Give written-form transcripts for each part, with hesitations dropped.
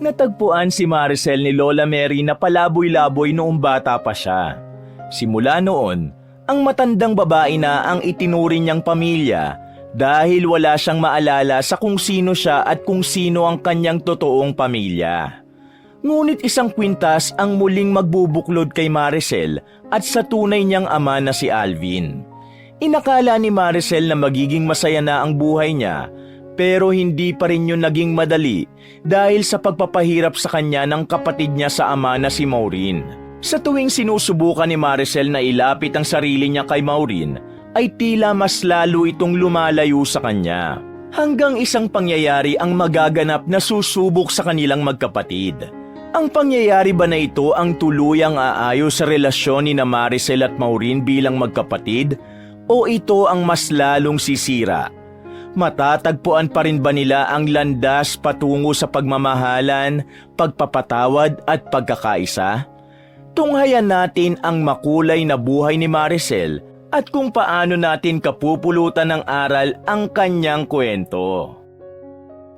Natagpuan si Maricel ni Lola Mary na palaboy-laboy noong bata pa siya. Simula noon, ang matandang babae na ang itinuring niyang pamilya dahil wala siyang maalala sa kung sino siya at kung sino ang kanyang totoong pamilya. Ngunit isang kwintas ang muling magbubuklod kay Maricel at sa tunay niyang ama na si Alvin. Inakala ni Maricel na magiging masaya na ang buhay niya, pero hindi pa rin yun naging madali dahil sa pagpapahirap sa kanya ng kapatid niya sa ama na si Maureen. Sa tuwing sinusubukan ni Maricel na ilapit ang sarili niya kay Maureen, ay tila mas lalo itong lumalayo sa kanya. Hanggang isang pangyayari ang magaganap na susubok sa kanilang magkapatid. Ang pangyayari ba na ito ang tuluyang aayos sa relasyon ni na Maricel at Maureen bilang magkapatid? O ito ang mas lalong sisira? Matatagpuan pa rin ba nila ang landas patungo sa pagmamahalan, pagpapatawad at pagkakaisa? Tunghayan natin ang makulay na buhay ni Maricel at kung paano natin kapupulutan ng aral ang kanyang kwento.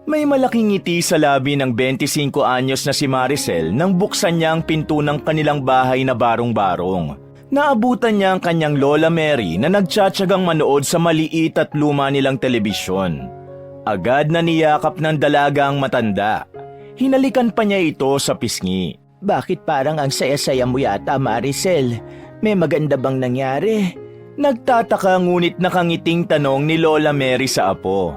May malaking ngiti sa labi ng 25 anyos na si Maricel nang buksan niya ang pinto ng kanilang bahay na barong-barong. Naabutan niya ang kanyang Lola Mary na nagtsatsagang manood sa maliit at luma nilang telebisyon. Agad na niyakap ng dalaga ang matanda. Hinalikan pa niya ito sa pisngi. Bakit parang ang saya-saya mo yata, Maricel? May maganda bang nangyari? Nagtataka ngunit nakangiting tanong ni Lola Mary sa apo.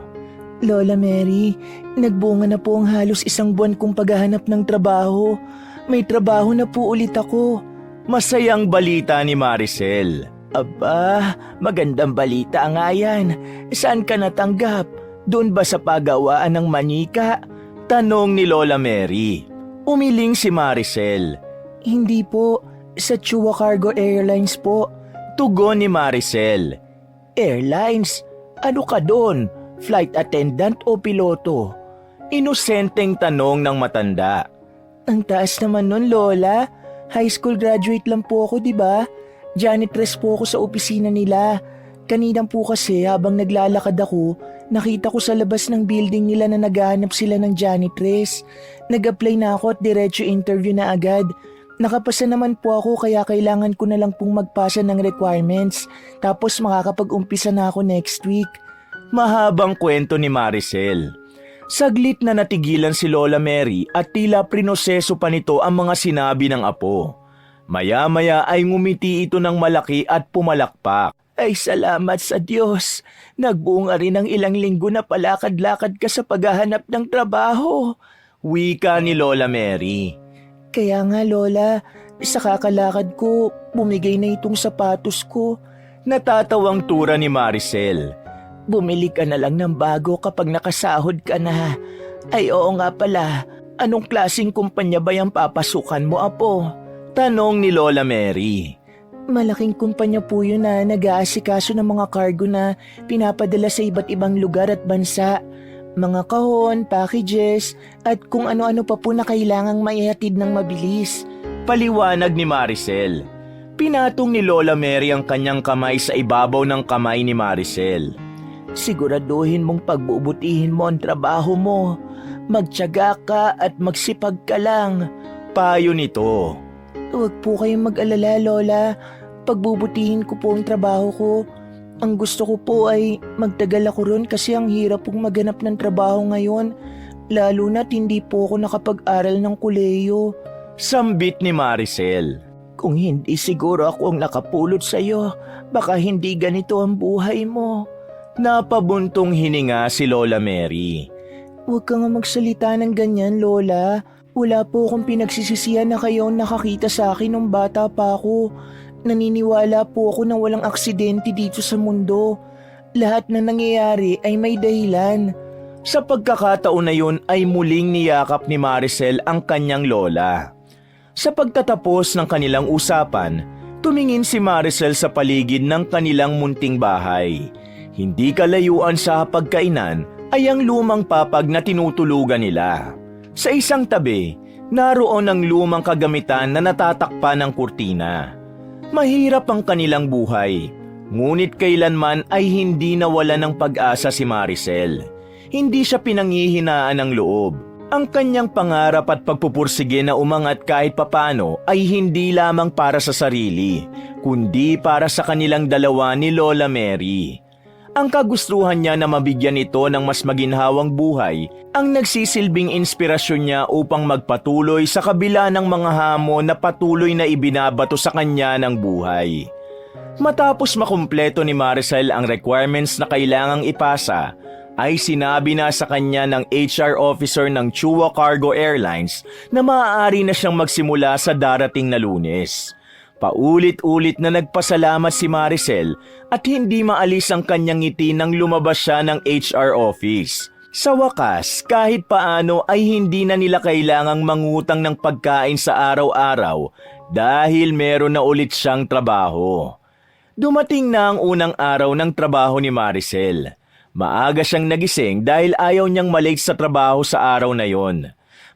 Lola Mary, nagbunga na po ang halos 1 buwan kong paghahanap ng trabaho. May trabaho na po ulit ako. Masayang balita ni Maricel. Aba, magandang balita nga yan. Saan ka natanggap? Doon ba sa pagawaan ng manika? Tanong ni Lola Mary. Umiling si Maricel. Hindi po, sa Chua Cargo Airlines po. Tugon ni Maricel. Airlines? Ano ka doon? Flight attendant o piloto? Inosenteng tanong ng matanda. Ang taas naman nun, Lola. High school graduate lang po ako, di ba? Janitress po ako sa opisina nila. Kanina po kasi habang naglalakad ako, nakita ko sa labas ng building nila na naghahanap sila ng janitress. Nag-apply na ako at diretso interview na agad. Nakapasa naman po ako kaya kailangan ko na lang pong magpasa ng requirements. Tapos makakapag-umpisa na ako next week. Mahabang kwento ni Maricel. Saglit na natigilan si Lola Mary at tila prinoseso pa nito ang mga sinabi ng apo. Maya-maya ay ngumiti ito ng malaki at pumalakpak. Ay salamat sa Diyos. Nagbunga rin ng ilang linggo na palakad-lakad ka sa paghahanap ng trabaho. Wika ni Lola Mary. Kaya nga Lola, sa kakalakad ko, bumigay na itong sapatos ko. Natatawang tura ni Maricel. Bumili ka na lang ng bago kapag nakasahod ka na. Ay oo nga pala, anong klaseng kumpanya ba yung papasukan mo, apo? Tanong ni Lola Mary. Malaking kumpanya po yun na nag-aasikaso ng mga cargo na pinapadala sa iba't ibang lugar at bansa. Mga kahon, packages, at kung ano-ano pa po na kailangang maihatid ng mabilis. Paliwanag ni Maricel. Pinatong ni Lola Mary ang kanyang kamay sa ibabaw ng kamay ni Maricel. Siguraduhin mong pagbubutihin mo ang trabaho mo. Magtiyaga ka at magsipag ka lang. Payo nito. Huwag po kayong mag-alala, Lola. Pagbubutihin ko po ang trabaho ko. Ang gusto ko po ay magtagal ako ron kasi ang hirap pong maghanap ng trabaho ngayon. Lalo na't hindi po ako nakapag-aral ng kolehiyo. Sambit ni Maricel. Kung hindi siguro ako ang nakapulot sa'yo, baka hindi ganito ang buhay mo. Napabuntong hininga si Lola Mary. Huwag ka nga magsalita ng ganyan, Lola. Wala po akong pinagsisisihan na kayo ang nakakita sa akin nung bata pa ako. Naniniwala po ako na walang aksidente dito sa mundo. Lahat na nangyayari ay may dahilan. Sa pagkakataon na yun ay muling niyakap ni Maricel ang kanyang lola. Sa pagtatapos ng kanilang usapan, tumingin si Maricel sa paligid ng kanilang munting bahay. Hindi kalayuan sa pagkainan ay ang lumang papag na tinutulugan nila. Sa isang tabi, naroon ang lumang kagamitan na natatakpan ng kurtina. Mahirap ang kanilang buhay, ngunit kailanman ay hindi nawala ng pag-asa si Maricel. Hindi siya pinanghihinaan ng loob. Ang kanyang pangarap at pagpupursige na umangat kahit papano ay hindi lamang para sa sarili, kundi para sa kanilang dalawa ni Lola Mary. Ang kagustuhan niya na mabigyan ito ng mas maginhawang buhay ang nagsisilbing inspirasyon niya upang magpatuloy sa kabila ng mga hamon na patuloy na ibinabato sa kanya ng buhay. Matapos makumpleto ni Maricel ang requirements na kailangang ipasa, ay sinabi na sa kanya ng HR officer ng Chua Cargo Airlines na maaari na siyang magsimula sa darating na Lunes. Paulit-ulit na nagpasalamat si Maricel at hindi maalis ang kanyang ngiti nang lumabas siya ng HR office. Sa wakas, kahit paano ay hindi na nila kailangang mangutang ng pagkain sa araw-araw dahil meron na ulit siyang trabaho. Dumating na ang unang araw ng trabaho ni Maricel. Maaga siyang nagising dahil ayaw niyang malate sa trabaho sa araw na yon.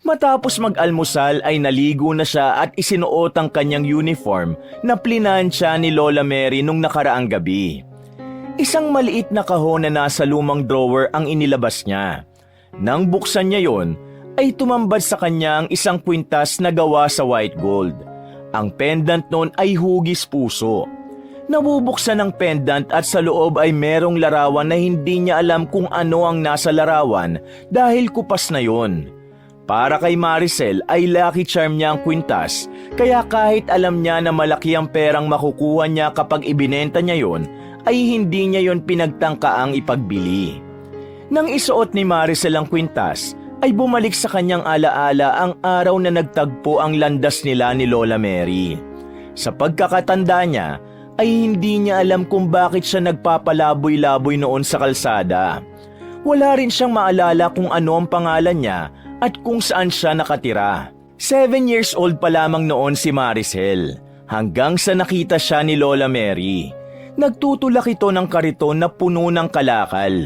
Matapos mag-almusal ay naligo na siya at isinuot ang kanyang uniform na plinansya ni Lola Mary nung nakaraang gabi. Isang maliit na kahon na nasa lumang drawer ang inilabas niya. Nang buksan niya yon, ay tumambad sa kanya ang isang kwintas na gawa sa white gold. Ang pendant noon ay hugis puso. Nabubuksan ang pendant at sa loob ay merong larawan na hindi niya alam kung ano ang nasa larawan dahil kupas na yon. Para kay Maricel ay lucky charm niya ang kwintas, kaya kahit alam niya na malaki ang perang makukuha niya kapag ibinenta niya yon, ay hindi niya yon pinagtangkaang ipagbili. Nang isuot ni Maricel ang kwintas, ay bumalik sa kanyang alaala ang araw na nagtagpo ang landas nila ni Lola Mary. Sa pagkakatanda niya, ay hindi niya alam kung bakit siya nagpapalaboy-laboy noon sa kalsada. Wala rin siyang maalala kung ano ang pangalan niya at kung saan siya nakatira. 7 years old pa lamang noon si Maricel, hanggang sa nakita siya ni Lola Mary. Nagtutulak ito ng kariton na puno ng kalakal.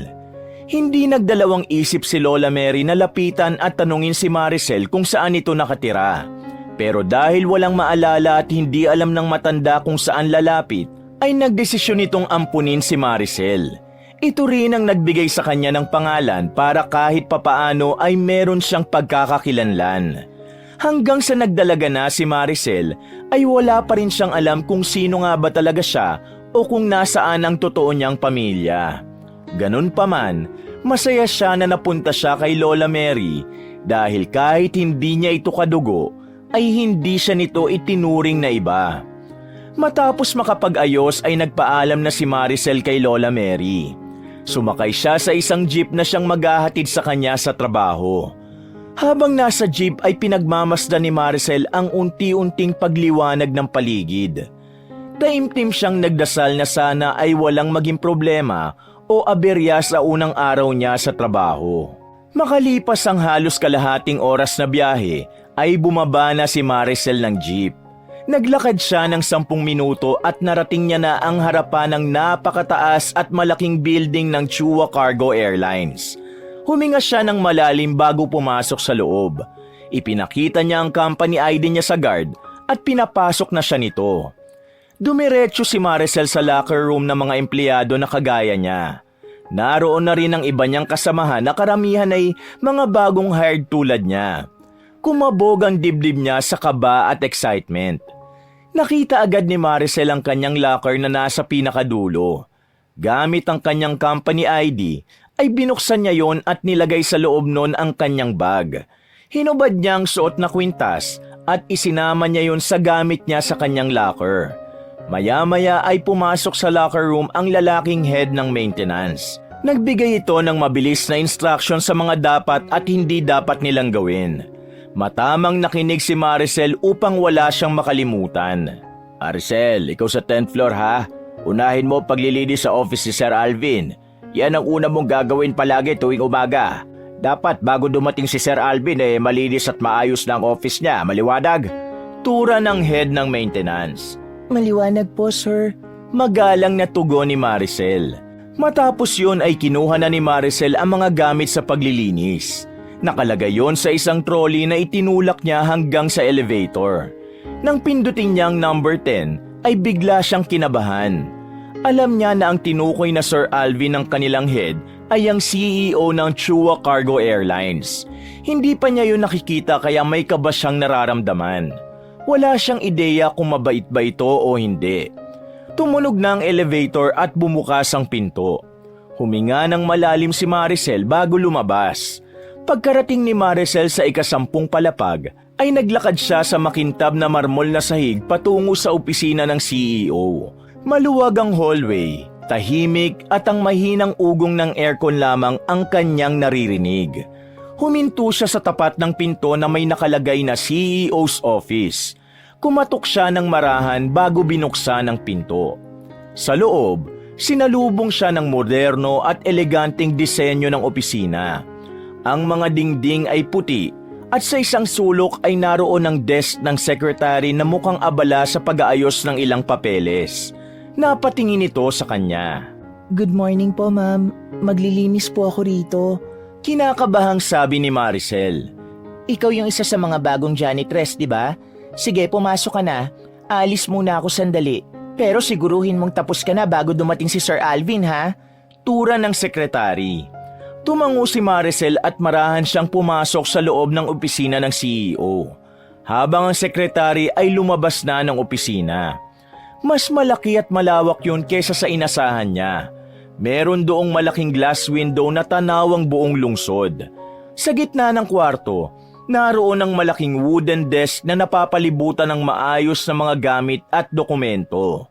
Hindi nagdalawang isip si Lola Mary na lapitan at tanungin si Maricel kung saan ito nakatira. Pero dahil walang maalala at hindi alam ng matanda kung saan lalapit, ay nagdesisyon itong ampunin si Maricel. Ito rin ang nagbigay sa kanya ng pangalan para kahit papaano ay meron siyang pagkakakilanlan. Hanggang sa nagdalaga na si Maricel, ay wala pa rin siyang alam kung sino nga ba talaga siya o kung nasaan ang totoo niyang pamilya. Ganun pa man, masaya siya na napunta siya kay Lola Mary dahil kahit hindi niya ito kadugo, ay hindi siya nito itinuring na iba. Matapos makapag-ayos ay nagpaalam na si Maricel kay Lola Mary. Sumakay siya sa isang jeep na siyang maghahatid sa kanya sa trabaho. Habang nasa jeep ay pinagmamasdan ni Maricel ang unti-unting pagliwanag ng paligid. Taimtim siyang nagdasal na sana ay walang maging problema o aberya sa unang araw niya sa trabaho. Makalipas ang halos kalahating oras na biyahe, ay bumaba na si Maricel ng jeep. Naglakad siya ng 10 minuto at narating niya na ang harapan ng napakataas at malaking building ng Chua Cargo Airlines. Huminga siya ng malalim bago pumasok sa loob. Ipinakita niya ang company ID niya sa guard at pinapasok na siya nito. Dumiretso si Maricel sa locker room ng mga empleyado na kagaya niya. Naroon na rin ang iba niyang kasamahan na karamihan ay mga bagong hired tulad niya. Kumabog ang dibdib niya sa kaba at excitement. Nakita agad ni Maricel ang kanyang locker na nasa pinakadulo. Gamit ang kanyang company ID, ay binuksan niya yon at nilagay sa loob nun ang kanyang bag. Hinubad niya ang suot na kwintas at isinama niya yon sa gamit niya sa kanyang locker. Maya-maya ay pumasok sa locker room ang lalaking head ng maintenance. Nagbigay ito ng mabilis na instruction sa mga dapat at hindi dapat nilang gawin. Matamang nakinig si Maricel upang wala siyang makalimutan. Maricel, ikaw sa 10th floor ha? Unahin mo paglilinis sa office si Sir Alvin. Yan ang una mong gagawin palagi tuwing umaga. Dapat bago dumating si Sir Alvin malinis at maayos na ang office niya, maliwanag? Tura ng head ng maintenance. Maliwanag po, sir. Magalang na tugon ni Maricel. Matapos yun ay kinuha na ni Maricel ang mga gamit sa paglilinis. Nakalagay yon sa isang trolley na itinulak niya hanggang sa elevator. Nang pindutin niya ang number 10, ay bigla siyang kinabahan. Alam niya na ang tinukoy na Sir Alvin ng kanilang head ay ang CEO ng Chua Cargo Airlines. Hindi pa niya yun nakikita kaya may kaba siyang nararamdaman. Wala siyang ideya kung mabait ba ito o hindi. Tumunog na ang elevator at bumukas ang pinto. Huminga ng malalim si Maricel bago lumabas. Pagkarating ni Maricel sa ika-10 palapag, ay naglakad siya sa makintab na marmol na sahig patungo sa opisina ng CEO. Maluwag ang hallway, tahimik at ang mahinang ugong ng aircon lamang ang kanyang naririnig. Huminto siya sa tapat ng pinto na may nakalagay na CEO's Office. Kumatok siya ng marahan bago binuksan ang pinto. Sa loob, sinalubong siya ng moderno at eleganteng disenyo ng opisina. Ang mga dingding ay puti at sa isang sulok ay naroon ang desk ng secretary na mukhang abala sa pag-aayos ng ilang papeles. Napatingin ito sa kanya. Good morning po, ma'am. Maglilinis po ako rito. Kinakabahang sabi ni Maricel. Ikaw yung isa sa mga bagong janitress, di ba? Sige, pumasok ka na. Alis muna ako sandali. Pero siguruhin mong tapos ka na bago dumating si Sir Alvin, ha? Tura ng sekretary. Tumango si Maricel at marahan siyang pumasok sa loob ng opisina ng CEO. Habang ang sekretary ay lumabas na ng opisina. Mas malaki at malawak yun kesa sa inasahan niya. Meron doong malaking glass window na tanawang buong lungsod. Sa gitna ng kwarto, naroon ang malaking wooden desk na napapalibutan ng maayos na mga gamit at dokumento.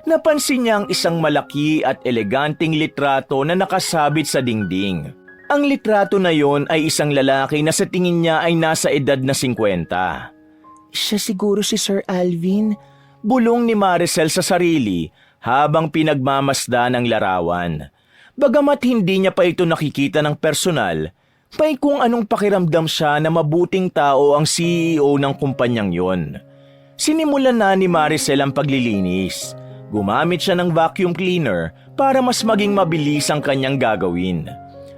Napansin niya ang isang malaki at eleganteng litrato na nakasabit sa dingding. Ang litrato na yon ay isang lalaki na sa tingin niya ay nasa edad na 50. Siya siguro si Sir Alvin. Bulong ni Maricel sa sarili habang pinagmamasda ng larawan. Bagamat hindi niya pa ito nakikita ng personal, may kung anong pakiramdam siya na mabuting tao ang CEO ng kumpanyang yon. Sinimulan na ni Maricel ang paglilinis. Gumamit siya ng vacuum cleaner para mas maging mabilis ang kanyang gagawin.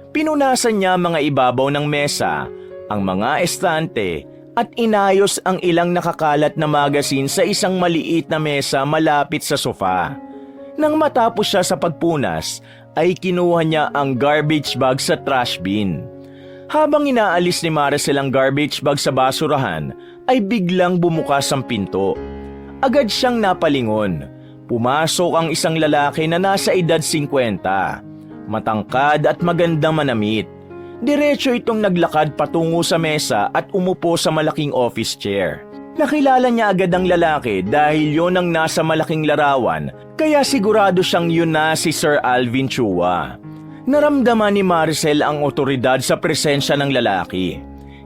Pinunasan niya mga ibabaw ng mesa, ang mga estante at inayos ang ilang nakakalat na magasin sa isang maliit na mesa malapit sa sofa. Nang matapos siya sa pagpunas, ay kinuha niya ang garbage bag sa trash bin. Habang inaalis ni Maricel ang garbage bag sa basurahan, ay biglang bumukas ang pinto. Agad siyang napalingon. Pumasok ang isang lalaki na nasa edad 50. Matangkad at magandang manamit. Diretso itong naglakad patungo sa mesa at umupo sa malaking office chair. Nakilala niya agad ang lalaki dahil yon ang nasa malaking larawan, kaya sigurado siyang yun na si Sir Alvin Chua. Naramdaman ni Maricel ang otoridad sa presensya ng lalaki.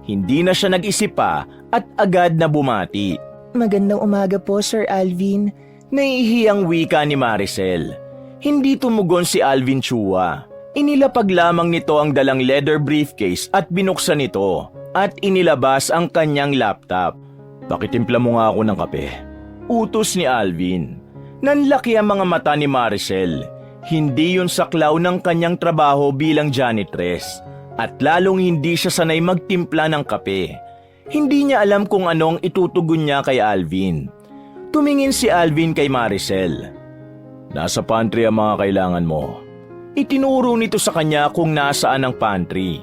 Hindi na siya nag-isip pa at agad na bumati. Magandang umaga po, Sir Alvin. Naihiyang wika ni Maricel. Hindi tumugon si Alvin Chua. Inilapag lamang nito ang dalang leather briefcase at binuksan ito at inilabas ang kanyang laptop. Pakitimpla mo nga ako ng kape. Utos ni Alvin. Nanlaki ang mga mata ni Maricel. Hindi yun saklaw ng kanyang trabaho bilang janitress at lalong hindi siya sanay magtimpla ng kape. Hindi niya alam kung anong itutugon niya kay Alvin. Tumingin si Alvin kay Maricel. Nasa pantry ang mga kailangan mo. Itinuro nito sa kanya kung nasaan ang pantry.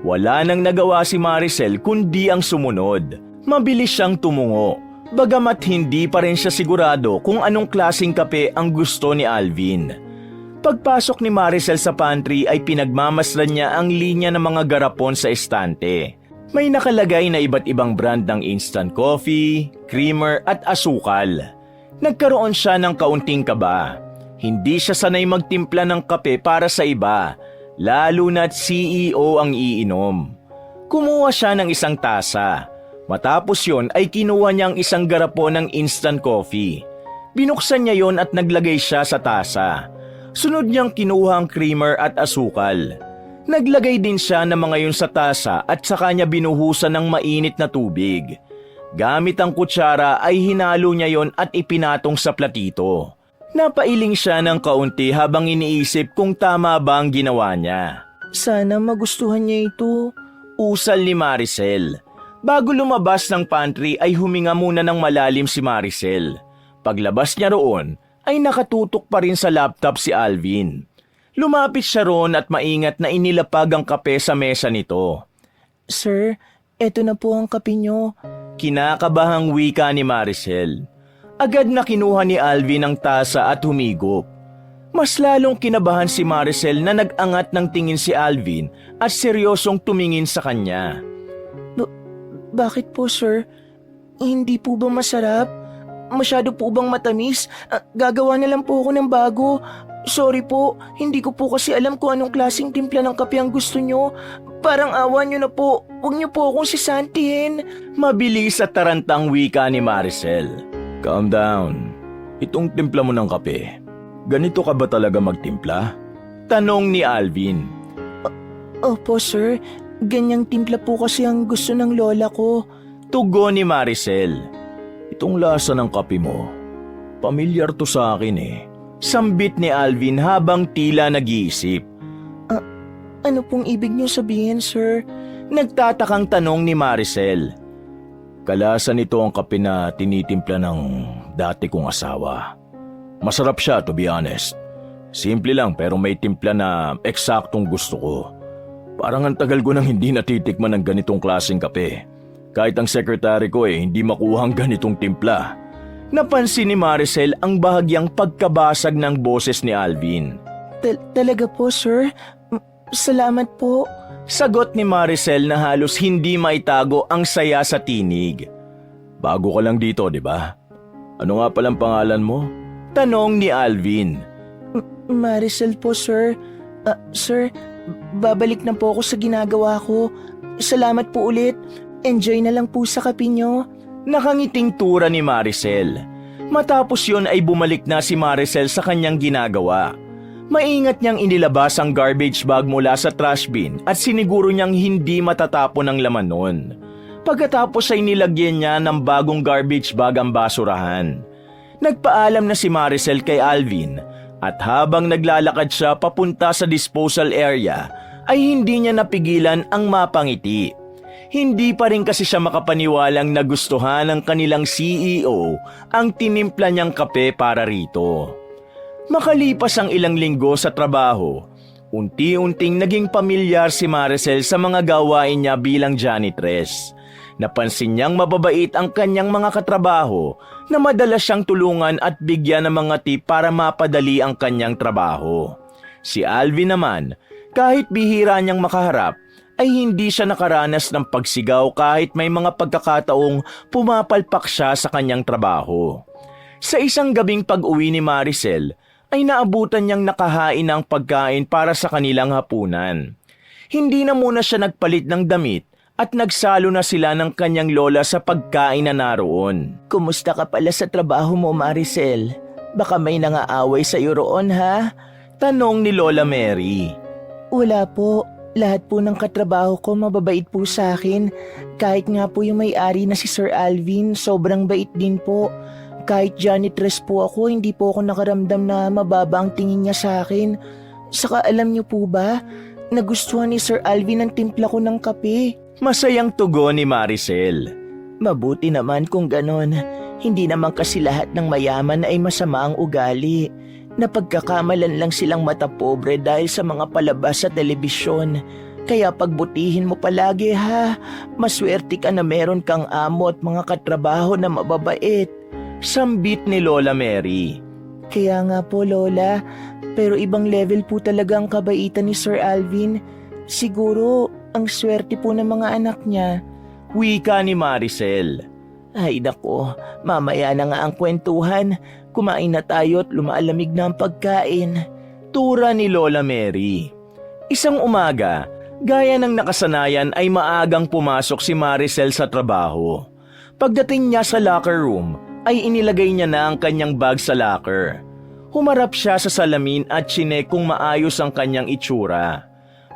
Wala nang nagawa si Maricel kundi ang sumunod. Mabilis siyang tumungo, bagamat hindi pa rin siya sigurado kung anong klaseng kape ang gusto ni Alvin. Pagpasok ni Maricel sa pantry ay pinagmamasdan niya ang linya ng mga garapon sa estante. May nakalagay na iba't ibang brand ng instant coffee, creamer at asukal. Nagkaroon siya ng kaunting kaba. Hindi siya sanay magtimpla ng kape para sa iba, lalo na't CEO ang iinom. Kumuha siya ng isang tasa. Matapos yon ay kinuha niya ang isang garapon ng instant coffee. Binuksan niya yon at naglagay siya sa tasa. Sunod niyang kinuha ang creamer at asukal. Naglagay din siya ng mga yun sa tasa at saka niya binuhusan ng mainit na tubig. Gamit ang kutsara ay hinalo niya yon at ipinatong sa platito. Napailing siya ng kaunti habang iniisip kung tama ba ang ginawa niya. Sana magustuhan niya ito. Usal ni Maricel. Bago lumabas ng pantry ay huminga muna ng malalim si Maricel. Paglabas niya roon ay nakatutok pa rin sa laptop si Alvin. Lumapit siya roon at maingat na inilapag ang kape sa mesa nito. Sir, eto na po ang kape nyo. Kinakabahang wika ni Maricel. Agad na kinuha ni Alvin ang tasa at humigop. Mas lalong kinabahan si Maricel na nag-angat ng tingin si Alvin at seryosong tumingin sa kanya. Bakit po, sir? Hindi po ba masarap? Masyado po bang matamis? Gagawa na lang po ako ng bago. Sorry po, hindi ko po kasi alam kung anong klaseng timpla ng kape ang gusto nyo. Parang awa nyo na po, huwag nyo po akong sisantihin. Mabilis at tarantang wika ni Maricel. Calm down. Itong timpla mo ng kape. Ganito ka ba talaga magtimpla? Tanong ni Alvin. Opo sir, ganyang timpla po kasi ang gusto ng lola ko. Tugon ni Maricel. Itong lasa ng kape mo, pamilyar to sa akin eh. Sambit ni Alvin habang tila nag-iisip. Ano pong ibig niyo sabihin, sir? Nagtatakang tanong ni Maricel. Kalasa nito ang kape na tinitimpla ng dati kong asawa. Masarap siya, to be honest. Simple lang pero may timpla na eksaktong gusto ko. Parang ang tagal ko nang hindi natitikman ng ganitong klaseng kape. Kahit ang sekretary ko hindi makuhang ganitong timpla. Napansin ni Maricel ang bahagyang pagkabasag ng boses ni Alvin. Talaga po, sir? Salamat po. Sagot ni Maricel na halos hindi maitago ang saya sa tinig. Bago ka lang dito, di ba? Ano nga palang pangalan mo? Tanong ni Alvin. Maricel po, sir. Sir, babalik na po ako sa ginagawa ko. Salamat po ulit. Enjoy na lang po sa kape nyo. Nakangiting tura ni Maricel. Matapos yun ay bumalik na si Maricel sa kanyang ginagawa. Maingat niyang inilabas ang garbage bag mula sa trash bin at siniguro niyang hindi matatapon ang laman nun. Pagkatapos ay nilagyan niya ng bagong garbage bag ang basurahan. Nagpaalam na si Maricel kay Alvin at habang naglalakad siya papunta sa disposal area ay hindi niya napigilan ang mapangiti. Hindi pa rin kasi siya makapaniwalang nagustuhan ng kanilang CEO ang tinimpla niyang kape para rito. Makalipas ang ilang linggo sa trabaho, unti-unting naging pamilyar si Maricel sa mga gawain niya bilang janitress. Napansin niyang mababait ang kanyang mga katrabaho na madalas siyang tulungan at bigyan ng mga tip para mapadali ang kanyang trabaho. Si Alvin naman, kahit bihira niyang makaharap, ay hindi siya nakaranas ng pagsigaw kahit may mga pagkakataong pumapalpak siya sa kanyang trabaho. Sa isang gabing pag-uwi ni Maricel, ay naabutan niyang nakahain ng pagkain para sa kanilang hapunan. Hindi na muna siya nagpalit ng damit at nagsalo na sila ng kanyang lola sa pagkain na naroon. Kumusta ka pala sa trabaho mo, Maricel? Baka may nangaaway sa iyo roon, ha? Tanong ni Lola Mary. Wala po. Lahat po ng katrabaho ko mababait po sa akin. Kahit nga po yung may-ari na si Sir Alvin, sobrang bait din po. Kahit janitress po ako, hindi po ako nakaramdam na mababa ang tingin niya sa akin. Saka alam niyo po ba, nagustuhan ni Sir Alvin ang timpla ko ng kape. Masayang tugon ni Maricel. Mabuti naman kung ganon. Hindi naman kasi lahat ng mayaman ay masama ang ugali. Napagkakamalan lang silang mata pobre dahil sa mga palabas sa telebisyon. Kaya pagbutihin mo palagi ha. Maswerte ka na meron kang amo at mga katrabaho na mababait. Sambit ni Lola Mary. Kaya nga po Lola, pero ibang level po talaga ang kabaitan ni Sir Alvin. Siguro ang swerte po ng mga anak niya. Wika ni Maricel. Ay nako, mamaya na nga ang kwentuhan. Kumain na tayo at lumaalamig na ang pagkain. Tura ni Lola Mary. Isang umaga, gaya ng nakasanayan ay maagang pumasok si Maricel sa trabaho. Pagdating niya sa locker room, ay inilagay niya na ang kanyang bag sa locker. Humarap siya sa salamin at chinek kung maayos ang kanyang itsura.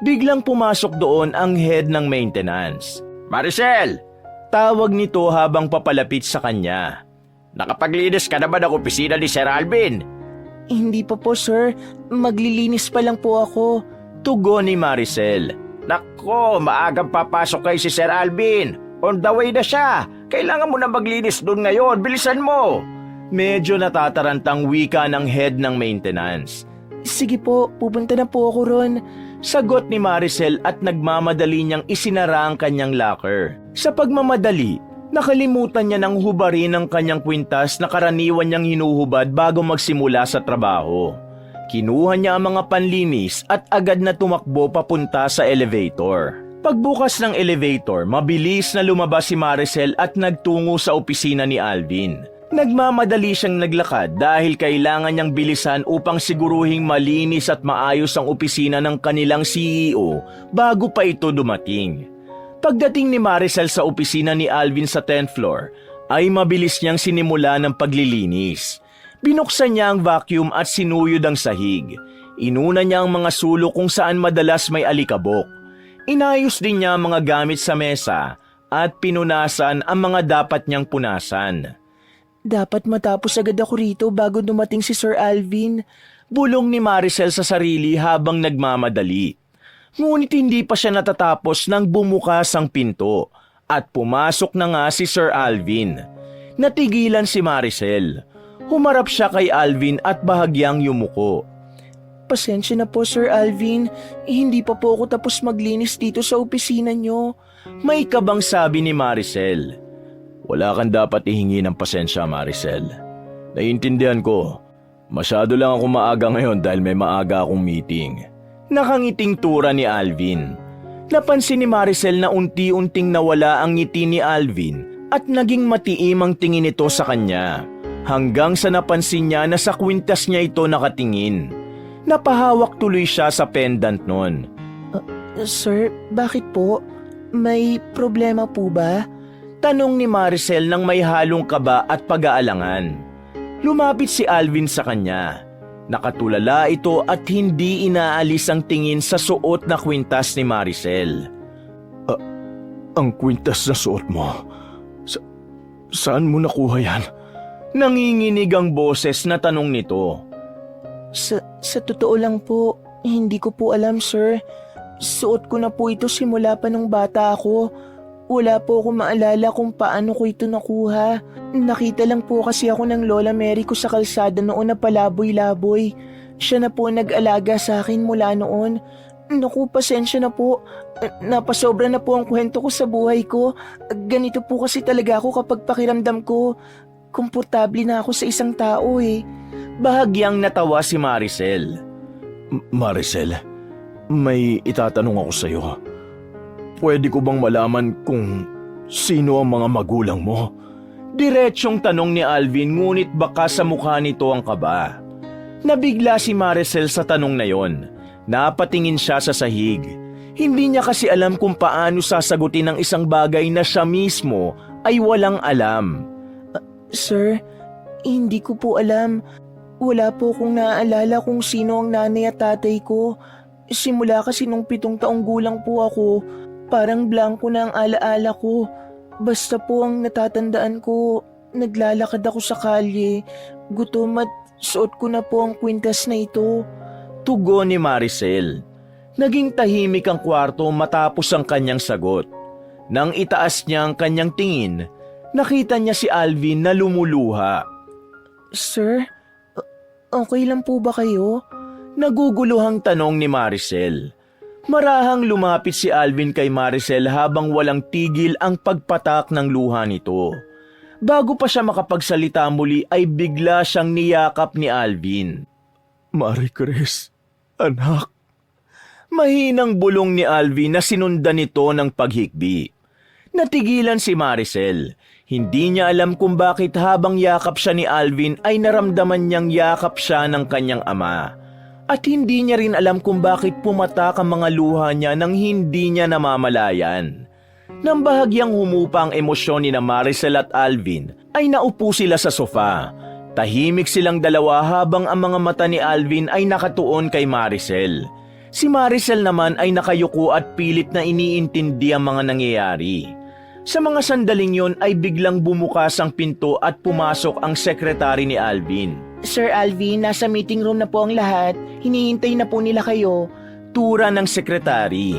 Biglang pumasok doon ang head ng maintenance. Maricel! Tawag nito habang papalapit sa kanya. Nakapaglinis ka na ba ng opisina ni Sir Alvin? Hindi pa po sir, maglilinis pa lang po ako. Tugon ni Maricel. Nako, maagang papasok kay si Sir Alvin. On the way na siya. Kailangan mo na maglinis doon ngayon. Bilisan mo. Medyo natatarantang wika ng head ng maintenance. Sige po, pupunta na po ako ron. Sagot ni Maricel at nagmamadali niyang isinara ang kanyang locker. Sa pagmamadali, nakalimutan niya ng hubarin ang kanyang kwintas na karaniwan niyang hinuhubad bago magsimula sa trabaho. Kinuha niya ang mga panlinis at agad na tumakbo papunta sa elevator. Pagbukas ng elevator, mabilis na lumabas si Maricel at nagtungo sa opisina ni Alvin. Nagmamadali siyang naglakad dahil kailangan niyang bilisan upang siguruhing malinis at maayos ang opisina ng kanilang CEO bago pa ito dumating. Pagdating ni Maricel sa opisina ni Alvin sa 10th floor, ay mabilis niyang sinimula ng paglilinis. Binuksan niya ang vacuum at sinuyod ang sahig. Inuna niya ang mga sulok kung saan madalas may alikabok. Inayos din niya ang mga gamit sa mesa at pinunasan ang mga dapat niyang punasan. Dapat matapos agad ako rito bago dumating si Sir Alvin. Bulong ni Maricel sa sarili habang nagmamadali. Ngunit hindi pa siya natatapos nang bumukas ang pinto at pumasok na nga si Sir Alvin. Natigilan si Maricel. Humarap siya kay Alvin at bahagyang yumuko. Pasensya na po, Sir Alvin. Hindi pa po ako tapos maglinis dito sa opisina niyo. May kabang sabi ni Maricel. Wala kang dapat ihingi ng pasensya, Maricel. Naiintindihan ko. Masyado lang ako maaga ngayon dahil may maaga akong meeting. Nakangiting tura ni Alvin. Napansin ni Maricel na unti-unting nawala ang ngiti ni Alvin at naging matiim ang tingin nito sa kanya. Hanggang sa napansin niya na sa kwintas niya ito nakatingin. Napahawak tuloy siya sa pendant nun. Sir, bakit po? May problema po ba? Tanong ni Maricel nang may halong kaba at pag-aalangan. Lumapit si Alvin sa kanya. Nakatulala ito at hindi inaalis ang tingin sa suot na kwintas ni Maricel. Ang kwintas na suot mo? Saan mo nakuha yan? Nanginginig ang boses na tanong nito. Sa totoo lang po, hindi ko po alam, sir. Suot ko na po ito simula pa nung bata ako. Wala po akong maalala kung paano ko ito nakuha. Nakita lang po kasi ako ng Lola Mary ko sa kalsada noon na palaboy-laboy. Siya na po nag-alaga sa akin mula noon. Naku, pasensya na po. Napasobra na po ang kwento ko sa buhay ko. Ganito po kasi talaga ako kapag pakiramdam ko. Komportable na ako sa isang tao eh. Bahagyang natawa si Maricel. Maricel, may itatanong ako sa iyo. Pwede ko bang malaman kung sino ang mga magulang mo? Diretsyong tanong ni Alvin ngunit baka sa mukha nito ang kaba. Nabigla si Maricel sa tanong na yon. Napatingin siya sa sahig. Hindi niya kasi alam kung paano sasagutin ang isang bagay na siya mismo ay walang alam. Sir, hindi ko po alam. Wala po akong naaalala kung sino ang nanay at tatay ko. Simula kasi nung 7 taong gulang po ako, parang blanko na ang alaala ko. Basta po ang natatandaan ko, naglalakad ako sa kalye, gutom at suot ko na po ang kwintas na ito. Tugon ni Maricel. Naging tahimik ang kwarto matapos ang kanyang sagot. Nang itaas niya ang kanyang tingin, nakita niya si Alvin na lumuluha. Sir, okay lang po ba kayo? Naguguluhang tanong ni Maricel. Marahang lumapit si Alvin kay Maricel habang walang tigil ang pagpatak ng luha nito. Bago pa siya makapagsalita muli ay bigla siyang niyakap ni Alvin. Marie Chris, anak. Mahinang bulong ni Alvin na sinundan nito ng paghikbi. Natigilan si Maricel. Hindi niya alam kung bakit habang yakap siya ni Alvin ay naramdaman niyang yakap siya ng kanyang ama. At hindi niya rin alam kung bakit pumatak ang mga luha niya nang hindi niya namamalayan. Nang bahagyang humupa ang emosyon ni Maricel at Alvin, ay naupo sila sa sofa. Tahimik silang dalawa habang ang mga mata ni Alvin ay nakatuon kay Maricel. Si Maricel naman ay nakayuko at pilit na iniintindi ang mga nangyayari. Sa mga sandaling yon ay biglang bumukas ang pinto at pumasok ang sekretary ni Alvin. Sir Alvin, nasa meeting room na po ang lahat. Hinihintay na po nila kayo. Tura ng sekretary.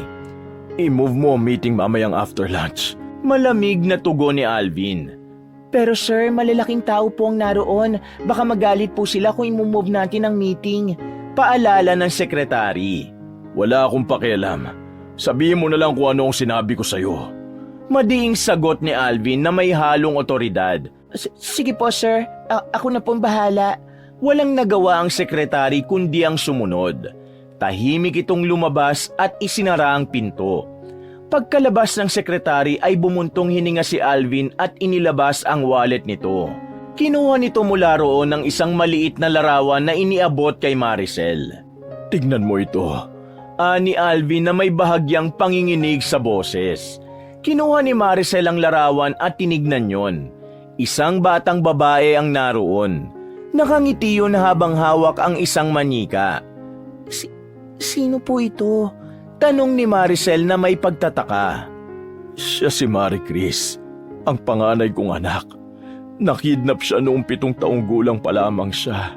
I-move mo ang meeting mamayang after lunch. Malamig na tugon ni Alvin. Pero sir, malalaking tao po ang naroon. Baka magalit po sila kung i-move natin ang meeting. Paalala ng sekretary. Wala akong pakialam. Sabihin mo na lang kung ano ang sinabi ko sa'yo. Madiing sagot ni Alvin na may halong otoridad. Sige po sir, ako na pong bahala. Walang nagawa ang sekretary kundi ang sumunod. Tahimik itong lumabas at isinara ang pinto. Pagkalabas ng sekretary ay bumuntong hininga si Alvin at inilabas ang wallet nito. Kinuha nito mula roon ng isang maliit na larawan na iniabot kay Maricel. Tignan mo ito. Ani Alvin na may bahagyang panginginig sa boses. Kinuha ni Maricel ang larawan at tinignan yon. Isang batang babae ang naroon. Nakangiti yun habang hawak ang isang manika. Sino po ito? Tanong ni Maricel na may pagtataka. Siya si Marie Chris, ang panganay kong anak. Nakidnap siya noong 7 taong gulang pa lamang siya.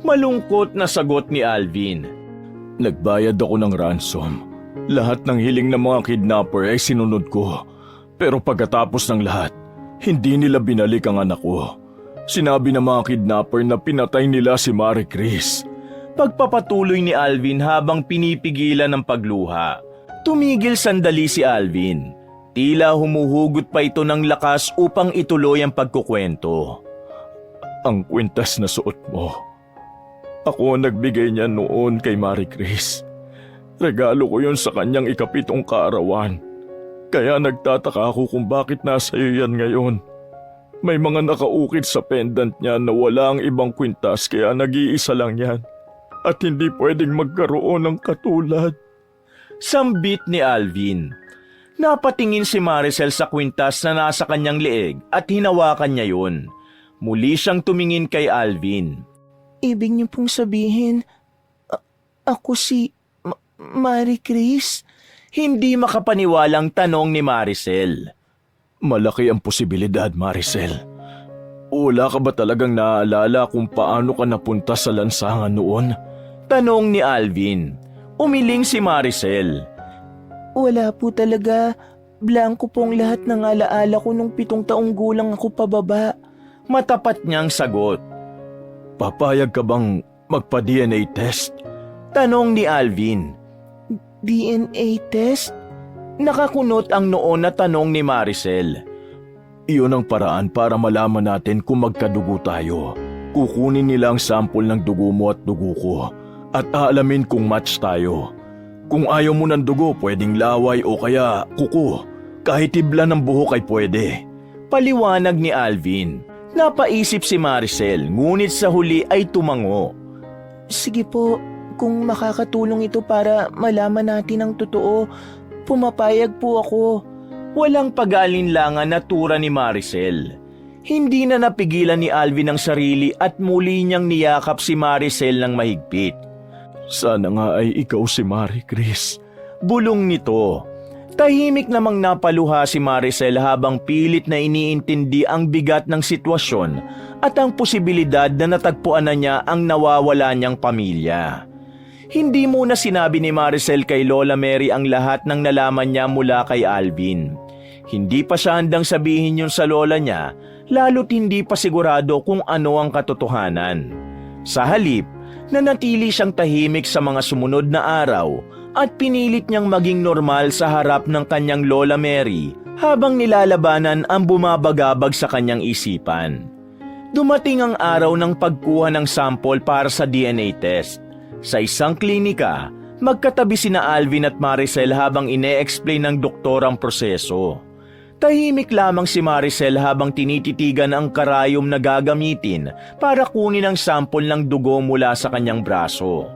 Malungkot na sagot ni Alvin. Nagbayad ako ng ransom. Lahat ng hiling ng mga kidnapper ay sinunod ko. Pero pagkatapos ng lahat, hindi nila binalik ang anak ko. Sinabi ng mga kidnapper na pinatay nila si Marie Chris. Pagpapatuloy ni Alvin habang pinipigilan ng pagluha. Tumigil sandali si Alvin. Tila humuhugot pa ito ng lakas upang ituloy ang pagkukwento. Ang kwintas na suot mo. Ako ang nagbigay niya noon kay Marie Chris. Regalo ko yon sa kanyang ika-7 kaarawan. Kaya nagtataka ako kung bakit nasa iyo yan ngayon. May mga nakaukit sa pendant niya na wala ang ibang kwintas kaya nag-iisa lang yan. At hindi pwedeng magkaroon ng katulad. Sambit ni Alvin. Napatingin si Maricel sa kwintas na nasa kanyang leeg at hinawakan niya yun. Muli siyang tumingin kay Alvin. Ibig niyo pong sabihin, ako si Marie Chris? Hindi makapaniwalang tanong ni Maricel. Malaki ang posibilidad, Maricel. Wala ka ba talagang naaalala kung paano ka napunta sa lansangan noon? Tanong ni Alvin. Umiling si Maricel. Wala po talaga. Blanko pong lahat ng alaala ko nung 7 taong gulang ako pababa. Matapat niyang sagot. Papayag ka bang magpa-DNA test? Tanong ni Alvin. DNA test? Nakakunot ang noon na tanong ni Maricel. Iyon ang paraan para malaman natin kung magkadugo tayo. Kukunin nila ang sample ng dugo mo at dugo ko at aalamin kung match tayo. Kung ayaw mo ng dugo, pwedeng laway o kaya kuko. Kahit tibla ng buhok ay pwede. Paliwanag ni Alvin. Napaisip si Maricel, ngunit sa huli ay tumango. Sige po, kung makakatulong ito para malaman natin ang totoo, pumapayag po ako. Walang pag-aalinlangan na tura ni Maricel. Hindi na napigilan ni Alvin ang sarili at muli niyang niyakap si Maricel ng mahigpit. Sana nga ay ikaw si Marie Chris. Bulong nito. Tahimik namang napaluha si Maricel habang pilit na iniintindi ang bigat ng sitwasyon at ang posibilidad na natagpuan na niya ang nawawala niyang pamilya. Hindi muna sinabi ni Maricel kay Lola Mary ang lahat ng nalaman niya mula kay Alvin. Hindi pa siya handang sabihin yun sa lola niya, lalo't hindi pa sigurado kung ano ang katotohanan. Sa halip, nanatili siyang tahimik sa mga sumunod na araw at pinilit niyang maging normal sa harap ng kanyang Lola Mary habang nilalabanan ang bumabagabag sa kanyang isipan. Dumating ang araw ng pagkuha ng sample para sa DNA test. Sa isang klinika, magkatabi sina Alvin at Maricel habang ine-explain ng doktor ang proseso. Tahimik lamang si Maricel habang tinititigan ang karayom na gagamitin para kunin ang sample ng dugo mula sa kanyang braso.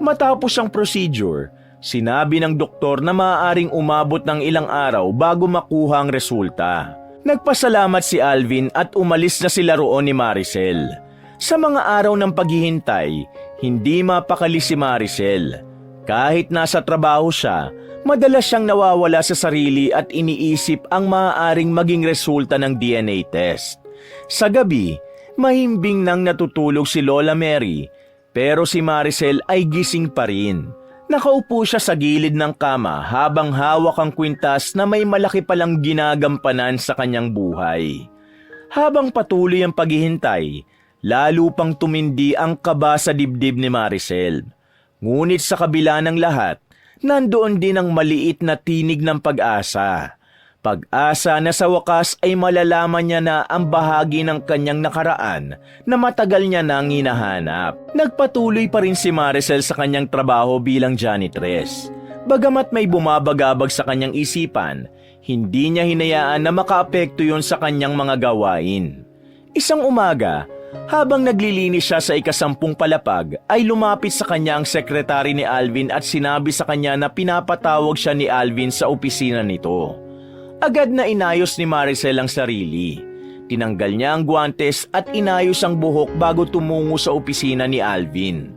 Matapos ang procedure, sinabi ng doktor na maaaring umabot ng ilang araw bago makuha ang resulta. Nagpasalamat si Alvin at umalis na sila roon ni Maricel. Sa mga araw ng paghihintay, hindi mapakali si Maricel. Kahit nasa trabaho siya, madalas siyang nawawala sa sarili at iniisip ang maaaring maging resulta ng DNA test. Sa gabi, mahimbing nang natutulog si Lola Mary, pero si Maricel ay gising pa rin. Nakaupo siya sa gilid ng kama habang hawak ang kwintas na may malaki palang ginagampanan sa kanyang buhay. Habang patuloy ang paghihintay, lalo pang tumindi ang kaba sa dibdib ni Maricel. Ngunit sa kabila ng lahat, nandoon din ang maliit na tinig ng pag-asa. Pag-asa na sa wakas ay malalaman niya na ang bahagi ng kanyang nakaraan na matagal niya nang hinahanap. Nagpatuloy pa rin si Maricel sa kanyang trabaho bilang janitress. Bagamat may bumabagabag sa kanyang isipan, hindi niya hinayaan na makaapekto yon sa kanyang mga gawain. Isang umaga, habang naglilinis siya sa ika-10 palapag, ay lumapit sa kanya ang sekretary ni Alvin at sinabi sa kanya na pinapatawag siya ni Alvin sa opisina nito. Agad na inayos ni Maricel ang sarili. Tinanggal niya ang guwantes at inayos ang buhok bago tumungo sa opisina ni Alvin.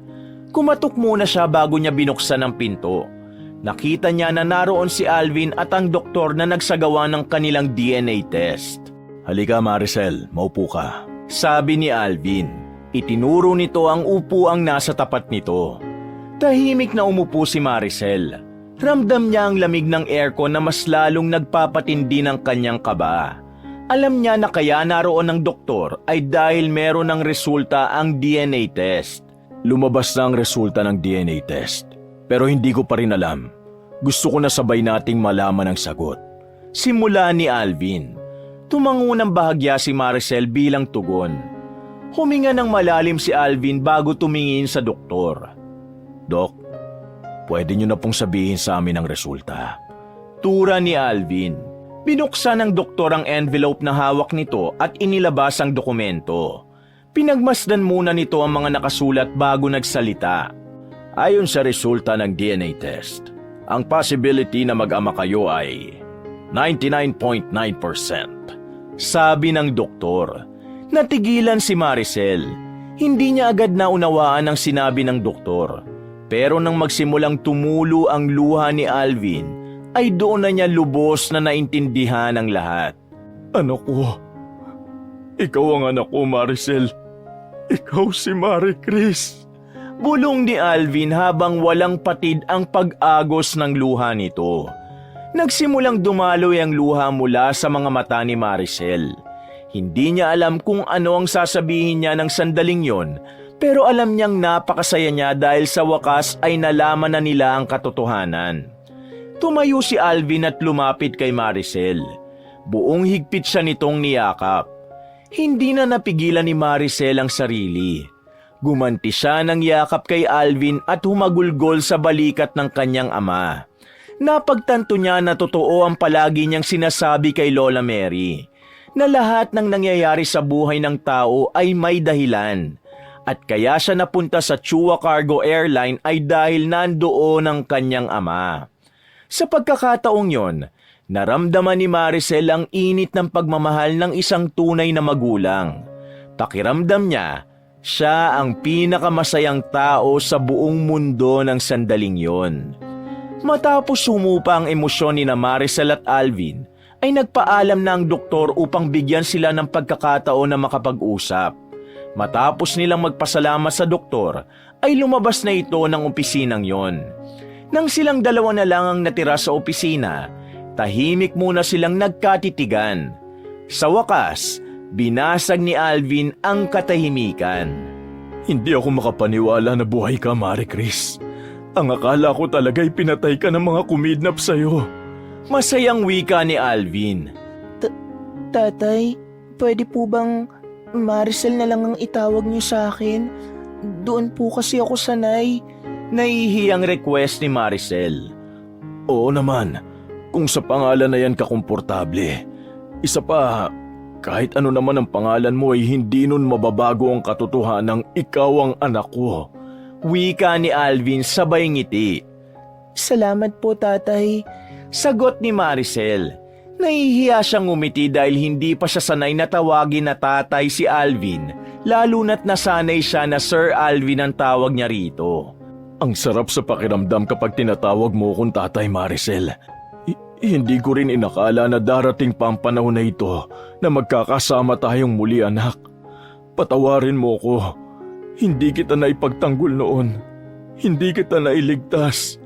Kumatok muna siya bago niya binuksan ang pinto. Nakita niya na naroon si Alvin at ang doktor na nagsagawa ng kanilang DNA test. "Halika Maricel, maupo ka," sabi ni Alvin. Itinuro nito ang upuang nasa tapat nito. Tahimik na umupo si Maricel. Ramdam niya ang lamig ng aircon na mas lalong nagpapatindi ng kanyang kaba. Alam niya na kaya naroon ang doktor ay dahil meron ng resulta ang DNA test. "Lumabas na ang resulta ng DNA test. Pero hindi ko pa rin alam. Gusto ko na sabay nating malaman ang sagot." Simula ni Alvin. Tumango ng bahagya si Maricel bilang tugon. Huminga ng malalim si Alvin bago tumingin sa doktor. "Dok, pwede niyo na pong sabihin sa amin ang resulta." Tura ni Alvin. Binuksan ng doktor ang envelope na hawak nito at inilabas ang dokumento. Pinagmasdan muna nito ang mga nakasulat bago nagsalita. "Ayon sa resulta ng DNA test, ang possibility na mag-ama kayo ay 99.9%. Sabi ng doktor. Natigilan si Maricel. Hindi niya agad naunawaan ang sinabi ng doktor. Pero nang magsimulang tumulo ang luha ni Alvin, ay doon na niya lubos na naintindihan ang lahat. "Anak ko, ikaw ang anak ko, Maricel. Ikaw si Marie Chris." Bulong ni Alvin habang walang patid ang pag-agos ng luha nito. Nagsimulang dumaloy ang luha mula sa mga mata ni Maricel. Hindi niya alam kung ano ang sasabihin niya ng sandaling yon, pero alam niyang napakasaya niya dahil sa wakas ay nalaman na nila ang katotohanan. Tumayo si Alvin at lumapit kay Maricel. Buong higpit siya nitong niyakap. Hindi na napigilan ni Maricel ang sarili. Gumanti siya ng yakap kay Alvin at humagulgol sa balikat ng kanyang ama. Napagtanto niya na totoo ang palagi niyang sinasabi kay Lola Mary, na lahat ng nangyayari sa buhay ng tao ay may dahilan. At kaya siya napunta sa Chua Cargo Airline ay dahil nandoon ang kanyang ama. Sa pagkakataong yon, naramdaman ni Maricel ang init ng pagmamahal ng isang tunay na magulang. Pakiramdam niya, siya ang pinakamasayang tao sa buong mundo ng sandaling yon. Matapos sumupa ang emosyon ni Maricel at Alvin, ay nagpaalam na ang doktor upang bigyan sila ng pagkakataon na makapag-usap. Matapos nilang magpasalamat sa doktor, ay lumabas na ito ng opisinang yon. Nang silang dalawa na lang ang natira sa opisina, tahimik muna silang nagkatitigan. Sa wakas, binasag ni Alvin ang katahimikan. "Hindi ako makapaniwala na buhay ka, Marie Chris. Ang akala ko talaga'y pinatay ka ng mga kumidnap sa'yo." Masayang wika ni Alvin. Tatay, pwede po bang Maricel na lang ang itawag niyo sa akin? Doon po kasi ako sanay. Nahihiyang request ni Maricel. "Oo naman, kung sa pangalan na yan ka komportable. Isa pa, kahit ano naman ang pangalan mo ay hindi nun mababago ang katotohanang ikaw ang anak ko." Wika ni Alvin sabay ngiti. Salamat po, tatay. Sagot ni Maricel. Nahihiya siyang umiti dahil hindi pa siya sanay na tawagin na tatay si Alvin, lalo na't nasanay siya na Sir Alvin ang tawag niya rito. "Ang sarap sa pakiramdam kapag tinatawag mo kong tatay, Maricel. Hindi ko rin inakala na darating pa ang panahon na ito na magkakasama tayong muli, anak. Patawarin mo ko. Hindi kita naipagtanggol noon. Hindi kita nailigtas."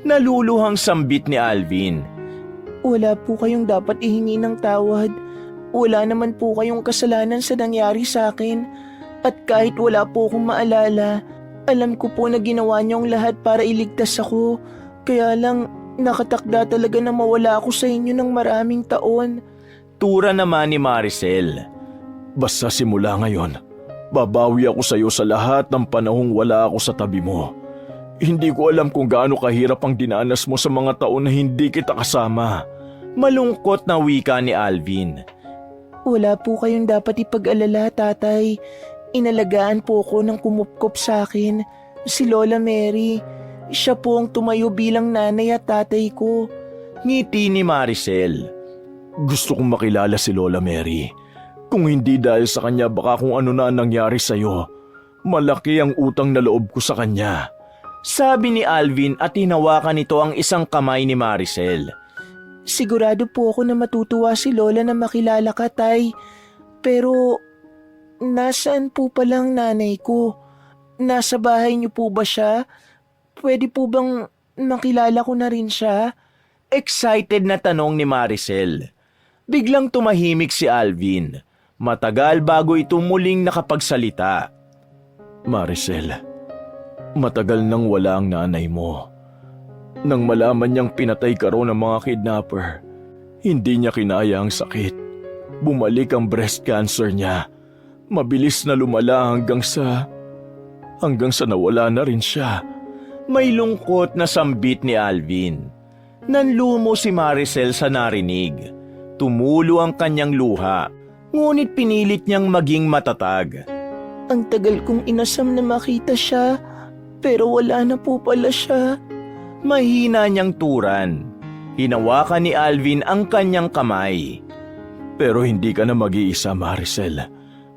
Naluluhang sambit ni Alvin. Wala po kayong dapat ihingi ng tawad. Wala naman po kayong kasalanan sa nangyari sa akin. At kahit wala po akong maalala, Alam ko po na ginawa niyong lahat para iligtas ako. Kaya lang, nakatakda talaga na mawala ako sa inyo ng maraming taon. Tura naman ni Maricel. Basta simula ngayon, babawi ako sa iyo sa lahat ng panahong wala ako sa tabi mo. Hindi ko alam kung gaano kahirap ang dinanas mo sa mga taon na hindi kita kasama. Malungkot na wika ni Alvin. Wala po kayong dapat ipag-alala, tatay. Inalagaan po ko ng kumupkop sa akin, si Lola Mary. Siya po ang tumayo bilang nanay at tatay ko. Ngiti ni Maricel. Gusto kong makilala si Lola Mary. Kung hindi dahil sa kanya, baka kung ano na nangyari sa'yo. Malaki ang utang na loob ko sa kanya. Sabi ni Alvin at hinawakan nito ang isang kamay ni Maricel. Sigurado po ako na matutuwa si Lola na makilala ka, tay. Pero, nasaan po palang nanay ko? Nasa bahay niyo po ba siya? Pwede po bang makilala ko na rin siya? Excited na tanong ni Maricel. Biglang tumahimik si Alvin. Matagal bago ito muling nakapagsalita. Maricel, matagal nang wala ang nanay mo. Nang malaman niyang pinatay ka raw ng mga kidnapper, hindi niya kinaya ang sakit. Bumalik ang breast cancer niya. Mabilis na lumala hanggang sa nawala na rin siya. May lungkot na sambit ni Alvin. Nanlumo si Maricel sa narinig. Tumulo ang kanyang luha, ngunit pinilit niyang maging matatag. Ang tagal kong inasam na makita siya, pero wala na po pala siya. Mahina niyang turan. Hinawakan ni Alvin ang kanyang kamay. Pero hindi ka na mag-iisa, Maricel.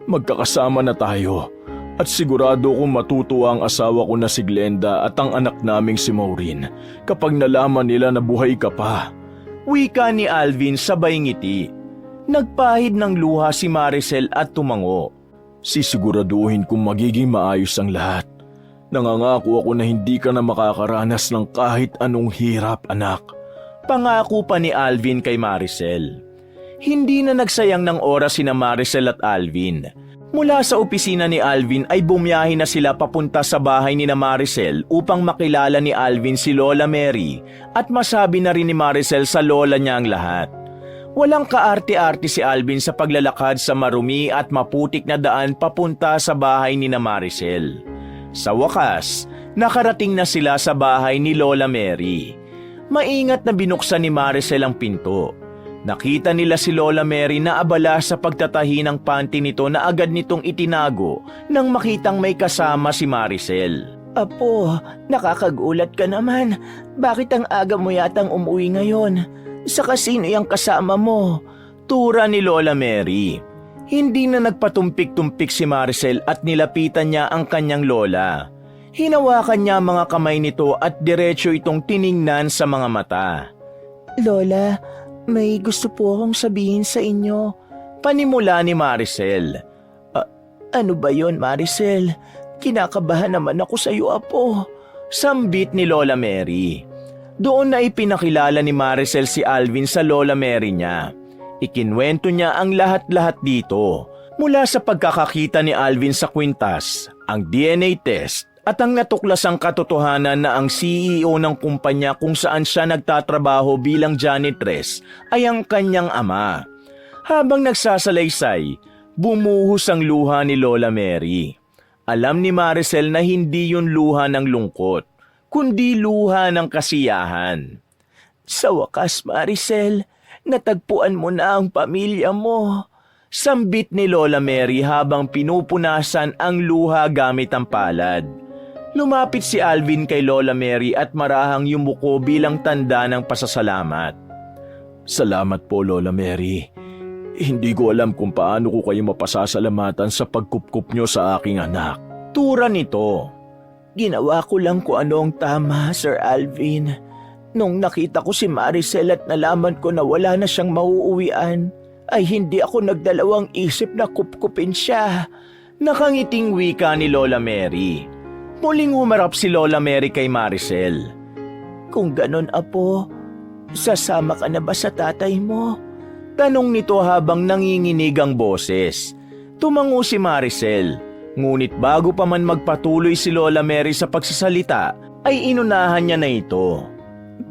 Magkakasama na tayo. At sigurado kong matutuwa ang asawa ko na si Glenda at ang anak naming si Maureen kapag nalaman nila na buhay ka pa. Wika ni Alvin sabay ngiti. Nagpahid ng luha si Maricel at tumango. Sisiguraduhin kong magiging maayos ang lahat. Nangangako ako na hindi ka na makakaranas ng kahit anong hirap, anak. Pangako pa ni Alvin kay Maricel. Hindi na nagsayang ng oras sina Maricel at Alvin. Mula sa opisina ni Alvin ay bumiyahe na sila papunta sa bahay ni Maricel upang makilala ni Alvin si Lola Mary at masabi na rin ni Maricel sa lola niya ang lahat. Walang kaarte-arte si Alvin sa paglalakad sa marumi at maputik na daan papunta sa bahay ni Maricel. Sa wakas, nakarating na sila sa bahay ni Lola Mary. Maingat na binuksan ni Maricel ang pinto. Nakita nila si Lola Mary na abala sa pagtatahi ng panty nito na agad nitong itinago nang makitang may kasama si Maricel. Apo, nakakagulat ka naman. Bakit ang aga mo yatang umuwi ngayon? Saka sino yung kasama mo? Tura ni Lola Mary. Hindi na nagpatumpik-tumpik si Maricel at nilapitan niya ang kanyang lola. Hinawakan niya mga kamay nito at diretso itong tiningnan sa mga mata. Lola, may gusto po akong sabihin sa inyo. Panimula ni Maricel. Ano ba yon, Maricel? Kinakabahan naman ako sa iyo, apo. Sambit ni Lola Mary. Doon na ipinakilala ni Maricel si Alvin sa Lola Mary niya. Ikinwento niya ang lahat-lahat dito. Mula sa pagkakakita ni Alvin sa kwintas, ang DNA test at ang natuklasang katotohanan na ang CEO ng kumpanya kung saan siya nagtatrabaho bilang janitress ay ang kanyang ama. Habang nagsasalaysay, bumuhos ang luha ni Lola Mary. Alam ni Maricel na hindi yun luha ng lungkot, kundi luha ng kasiyahan. Sa wakas, Maricel, natagpuan mo na ang pamilya mo. Sambit ni Lola Mary habang pinupunasan ang luha gamit ang palad. Lumapit si Alvin kay Lola Mary at marahang yumuko bilang tanda ng pasasalamat. Salamat po, Lola Mary. Hindi ko alam kung paano ko kayo mapasasalamatan sa pagkupkup nyo sa aking anak. Tura nito. Ginawa ko lang kung ano ang tama, Sir Alvin. Nung nakita ko si Maricel at nalaman ko na wala na siyang mauuwian, ay hindi ako nagdalawang isip na kupkupin siya. Nakangiting wika ni Lola Mary. Muling humarap si Lola Mary kay Maricel. Kung ganon, apo, sasama ka na ba sa tatay mo? Tanong nito habang nanginginig ang boses. Tumango si Maricel. Ngunit bago pa man magpatuloy si Lola Mary sa pagsasalita, ay inunahan niya na ito.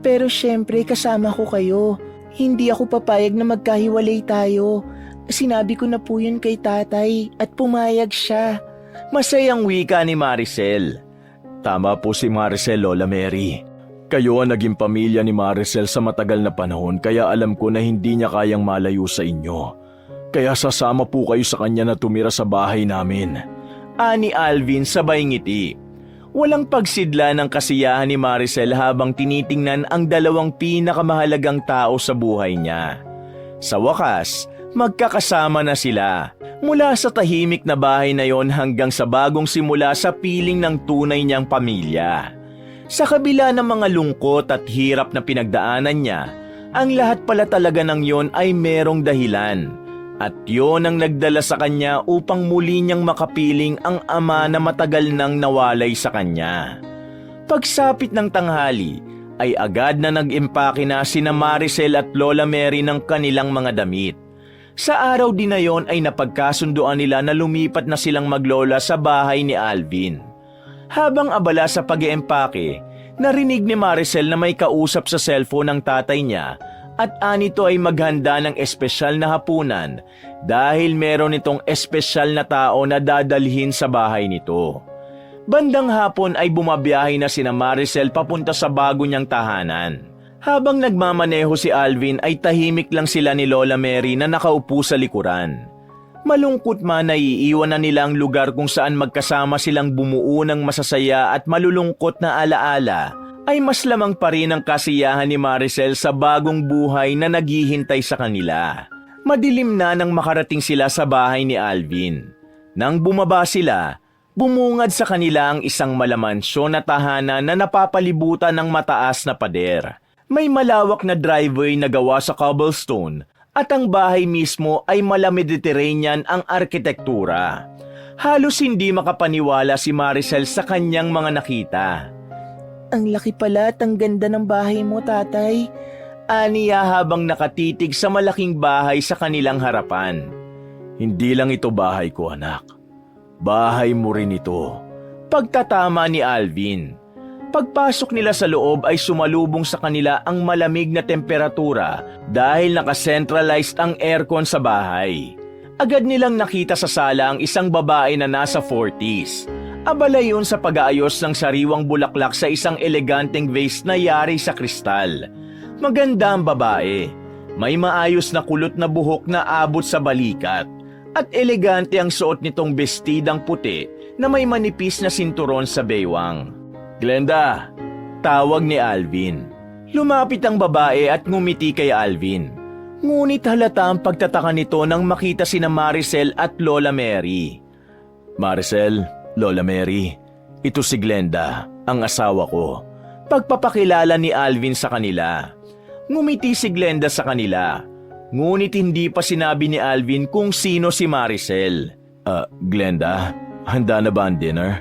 Pero syempre kasama ko kayo. Hindi ako papayag na magkahiwalay tayo. Sinabi ko na po yun kay tatay at pumayag siya. Masayang wika ni Maricel. Tama po si Maricel, Lola Mary. Kayo ang naging pamilya ni Maricel sa matagal na panahon kaya alam ko na hindi niya kayang malayo sa inyo. Kaya sasama po kayo sa kanya na tumira sa bahay namin. Ani Alvin sabay ngiti. Walang pagsidla ng kasiyahan ni Maricel habang tinitingnan ang dalawang pinakamahalagang tao sa buhay niya. Sa wakas, magkakasama na sila. Mula sa tahimik na bahay na yon hanggang sa bagong simula sa piling ng tunay niyang pamilya. Sa kabila ng mga lungkot at hirap na pinagdaanan niya, ang lahat pala talaga ng yon ay merong dahilan. At yon ang nagdala sa kanya upang muli niyang makapiling ang ama na matagal nang nawalay sa kanya. Pagsapit ng tanghali, ay agad na nag-impake na sina Maricel at Lola Mary ng kanilang mga damit. Sa araw din na yon ay napagkasunduan nila na lumipat na silang maglola sa bahay ni Alvin. Habang abala sa pag-iempake, narinig ni Maricel na may kausap sa cellphone ng tatay niya at anito ay maghanda ng espesyal na hapunan dahil meron itong espesyal na tao na dadalhin sa bahay nito. Bandang hapon ay bumabiyahe na sina Maricel papunta sa bago niyang tahanan. Habang nagmamaneho si Alvin ay tahimik lang sila ni Lola Mary na nakaupo sa likuran. Malungkot man na iiwan na nila ang lugar kung saan magkasama silang bumuo ng masasaya at malulungkot na alaala, ay mas lamang pa rin ang kasiyahan ni Maricel sa bagong buhay na naghihintay sa kanila. Madilim na nang makarating sila sa bahay ni Alvin. Nang bumaba sila, bumungad sa kanila ang isang malamansyon na tahanan na napapalibutan ng mataas na pader. May malawak na driveway na gawa sa cobblestone at ang bahay mismo ay mala-Mediterranean ang arkitektura. Halos hindi makapaniwala si Maricel sa kanyang mga nakita. Ang laki pala at ang ganda ng bahay mo, tatay. Aniya habang nakatitig sa malaking bahay sa kanilang harapan. Hindi lang ito bahay ko, anak. Bahay mo rin ito. Pagtatama ni Alvin. Pagpasok nila sa loob ay sumalubong sa kanila ang malamig na temperatura dahil naka-centralized ang aircon sa bahay. Agad nilang nakita sa sala ang isang babae na nasa 40s. Abala yun sa pag-aayos ng sariwang bulaklak sa isang eleganteng vase na yari sa kristal. Maganda ang babae. May maayos na kulot na buhok na abot sa balikat. At elegante ang suot nitong bestidang puti na may manipis na sinturon sa baywang. Glenda, tawag ni Alvin. Lumapit ang babae at ngumiti kay Alvin. Ngunit halata ang pagtataka nito nang makita sina Maricel at Lola Mary. Maricel, Lola Mary, ito si Glenda, ang asawa ko. Pagpapakilala ni Alvin sa kanila. Ngumiti si Glenda sa kanila. Ngunit hindi pa sinabi ni Alvin kung sino si Maricel. Glenda, handa na ba ang dinner?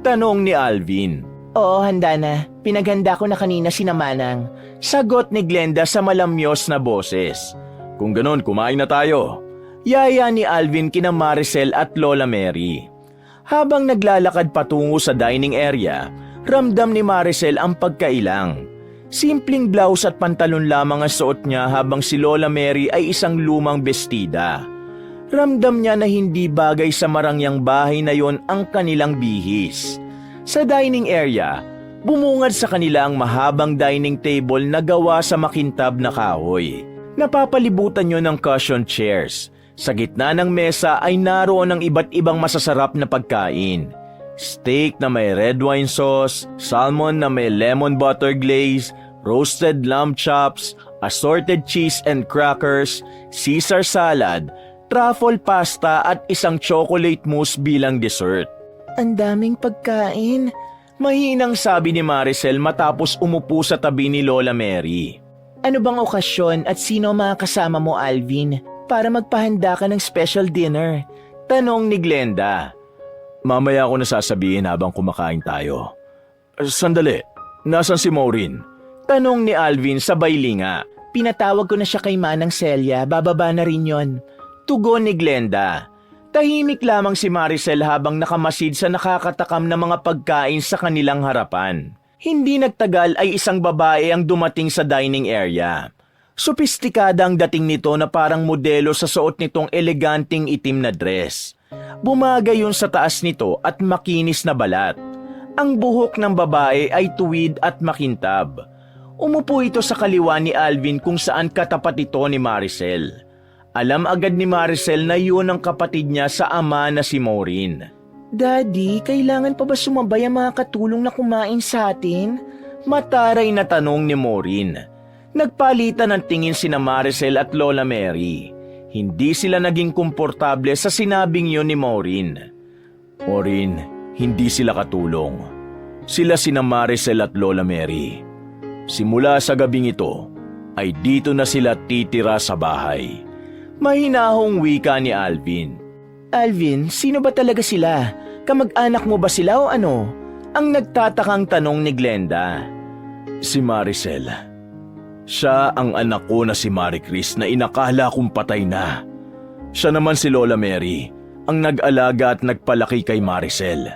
Tanong ni Alvin. Oo, handa na. Pinaghanda ko na kanina si Manang. Sagot ni Glenda sa malamyos na boses. Kung ganon, kumain na tayo. Yaya ni Alvin kina Maricel at Lola Mary. Habang naglalakad patungo sa dining area, ramdam ni Maricel ang pagkailang. Simpleng blouse at pantalon lamang ang suot niya habang si Lola Mary ay isang lumang bestida. Ramdam niya na hindi bagay sa marangyang bahay na yon ang kanilang bihis. Sa dining area, bumungad sa kanila ang mahabang dining table na gawa sa makintab na kahoy. Napapalibutan nyo ng cushion chairs. Sa gitna ng mesa ay naroon ang iba't ibang masasarap na pagkain. Steak na may red wine sauce, salmon na may lemon butter glaze, roasted lamb chops, assorted cheese and crackers, Caesar salad, truffle pasta at isang chocolate mousse bilang dessert. Ang daming pagkain. Mahinang sabi ni Maricel matapos umupo sa tabi ni Lola Mary. Ano bang okasyon at sino mga kasama mo, Alvin, para magpahanda ka ng special dinner? Tanong ni Glenda. Mamaya ko na sasabihin habang kumakain tayo. Sandali, nasan si Maureen? Tanong ni Alvin sabay linga. Pinatawag ko na siya kay Manang Celia, bababa na rin yon. Tugon ni Glenda. Tahimik lamang si Maricel habang nakamasid sa nakakatakam na mga pagkain sa kanilang harapan. Hindi nagtagal ay isang babae ang dumating sa dining area. Sopistikada ang dating nito na parang modelo sa suot nitong eleganting itim na dress. Bumagay yun sa taas nito at makinis na balat. Ang buhok ng babae ay tuwid at makintab. Umupo ito sa kaliwa ni Alvin kung saan katapat ito ni Maricel. Alam agad ni Maricel na yun ang kapatid niya sa ama na si Maureen. Daddy, kailangan pa ba sumabay ang mga katulong na kumain sa atin? Mataray na tanong ni Maureen. Nagpalitan ng tingin sina Maricel at Lola Mary. Hindi sila naging komportable sa sinabing yun ni Maureen. Maureen, hindi sila katulong. Sila sina Maricel at Lola Mary. Simula sa gabing ito, ay dito na sila titira sa bahay. Mahinahong wika ni Alvin. Alvin, sino ba talaga sila? Kamag-anak mo ba sila o ano? Ang nagtatakang tanong ni Glenda. Si Maricel. Siya ang anak ko na si Marie Chris na inakala kong patay na. Siya naman si Lola Mary, ang nag-alaga at nagpalaki kay Maricel.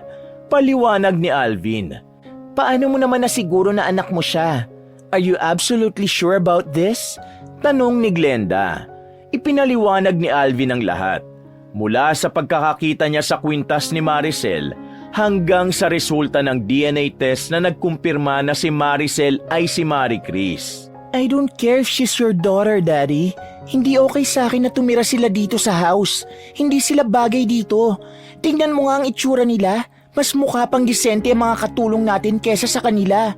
Paliwanag ni Alvin. Paano mo naman nasiguro na anak mo siya? Are you absolutely sure about this? Tanong ni Glenda. Ipinaliwanag ni Alvin ang lahat. Mula sa pagkakakita niya sa kwintas ni Maricel hanggang sa resulta ng DNA test na nagkumpirma na si Maricel ay si Marie Chris. I don't care if she's your daughter, Daddy. Hindi okay sa akin na tumira sila dito sa house. Hindi sila bagay dito. Tingnan mo nga ang itsura nila. Mas mukha pang disente ang mga katulong natin kesa sa kanila.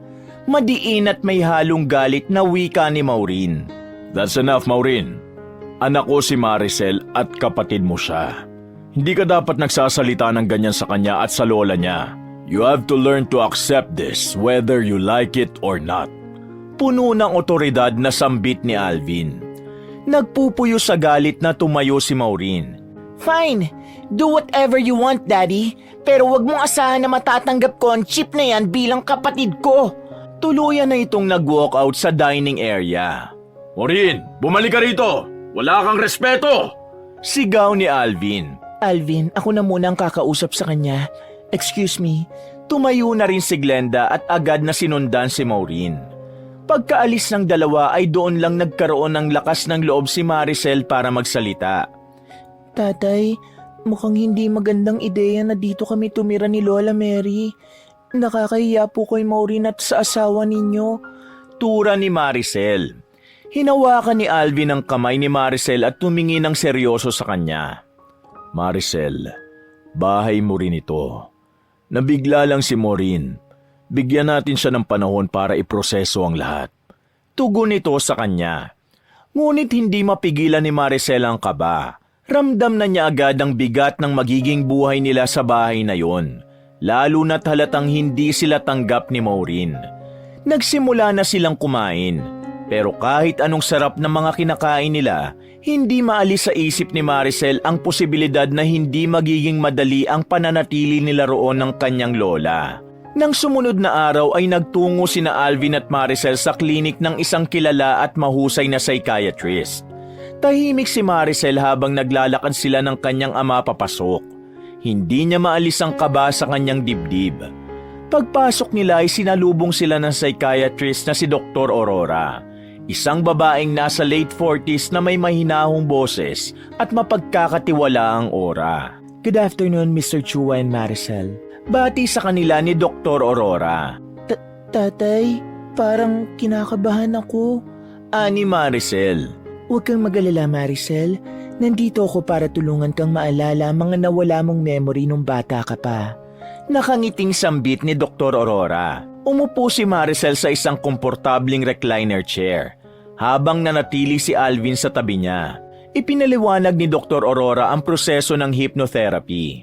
Madiin at may halong galit na wika ni Maureen. That's enough, Maureen. Anak ko si Maricel at kapatid mo siya. Hindi ka dapat nagsasalita ng ganyan sa kanya at sa lola niya. You have to learn to accept this whether you like it or not. Puno ng otoridad na sambit ni Alvin. Nagpupuyo sa galit na tumayo si Maureen. Fine, do whatever you want, Daddy. Pero wag mong asahan na matatanggap ko ang chip na yan bilang kapatid ko. Tuluyan na itong nag-walk out sa dining area. Maureen, bumalik ka rito! Wala kang respeto! Sigaw ni Alvin. Alvin, ako na muna ang kakausap sa kanya. Excuse me. Tumayo na rin si Glenda at agad na sinundan si Maureen. Pagkaalis ng dalawa ay doon lang nagkaroon ng lakas ng loob si Maricel para magsalita. Tatay, mukhang hindi magandang ideya na dito kami tumira ni Lola Mary. Nakakahiya po kay Maureen at sa asawa ninyo. Tura ni Maricel. Hinawakan ni Alvin ang kamay ni Maricel at tumingin ng seryoso sa kanya. Maricel, bahay mo rin ito. Nabigla lang si Maureen. Bigyan natin siya ng panahon para iproseso ang lahat. Tugon ito sa kanya. Ngunit hindi mapigilan ni Maricel ang kaba. Ramdam na niya agad ang bigat ng magiging buhay nila sa bahay na yon. Lalo na't halatang hindi sila tanggap ni Maureen. Nagsimula na silang kumain. Pero kahit anong sarap ng mga kinakain nila, hindi maalis sa isip ni Maricel ang posibilidad na hindi magiging madali ang pananatili nila roon ng kanyang lola. Nang sumunod na araw ay nagtungo sina Alvin at Maricel sa klinik ng isang kilala at mahusay na psychiatrist. Tahimik si Maricel habang naglalakad sila ng kanyang ama papasok. Hindi niya maalis ang kaba sa kanyang dibdib. Pagpasok nila ay sinalubong sila ng psychiatrist na si Dr. Aurora. Isang babaeng nasa late 40s na may mahinahong boses at mapagkakatiwalaang aura. Good afternoon, Mr. Chua and Maricel. Bati sa kanila ni Dr. Aurora. Tatay, parang kinakabahan ako. Ani Maricel. Huwag kang mag-alala, Maricel. Nandito ako para tulungan kang maalala mga nawala mong memory nung bata ka pa. Nakangiting sambit ni Dr. Aurora. Umupo si Maricel sa isang komportabling recliner chair, habang nanatili si Alvin sa tabi niya. Ipinaliwanag ni Dr. Aurora ang proseso ng hypnotherapy.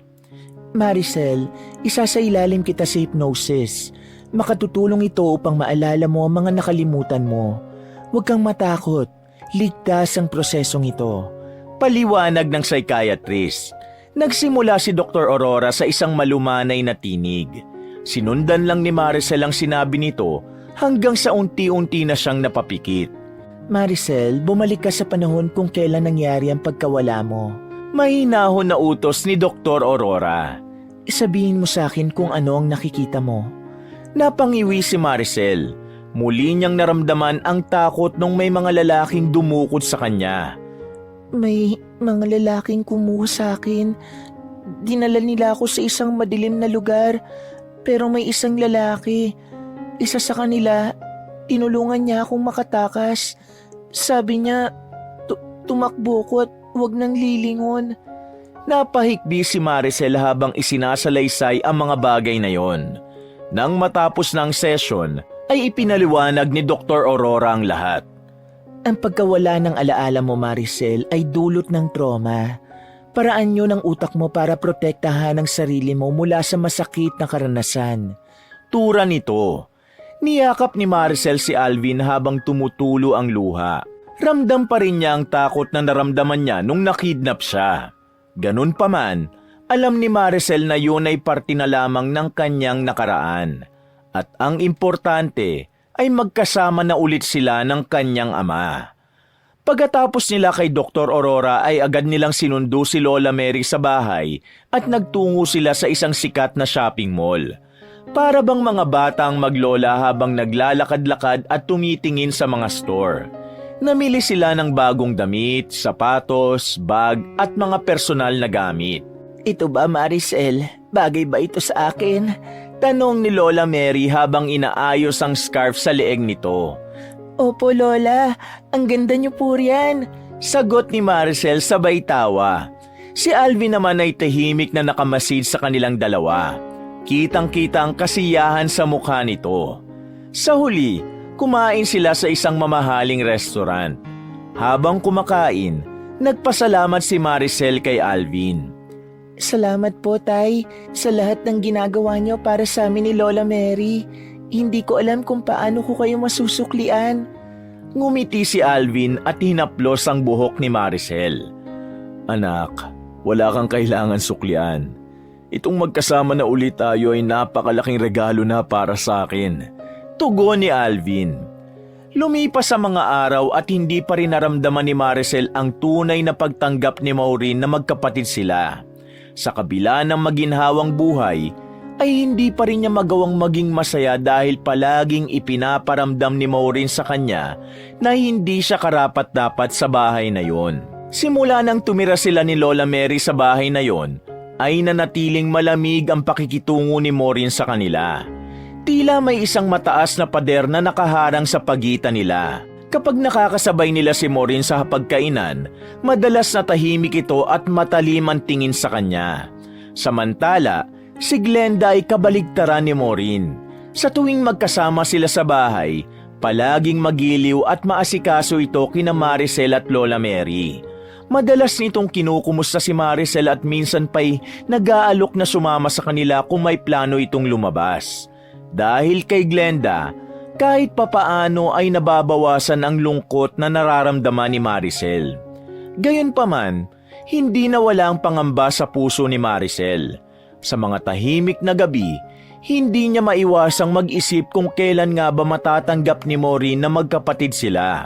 Maricel, isasailalim kita sa hypnosis. Makatutulong ito upang maalala mo ang mga nakalimutan mo. Huwag kang matakot. Ligtas ang prosesong ito. Paliwanag ng psychiatrist. Nagsimula si Dr. Aurora sa isang malumanay na tinig. Sinundan lang ni Maricel ang sinabi nito hanggang sa unti-unti na siyang napapikit. Maricel, bumalik ka sa panahon kung kailan nangyari ang pagkawala mo. Mahinahon na utos ni Dr. Aurora. Sabihin mo sa akin kung ano ang nakikita mo. Napangiwi si Maricel. Muli niyang naramdaman ang takot nung may mga lalaking dumukot sa kanya. May mga lalaking kumuha sa akin. Dinala nila ako sa isang madilim na lugar. Pero may isang lalaki. Isa sa kanila, tinulungan niya akong makatakas. Sabi niya, tumakbo ko at huwag nang lilingon. Napahikbi si Maricel habang isinasalaysay ang mga bagay na yon. Nang matapos ng session, ay ipinaliwanag ni Dr. Aurora ang lahat. Ang pagkawala ng alaala mo, Maricel, ay dulot ng trauma. Paraan yun ng utak mo para protektahan ang sarili mo mula sa masakit na karanasan. Tura nito. Niyakap ni Maricel si Alvin habang tumutulo ang luha. Ramdam pa rin niya ang takot na naramdaman niya nung nakidnap siya. Ganun pa man, alam ni Maricel na yun ay parte na lamang ng kanyang nakaraan. At ang importante ay magkasama na ulit sila ng kanyang ama. Pagkatapos nila kay Dr. Aurora ay agad nilang sinundo si Lola Mary sa bahay at nagtungo sila sa isang sikat na shopping mall. Para bang mga batang maglola habang naglalakad-lakad at tumitingin sa mga store. Namili sila ng bagong damit, sapatos, bag at mga personal na gamit. Ito ba, Maricel? Bagay ba ito sa akin? Tanong ni Lola Mary habang inaayos ang scarf sa leeg nito. Opo, Lola. Ang ganda niyo po riyan. Sagot ni Maricel sabay tawa. Si Alvin naman ay tahimik na nakamasid sa kanilang dalawa. Kitang-kita ang kasiyahan sa mukha nito. Sa huli, kumain sila sa isang mamahaling restaurant. Habang kumakain, nagpasalamat si Maricel kay Alvin. Salamat po, Tay, sa lahat ng ginagawa niyo para sa amin ni Lola Mary. Hindi ko alam kung paano ko kayo masusuklian. Ngumiti si Alvin at hinaplos ang buhok ni Maricel. Anak, wala kang kailangan suklian. Itong magkasama na ulit tayo ay napakalaking regalo na para sa akin. Tugon ni Alvin. Lumipas ang mga araw at hindi pa rin naramdaman ni Maricel ang tunay na pagtanggap ni Maureen na magkapatid sila. Sa kabila ng maginhawang buhay, ay hindi pa rin niya magawang maging masaya dahil palaging ipinaparamdam ni Maureen sa kanya na hindi siya karapat-dapat sa bahay na yon. Simula nang tumira sila ni Lola Mary sa bahay na yon, ay nanatiling malamig ang pakikitungo ni Maureen sa kanila. Tila may isang mataas na pader na nakaharang sa pagitan nila. Kapag nakakasabay nila si Maureen sa hapagkainan, madalas na tahimik ito at matalim ang tingin sa kanya. Samantala, si Glenda ay kabaligtaran ni Maureen. Sa tuwing magkasama sila sa bahay, palaging magiliw at maasikaso ito kina Maricel at Lola Mary. Madalas nitong kinukumusta si Maricel at minsan pa'y nag-aalok na sumama sa kanila kung may plano itong lumabas. Dahil kay Glenda, kahit papaano ay nababawasan ang lungkot na nararamdaman ni Maricel. Gayunpaman, hindi nawala ang pangamba sa puso ni Maricel. Sa mga tahimik na gabi, hindi niya maiwasang mag-isip kung kailan nga ba matatanggap ni Maureen na magkapatid sila.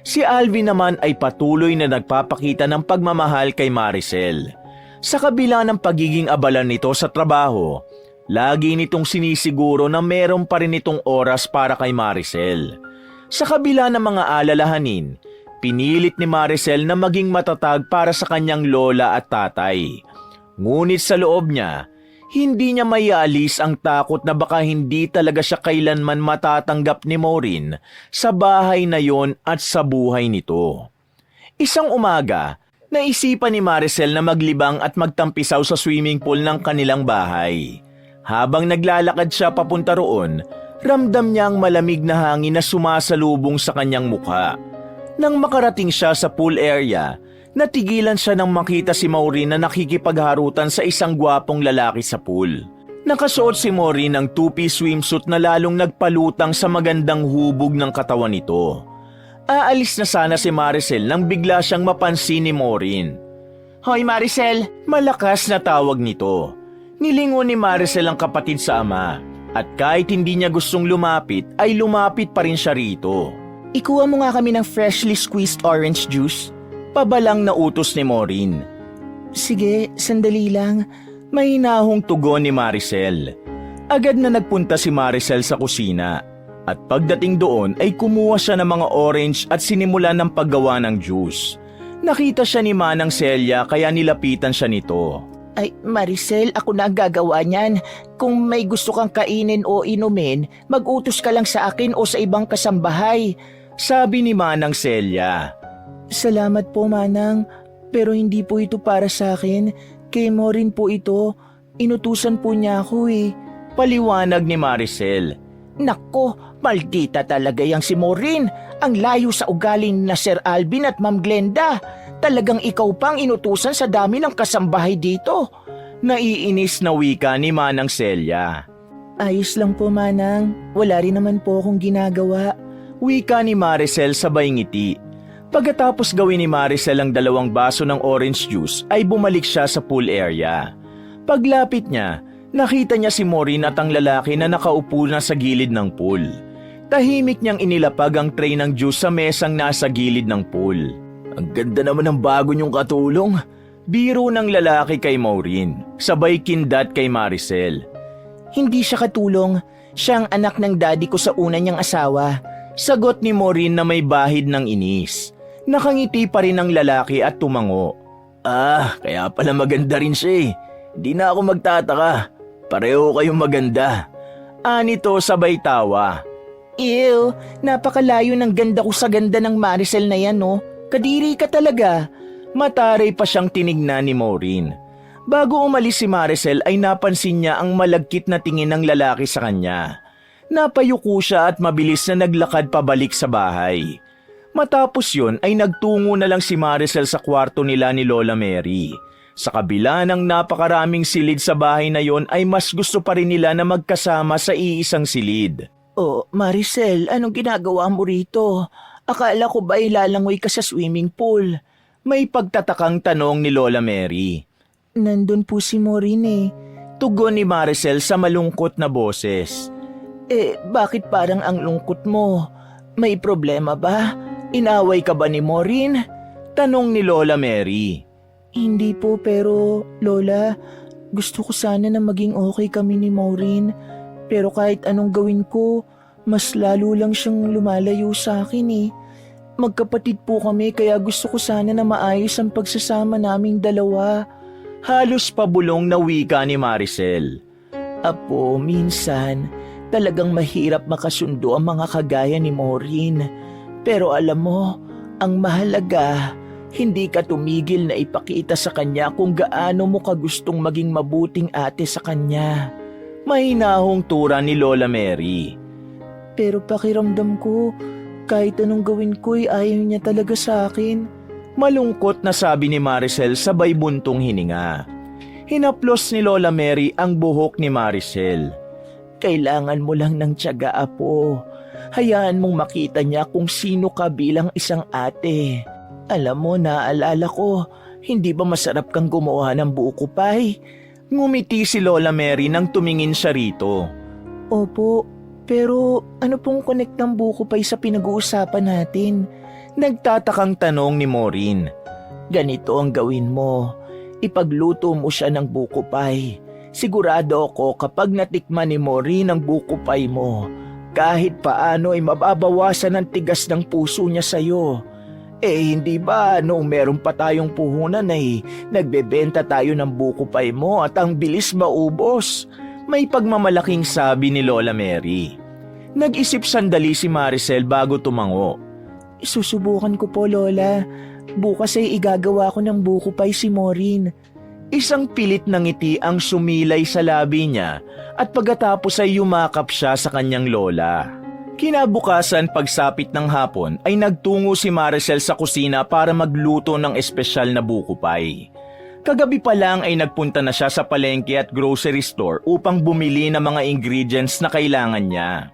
Si Alvin naman ay patuloy na nagpapakita ng pagmamahal kay Maricel. Sa kabila ng pagiging abala nito sa trabaho, lagi nitong sinisiguro na meron pa rin itong oras para kay Maricel. Sa kabila ng mga alalahanin, pinilit ni Maricel na maging matatag para sa kanyang lola at tatay. Ngunit sa loob niya, hindi niya maialis ang takot na baka hindi talaga siya kailanman matatanggap ni Maureen sa bahay na yon at sa buhay nito. Isang umaga, naisipan ni Maricel na maglibang at magtampisaw sa swimming pool ng kanilang bahay. Habang naglalakad siya papunta roon, ramdam niya ang malamig na hangin na sumasalubong sa kanyang mukha. Nang makarating siya sa pool area, natigilan siya nang makita si Maureen na nakikipagharutan sa isang gwapong lalaki sa pool. Nakasuot si Maureen ng two-piece swimsuit na lalong nagpalutang sa magandang hubog ng katawan nito. Aalis na sana si Maricel nang bigla siyang mapansin ni Maureen. "Hoy Maricel!" Malakas na tawag nito. Nilingon ni Maricel ang kapatid sa ama at kahit hindi niya gustong lumapit ay lumapit pa rin siya rito. Ikuha mo nga kami ng freshly squeezed orange juice. Pabalang na utos ni Maureen. Sige, sandali lang. Mahinahong tugon ni Maricel. Agad na nagpunta si Maricel sa kusina at pagdating doon ay kumuha siya ng mga orange at sinimulan ng paggawa ng juice. Nakita siya ni Manang Celia kaya nilapitan siya nito. Ay, Maricel, ako na ang gagawa niyan. Kung may gusto kang kainin o inumin, mag-utos ka lang sa akin o sa ibang kasambahay. Sabi ni Manang Celia. Salamat po, Manang. Pero hindi po ito para sa akin. Kay Maureen po ito. Inutusan po niya ako eh. Paliwanag ni Maricel. Nako, maldita talaga yang si Maureen. Ang layo sa ugaling na Sir Alvin at Ma'am Glenda. Talagang ikaw pang inutusan sa dami ng kasambahay dito. Naiinis na wika ni Manang Celia. Ayos lang po, Manang. Wala rin naman po akong ginagawa. Wika ni Maricel sabay ngiti. Pagkatapos gawin ni Maricel ang 2 baso ng orange juice ay bumalik siya sa pool area. Paglapit niya, nakita niya si Maureen at ang lalaki na nakaupo na sa gilid ng pool. Tahimik niyang inilapag ang tray ng juice sa mesang nasa gilid ng pool. Ang ganda naman ng bago niyong katulong. Biro ng lalaki kay Maureen, sabay kindat kay Maricel. Hindi siya katulong. Siya ang anak ng daddy ko sa una niyang asawa. Sagot ni Maureen na may bahid ng inis. Nakangiti pa rin ang lalaki at tumango. Kaya pala maganda rin siya eh. Di na ako magtataka. Pareho kayong maganda. Anito sabay tawa. Ew, napakalayo ng ganda ko sa ganda ng Maricel na yan, no? Kadiri ka talaga. Mataray pa siyang tinignan ni Maureen. Bago umalis si Maricel ay napansin niya ang malagkit na tingin ng lalaki sa kanya. Napayuko siya at mabilis na naglakad pabalik sa bahay. Matapos yun ay nagtungo na lang si Maricel sa kwarto nila ni Lola Mary. Sa kabila ng napakaraming silid sa bahay na yon ay mas gusto pa rin nila na magkasama sa iisang silid. Oh, Maricel, anong ginagawa mo rito? Akala ko ba ilalangoy ka sa swimming pool? May pagtatakang tanong ni Lola Mary. Nandun po si Maureen eh. Tugon ni Maricel sa malungkot na boses. Bakit parang ang lungkot mo? May problema ba? Inaway ka ba ni Maureen? Tanong ni Lola Mary. Hindi po, pero Lola, gusto ko sana na maging okay kami ni Maureen. Pero kahit anong gawin ko, mas lalo lang siyang lumalayo sa akin eh. Magkapatid po kami kaya gusto ko sana na maayos ang pagsasama naming dalawa. Halos pabulong na wika ni Maricel. Apo, minsan, talagang mahirap makasundo ang mga kagaya ni Maureen. Pero alam mo, ang mahalaga, hindi ka tumigil na ipakita sa kanya kung gaano mo kagustong maging mabuting ate sa kanya. Mahinahong tura ni Lola Mary. Pero pakiramdam ko, kahit anong gawin ko'y ayaw niya talaga sa akin. Malungkot na sabi ni Maricel sabay buntong hininga. Hinaplos ni Lola Mary ang buhok ni Maricel. Kailangan mo lang ng tiyaga, Apo. Hayaan mong makita niya kung sino ka bilang isang ate. Alam mo, naalala ko, hindi ba masarap kang gumawa ng buko pie? Ngumiti si Lola Mary nang tumingin siya rito. Opo, pero ano pong connect ng buko pie sa pinag-uusapan natin? Nagtatakang tanong ni Maureen. Ganito ang gawin mo. Ipagluto mo siya ng buko pie. Sigurado ako kapag natikman ni Maureen ang buko pie mo, kahit paano ay mababawasan ang tigas ng puso niya sa'yo. Hindi ba noong meron pa tayong puhunan ay nagbebenta tayo ng buko pie mo at ang bilis maubos? May pagmamalaking sabi ni Lola Mary. Nag-isip sandali si Maricel bago tumango. Susubukan ko po, Lola. Bukas ay igagawa ko ng buko pie si Maureen. Isang pilit na ngiti ang sumilay sa labi niya at pagkatapos ay yumakap siya sa kanyang lola. Kinabukasan pagsapit ng hapon ay nagtungo si Maricel sa kusina para magluto ng espesyal na buko pie. Kagabi pa lang ay nagpunta na siya sa palengke at grocery store upang bumili ng mga ingredients na kailangan niya.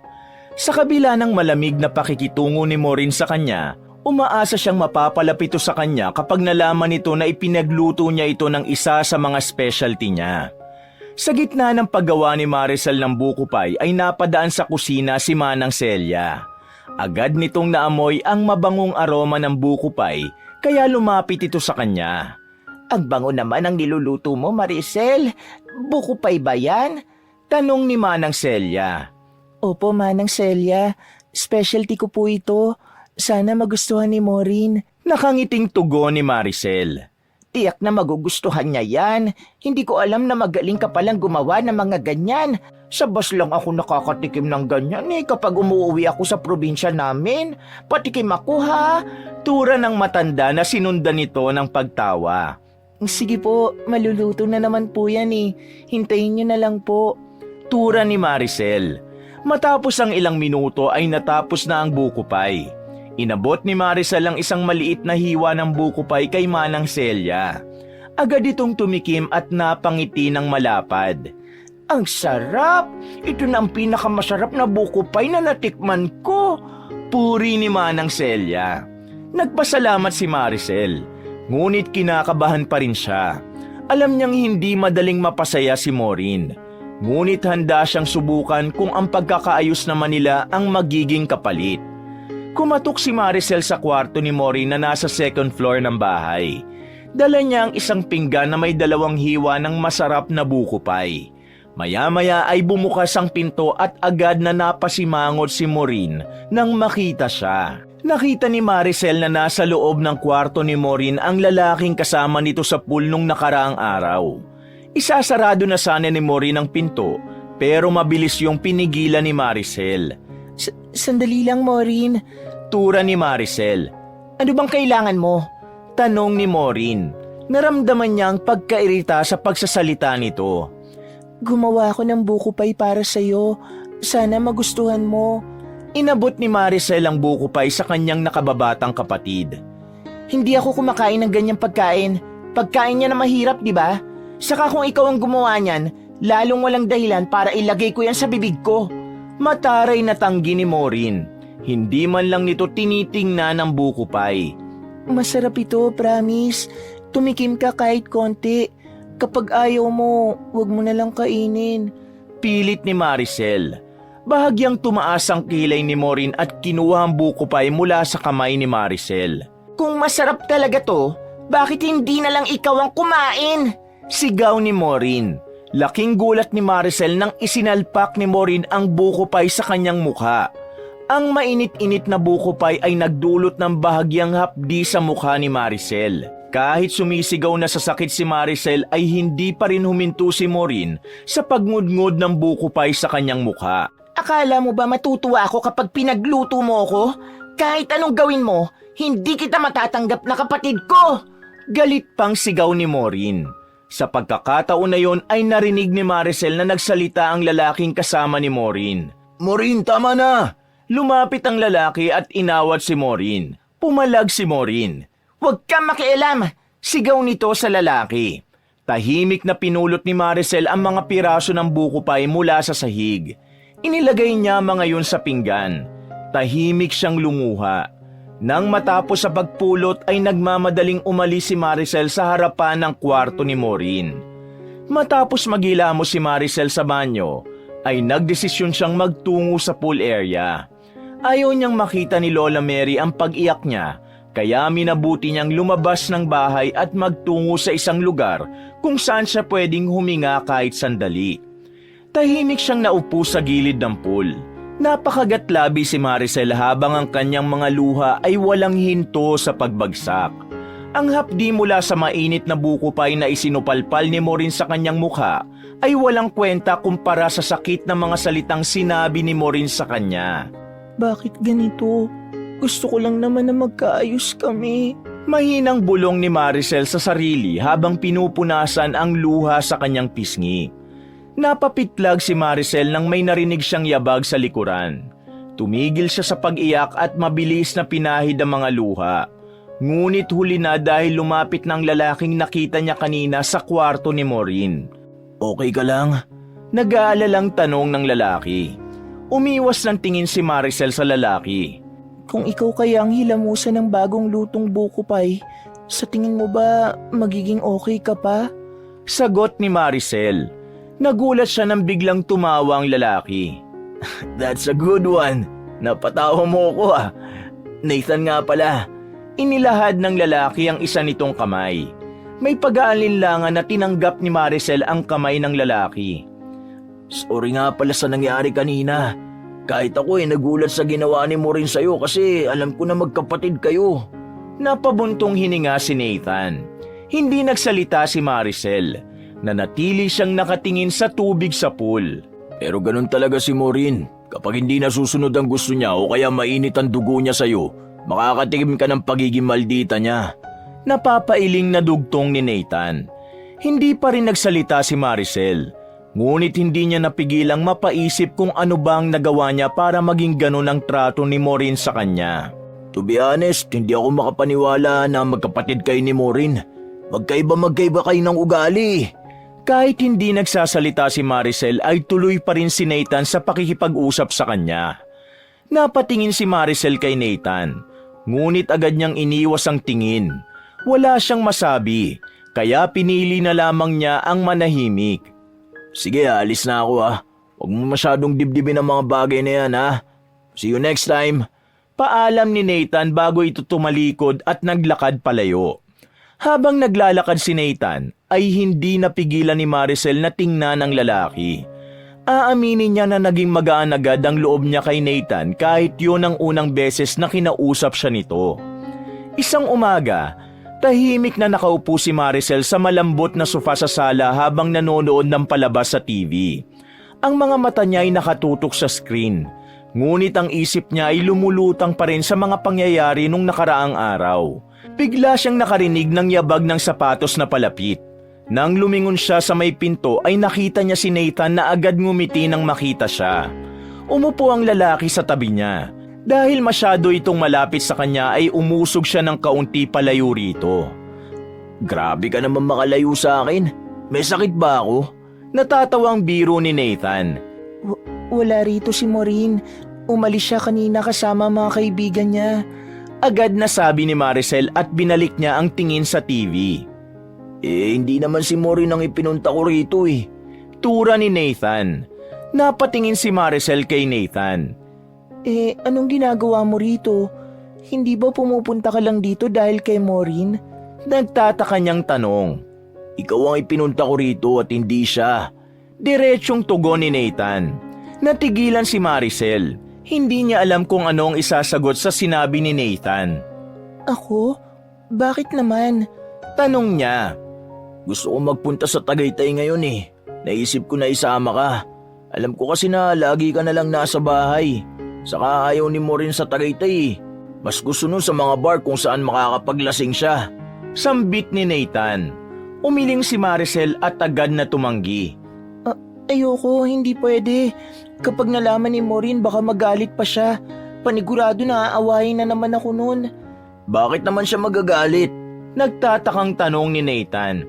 Sa kabila ng malamig na pakikitungo ni Maureen sa kanya, umaasa siyang mapapalapit sa kanya kapag nalaman nito na ipinagluto niya ito ng isa sa mga specialty niya. Sa gitna ng paggawa ni Maricel ng buko pie ay napadaan sa kusina si Manang Celia. Agad nitong naamoy ang mabangong aroma ng buko pie kaya lumapit ito sa kanya. Ang bango naman ang niluluto mo, Maricel. Buko pay ba yan? Tanong ni Manang Celia. Opo, Manang Celia. Specialty ko po ito. Sana magustuhan ni Maureen. Nakangiting tugon ni Maricel. Tiyak na magugustuhan niya yan. Hindi ko alam na magaling ka palang gumawa ng mga ganyan. Sa bus lang ako nakakatikim ng ganyan kapag umuwi ako sa probinsya namin. Patikim ako ha. Tura ng matanda na sinundan nito ng pagtawa. Sige po, maluluto na naman po yan Hintayin niyo na lang po. Tura ni Maricel. Matapos ang ilang minuto ay natapos na ang buko pie. Inabot ni Maricel ang isang maliit na hiwa ng buko pie kay Manang Celia. Agad itong tumikim at napangiti ng malapad. Ang sarap! Ito na ang pinakamasarap na buko pie na natikman ko. Puri ni Manang Celia. Nagpasalamat si Maricel, ngunit kinakabahan pa rin siya. Alam niyang hindi madaling mapasaya si Maureen, ngunit handa siyang subukan kung ang pagkakaayos naman nila ang magiging kapalit. Kumatok si Maricel sa kwarto ni Maureen na nasa second floor ng bahay. Dala niya ang isang pinggan na may 2 hiwa ng masarap na buko pie. Maya-maya ay bumukas ang pinto at agad na napasimangot si Maureen nang makita siya. Nakita ni Maricel na nasa loob ng kwarto ni Maureen ang lalaking kasama nito sa pool nung nakaraang araw. Isasarado na sana ni Maureen ang pinto pero mabilis yung pinigilan ni Maricel. Sandali lang, Maureen. Tura ni Maricel. Ano bang kailangan mo? Tanong ni Maureen. Naramdaman niya ang pagkairita sa pagsasalita nito. Gumawa ako ng buko pie para sa'yo. Sana magustuhan mo. Inabot ni Maricel ang buko pie sa kanyang nakababatang kapatid. Hindi ako kumakain ng ganyang pagkain. Pagkain niya na mahirap, di ba? Saka kung ikaw ang gumawa niyan, lalong walang dahilan para ilagay ko yan sa bibig ko. Mataray na tanggi ni Maureen. Hindi man lang nito tinitingnan ang buko pie. Masarap ito, promise. Tumikim ka kahit konti. Kapag ayaw mo, huwag mo na lang kainin. Pilit ni Maricel. Bahagyang tumaas ang kilay ni Maureen at kinuha ang buko pie mula sa kamay ni Maricel. Kung masarap talaga to, bakit hindi na lang ikaw ang kumain? Sigaw ni Maureen. Laking gulat ni Maricel nang isinalpak ni Maureen ang buko pie sa kanyang mukha. Ang mainit-init na buko pie ay nagdulot ng bahagyang hapdi sa mukha ni Maricel. Kahit sumisigaw na sa sakit si Maricel ay hindi pa rin huminto si Maureen sa pagngudngod ng buko pie sa kanyang mukha. Akala mo ba matutuwa ako kapag pinagluto mo ako? Kahit anong gawin mo, hindi kita matatanggap na kapatid ko! Galit pang sigaw ni Maureen. Sa pagkakataon na yon ay narinig ni Maricel na nagsalita ang lalaking kasama ni Maureen. Maureen, tama na! Lumapit ang lalaki at inawat si Maureen. Pumalag si Maureen. Huwag kang makialam! Sigaw nito sa lalaki. Tahimik na pinulot ni Maricel ang mga piraso ng buko pie mula sa sahig. Inilagay niya mga yun sa pinggan. Tahimik siyang lumuha. Nang matapos sa pagpulot ay nagmamadaling umalis si Maricel sa harapan ng kwarto ni Maureen. Matapos maghilamos si Maricel sa banyo, ay nagdesisyon siyang magtungo sa pool area. Ayaw niyang makita ni Lola Mary ang pag-iyak niya, kaya minabuti niyang lumabas ng bahay at magtungo sa isang lugar kung saan siya pwedeng huminga kahit sandali. Tahimik siyang naupo sa gilid ng pool. Napakagatlabi si Maricel habang ang kanyang mga luha ay walang hinto sa pagbagsak. Ang hapdi mula sa mainit na buko pie na isinupalpal ni Maureen sa kanyang mukha ay walang kwenta kumpara sa sakit na mga salitang sinabi ni Maureen sa kanya. Bakit ganito? Gusto ko lang naman na magkaayos kami. Mahinang bulong ni Maricel sa sarili habang pinupunasan ang luha sa kanyang pisngi. Napapitlag si Maricel nang may narinig siyang yabag sa likuran. Tumigil siya sa pag-iyak at mabilis na pinahid ang mga luha. Ngunit huli na dahil lumapit ng lalaking nakita niya kanina sa kwarto ni Maureen. Okay ka lang? Nag-aalalang tanong ng lalaki. Umiwas ng tingin si Maricel sa lalaki. Kung ikaw kaya ang hilamusan ng bagong lutong buko pie, sa tingin mo ba magiging okay ka pa? Sagot ni Maricel. Nagulat siya nang biglang tumawa ang lalaki. That's a good one. Napatawa mo ko ah. Nathan nga pala. Inilahad ng lalaki ang isa nitong kamay. May pag-aalinlangan na tinanggap ni Maricel ang kamay ng lalaki. Sorry nga pala sa nangyari kanina. Kahit ako nagulat sa ginawa ni Maureen sa'yo kasi alam ko na magkapatid kayo. Napabuntong hininga si Nathan. Hindi nagsalita si Maricel. Nanatili siyang nakatingin sa tubig sa pool. Pero ganun talaga si Maureen. Kapag hindi nasusunod ang gusto niya o kaya mainit ang dugo niya sa'yo, makakatikim ka ng pagiging maldita niya. Napapailing na dugtong ni Nathan. Hindi pa rin nagsalita si Maricel. Ngunit hindi niya napigilang mapaisip kung ano bang nagawa niya para maging ganun ang trato ni Maureen sa kanya. To be honest, hindi ako makapaniwala na magkapatid kayo ni Maureen. Magkaiba kayo ng ugali. Kahit hindi nagsasalita si Maricel ay tuloy pa rin si Nathan sa pakikipag-usap sa kanya. Napatingin si Maricel kay Nathan. Ngunit agad niyang iniwas ang tingin. Wala siyang masabi, kaya pinili na lamang niya ang manahimik. Sige, alis na ako ha. Huwag mo masyadong dibdibin ang mga bagay na yan ha. See you next time. Paalam ni Nathan bago ito tumalikod at naglakad palayo. Habang naglalakad si Nathan, ay hindi napigilan ni Maricel na tingnan ang lalaki. Aaminin niya na naging magaan agad ang loob niya kay Nathan kahit yun ang unang beses na kinausap siya nito. Isang umaga, tahimik na nakaupo si Maricel sa malambot na sofa sa sala habang nanonood ng palabas sa TV. Ang mga mata niya ay nakatutok sa screen, ngunit ang isip niya ay lumulutang pa rin sa mga pangyayari nung nakaraang araw. Bigla siyang nakarinig ng yabag ng sapatos na palapit. Nang lumingon siya sa may pinto ay nakita niya si Nathan na agad ngumiti nang makita siya. Umupo ang lalaki sa tabi niya. Dahil masyado itong malapit sa kanya ay umusog siya ng kaunti palayo rito. Grabe ka naman makalayo sa akin. May sakit ba ako? Natatawang biro ni Nathan. Wala rito si Maureen. Umalis siya kanina kasama mga kaibigan niya. Agad na sabi ni Maricel at binalik niya ang tingin sa TV. Hindi naman si Maureen ang ipinunta ko rito eh. Tura ni Nathan. Napatingin si Maricel kay Nathan. Anong ginagawa mo rito? Hindi ba pumupunta ka lang dito dahil kay Maureen? Nagtataka niyang tanong. Ikaw ang ipinunta ko rito at hindi siya. Diretsyong tugon ni Nathan. Natigilan si Maricel. Hindi niya alam kung ano ang isasagot sa sinabi ni Nathan. Ako? Bakit naman? Tanong niya. Gusto ko magpunta sa Tagaytay ngayon eh. Naisip ko na isama ka. Alam ko kasi na lagi ka na lang nasa bahay. Saka ayaw ni Maureen sa Tagaytay eh. Mas gusto nun sa mga bar kung saan makakapaglasing siya. Sambit ni Nathan. Umiling si Maricel at agad na tumanggi. Ayoko, hindi pwede. Kapag nalaman ni Maureen baka magalit pa siya. Panigurado na aawayin na naman ako nun. Bakit naman siya magagalit? Nagtatakang tanong ni Nathan.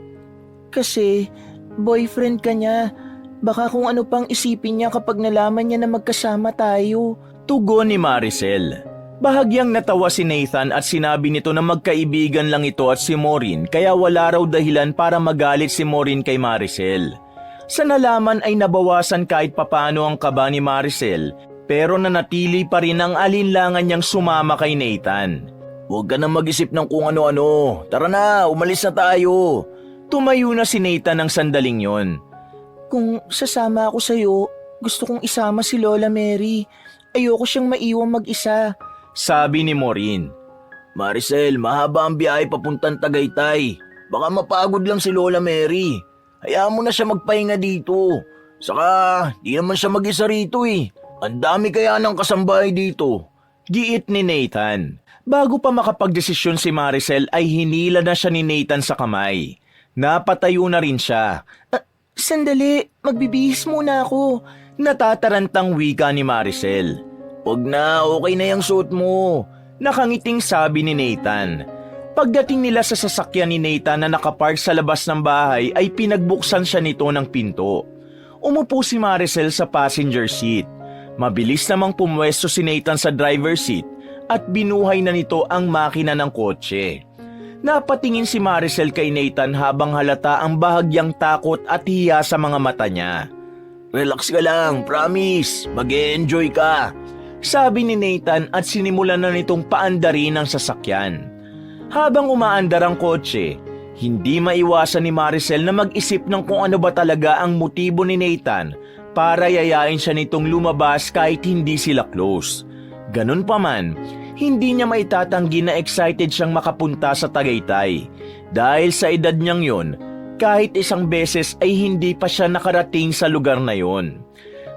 Kasi boyfriend ka niya. Baka kung ano pang isipin niya kapag nalaman niya na magkasama tayo. Tugon ni Maricel. Bahagyang natawa si Nathan at sinabi nito na magkaibigan lang ito at si Maureen kaya wala raw dahilan para magalit si Maureen kay Maricel. Sa nalaman ay nabawasan kahit papano ang kaba ni Maricel pero nanatili pa rin ang alinlangan niyang sumama kay Nathan. Huwag ka na mag-isip ng kung ano-ano. Tara na, umalis na tayo. Tumayo na si Nathan ng sandaling yon. Kung sasama ako sa'yo, gusto kong isama si Lola Mary. Ayoko siyang maiwang mag-isa. Sabi ni Maureen. Maricel, mahaba ang biyahe papuntang Tagaytay. Baka mapagod lang si Lola Mary. Hayaan mo na siya magpahinga dito. Saka, di naman siya mag-isa rito eh. Ang dami kaya ng kasambahay dito. Giit ni Nathan. Bago pa makapagdesisyon si Maricel ay hinila na siya ni Nathan sa kamay. Napatayo na rin siya. Sandali, magbibihis muna ako. Natatarantang wika ni Maricel. Huwag na, okay na yung suot mo. Nakangiting sabi ni Nathan. Pagdating nila sa sasakyan ni Nathan na nakapark sa labas ng bahay ay pinagbuksan siya nito ng pinto. Umupo si Maricel sa passenger seat. Mabilis namang pumwesto si Nathan sa driver seat at binuhay na nito ang makina ng kotse. Napatingin si Maricel kay Nathan habang halata ang bahagyang takot at hiya sa mga mata niya. Relax ka lang, promise. Mag-e-enjoy ka. Sabi ni Nathan at sinimulan na nitong paandarin ang sasakyan. Habang umaandar ang kotse, Hindi maiwasan ni Maricel na mag-isip ng kung ano ba talaga ang motibo ni Nathan para yayain siya nitong lumabas kahit hindi sila close. Ganun pa man, hindi niya maitatanggi na excited siyang makapunta sa Tagaytay. Dahil sa edad niyang yon, kahit isang beses ay hindi pa siya nakarating sa lugar na yon.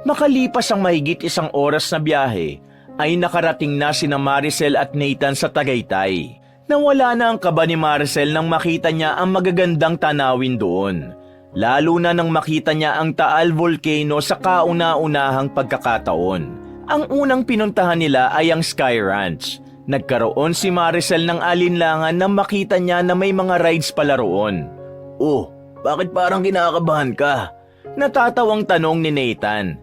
Makalipas ang mahigit isang oras na biyahe, ay nakarating na sina Maricel at Nathan sa Tagaytay. Nawala na ang kaba ni Maricel nang makita niya ang magagandang tanawin doon. Lalo na nang makita niya ang Taal Volcano sa kauna-unahang pagkakataon. Ang unang pinuntahan nila ay ang Sky Ranch. Nagkaroon si Maricel ng alinlangan nang makita niya na may mga rides pala roon. Oh, bakit parang kinakabahan ka? Natatawang tanong ni Nathan.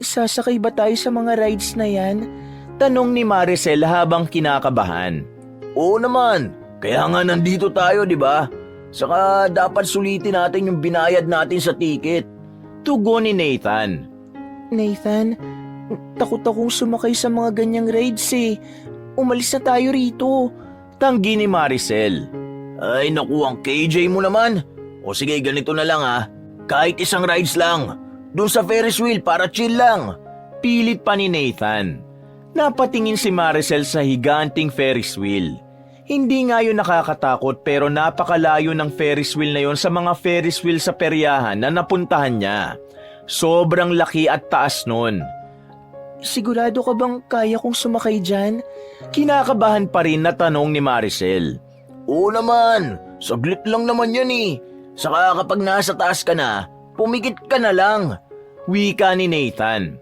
Sasakay ba tayo sa mga rides na yan? Tanong ni Maricel habang kinakabahan. Oo naman, kaya nga nandito tayo, di ba? Saka dapat sulitin natin yung binayad natin sa ticket. Tugon ni Nathan. Nathan, takot akong sumakay sa mga ganyang rides eh. Umalis na tayo rito. Tanggi ni Maricel. Ay naku, ang KJ mo naman. O sige, ganito na lang ha. Kahit isang rides lang. Doon sa Ferris wheel para chill lang. Pilit pa ni Nathan. Napatingin si Maricel sa higanting Ferris wheel. Hindi nga yun nakakatakot pero napakalayo ng Ferris wheel na yun sa mga Ferris wheel sa peryahan na napuntahan niya. Sobrang laki at taas nun. Sigurado ka bang kaya kong sumakay dyan? Kinakabahan pa rin na tanong ni Maricel. Oo naman, saglit lang naman yan eh. Saka kapag nasa taas ka na, pumikit ka na lang. Wika ni Nathan.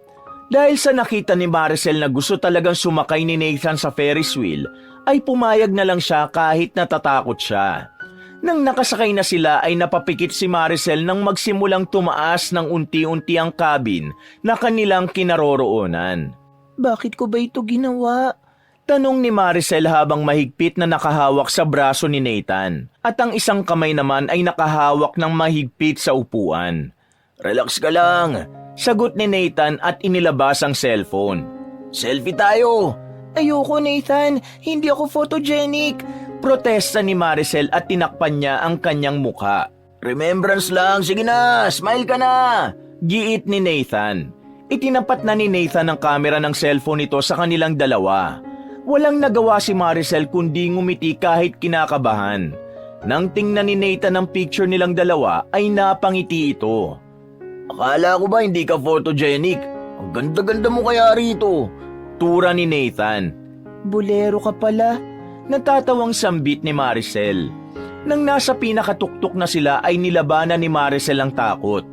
Dahil sa nakita ni Maricel na gusto talagang sumakay ni Nathan sa Ferris wheel, ay pumayag na lang siya kahit natatakot siya. Nang nakasakay na sila ay napapikit si Maricel nang magsimulang tumaas ng unti-unti ang cabin na kanilang kinaroroonan. Bakit ko ba ito ginawa? Tanong ni Maricel habang mahigpit na nakahawak sa braso ni Nathan at ang isang kamay naman ay nakahawak ng mahigpit sa upuan. Relax ka lang. Sagot ni Nathan at inilabas ang cellphone. Selfie tayo. Ayoko Nathan, hindi ako photogenic. Protesta ni Maricel at tinakpan niya ang kanyang mukha. Remembrance lang, sige na, smile ka na. Giit ni Nathan. Itinapat na ni Nathan ang kamera ng cellphone nito sa kanilang dalawa. Walang nagawa si Maricel kundi ngumiti kahit kinakabahan. Nang tingnan ni Nathan ang picture nilang dalawa ay napangiti ito. Akala ko ba hindi ka photogenic? Ang ganda-ganda mo kaya rito. Tura ni Nathan. Bulero ka pala. Natatawang sambit ni Maricel. Nang nasa pinakatuktok na sila ay nilabanan ni Maricel ang takot.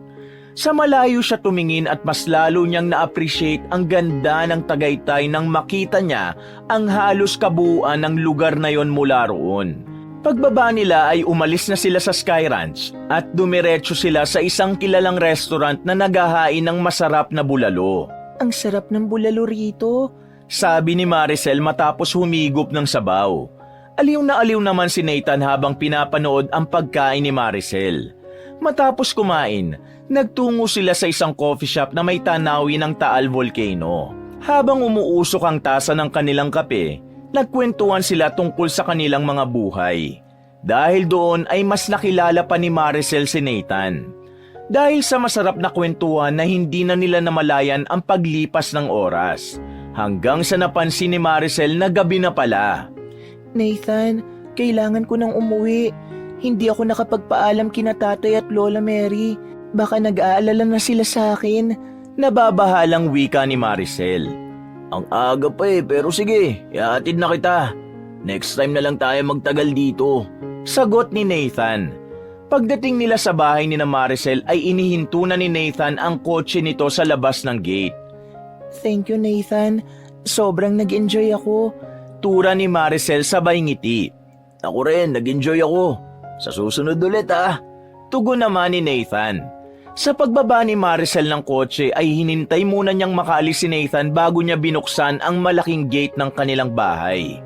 Sa malayo siya tumingin at mas lalo niyang na-appreciate ang ganda ng Tagaytay nang makita niya ang halos kabuuan ng lugar na yon mula roon. Pagbaba nila ay umalis na sila sa Sky Ranch at dumiretso sila sa isang kilalang restaurant na naghahain ng masarap na bulalo. Ang sarap ng bulalo rito. Sabi ni Maricel matapos humigop ng sabaw. Aliw na aliw naman si Nathan habang pinapanood ang pagkain ni Maricel. Matapos kumain, nagtungo sila sa isang coffee shop na may tanawin ng Taal Volcano. Habang umuusok ang tasa ng kanilang kape, nagkwentuhan sila tungkol sa kanilang mga buhay. Dahil doon ay mas nakilala pa ni Maricel si Nathan. Dahil sa masarap na kwentuhan na hindi na nila namalayan ang paglipas ng oras. Hanggang sa napansin ni Maricel na gabi na pala. Nathan, kailangan ko nang umuwi. Hindi ako nakapagpaalam kina tatay at Lola Mary. Baka nag-aalala na sila sa akin. Nababahalang wika ni Maricel. Ang aga pa eh, pero sige, ihatid na kita. Next time na lang tayo magtagal dito. Sagot ni Nathan. Pagdating nila sa bahay ni Maricel ay inihinto na ni Nathan ang kotse nito sa labas ng gate. Thank you Nathan, sobrang nag-enjoy ako. Tura ni Maricel sabay ngiti. Ako rin, nag-enjoy ako. Sa susunod ulit ah. Tugon naman ni Nathan. Sa pagbaba ni Maricel ng kotse ay hinintay muna niyang makaalis si Nathan bago niya binuksan ang malaking gate ng kanilang bahay.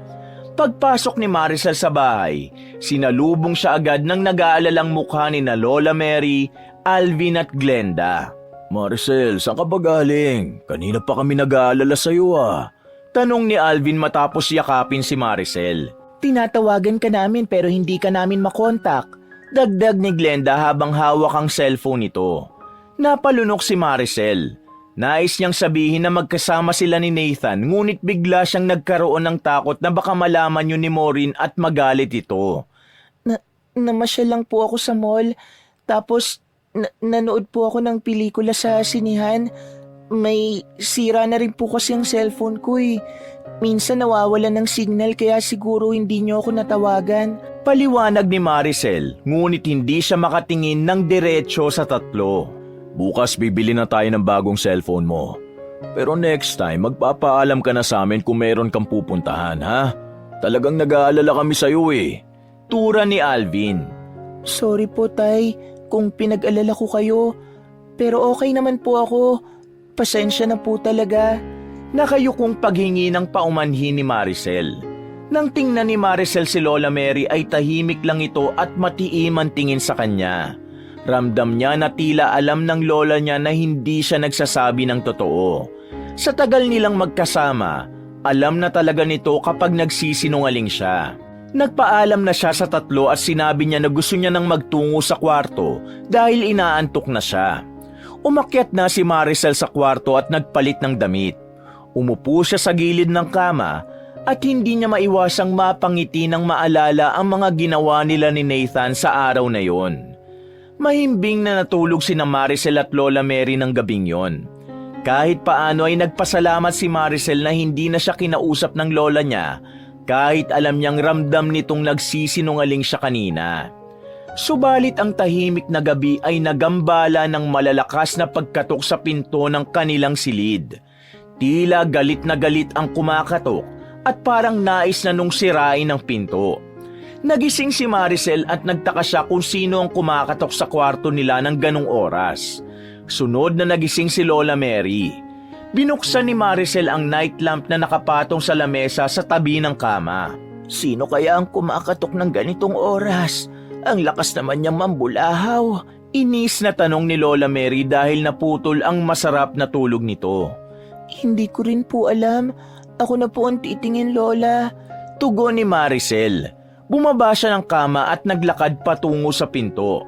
Pagpasok ni Maricel sa bahay, sinalubong siya agad ng nag-aalalang mukha ni na Lola Mary, Alvin at Glenda. Maricel, saan ka ba galing? Kanina pa kami nag-aalala sa'yo ah. Tanong ni Alvin matapos yakapin si Maricel. Tinatawagan ka namin pero hindi ka namin makontak. Dagdag ni Glenda habang hawak ang cellphone nito. Napalunok si Maricel. Nais niyang sabihin na magkasama sila ni Nathan, ngunit bigla siyang nagkaroon ng takot na baka malaman yun ni Maureen at magalit ito. Namasyal lang po ako sa mall. Tapos, nanood po ako ng pelikula sa sinihan. May sira na rin po kasi ang cellphone ko eh. Minsan nawawalan ng signal kaya siguro hindi niyo ako natawagan. Paliwanag ni Maricel, ngunit hindi siya makatingin ng diretsyo sa tatlo. Bukas bibili na tayo ng bagong cellphone mo. Pero next time, magpapaalam ka na sa amin kung meron kang pupuntahan, ha? Talagang nag-aalala kami sa'yo eh. Tura ni Alvin. Sorry po, Tay, kung pinag-alala ko kayo. Pero okay naman po ako. Pasensya na po talaga. Nakayukong paghingi ng paumanhin ni Maricel. Nang tingnan ni Maricel si Lola Mary ay tahimik lang ito at matiiman tingin sa kanya. Ramdam niya na tila alam ng lola niya na hindi siya nagsasabi ng totoo. Sa tagal nilang magkasama, alam na talaga nito kapag nagsisinungaling siya. Nagpaalam na siya sa tatlo at sinabi niya na gusto niya nang magtungo sa kwarto dahil inaantok na siya. Umakyat na si Maricel sa kwarto at nagpalit ng damit. Umupo siya sa gilid ng kama at hindi niya maiwasang mapangiti nang maalala ang mga ginawa nila ni Nathan sa araw na yon. Mahimbing na natulog sina Maricel at Lola Mary ng gabing yon. Kahit paano ay nagpasalamat si Maricel na hindi na siya kinausap ng lola niya kahit alam niyang ramdam nitong nagsisinungaling siya kanina. Subalit ang tahimik na gabi ay nagambala ng malalakas na pagkatok sa pinto ng kanilang silid. Tila galit na galit ang kumakatok at parang nais na nung sirain ang pinto. Nagising si Maricel at nagtaka siya kung sino ang kumakatok sa kwarto nila ng ganong oras. Sunod na nagising si Lola Mary. Binuksan ni Maricel ang night lamp na nakapatong sa lamesa sa tabi ng kama. Sino kaya ang kumakatok ng ganitong oras? Ang lakas naman niyang mambulahaw. Inis na tanong ni Lola Mary dahil naputol ang masarap na tulog nito. Hindi ko rin po alam. Ako na po ang titingin, Lola. Tugon ni Maricel. Bumaba siya ng kama at naglakad patungo sa pinto.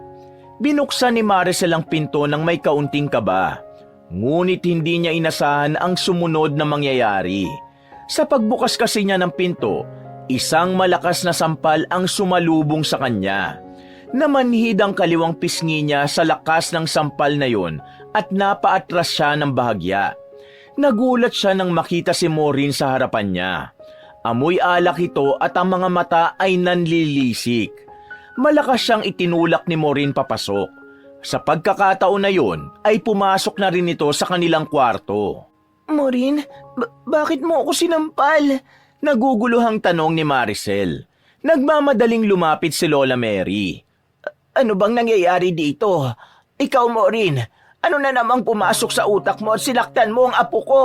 Binuksan ni Maricel ang pinto nang may kaunting kaba. Ngunit hindi niya inasahan ang sumunod na mangyayari. Sa pagbukas kasi niya ng pinto, isang malakas na sampal ang sumalubong sa kanya. Namanhid ang kaliwang pisngi niya sa lakas ng sampal na yon at napaatras siya ng bahagya. Nagulat siya nang makita si Maureen sa harapan niya. Amoy alak ito at ang mga mata ay nanlilisik. Malakas siyang itinulak ni Maureen papasok. Sa pagkakataon na yon ay pumasok na rin ito sa kanilang kwarto. Maureen, bakit mo ako sinampal? Naguguluhang tanong ni Maricel. Nagmamadaling lumapit si Lola Mary. Ano bang nangyayari dito? Ikaw, Maureen, ano na namang pumasok sa utak mo at sinaktan mo ang apo ko?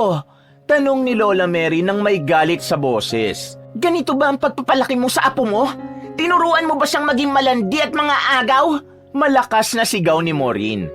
Tanong ni Lola Mary nang may galit sa boses. Ganito ba ang pagpapalaki mo sa apo mo? Tinuruan mo ba siyang maging malandi at mga agaw? Malakas na sigaw ni Maureen.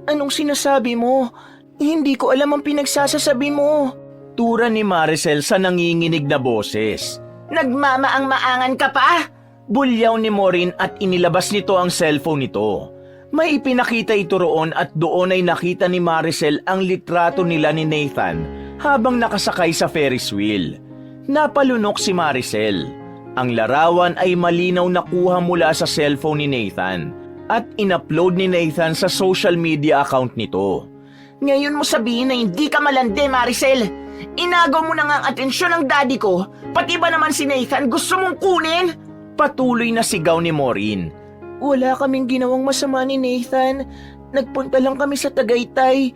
Anong sinasabi mo? Hindi ko alam ang pinagsasasabi mo. Tura ni Maricel sa nanginginig na boses. Nagmamaang-maangan ka pa? Bulyaw ni Maureen at inilabas nito ang cellphone nito. May ipinakita ito roon at doon ay nakita ni Maricel ang litrato nila ni Nathan habang nakasakay sa Ferris wheel. Napalunok si Maricel. Ang larawan ay malinaw na kuha mula sa cellphone ni Nathan at in-upload ni Nathan sa social media account nito. Ngayon mo sabihin na hindi ka malandi, Maricel. Inagaw mo na nga ang atensyon ng daddy ko, pati ba naman si Nathan gusto mong kunin? Patuloy na sigaw ni Maureen. Wala kaming ginawang masama ni Nathan. Nagpunta lang kami sa Tagaytay.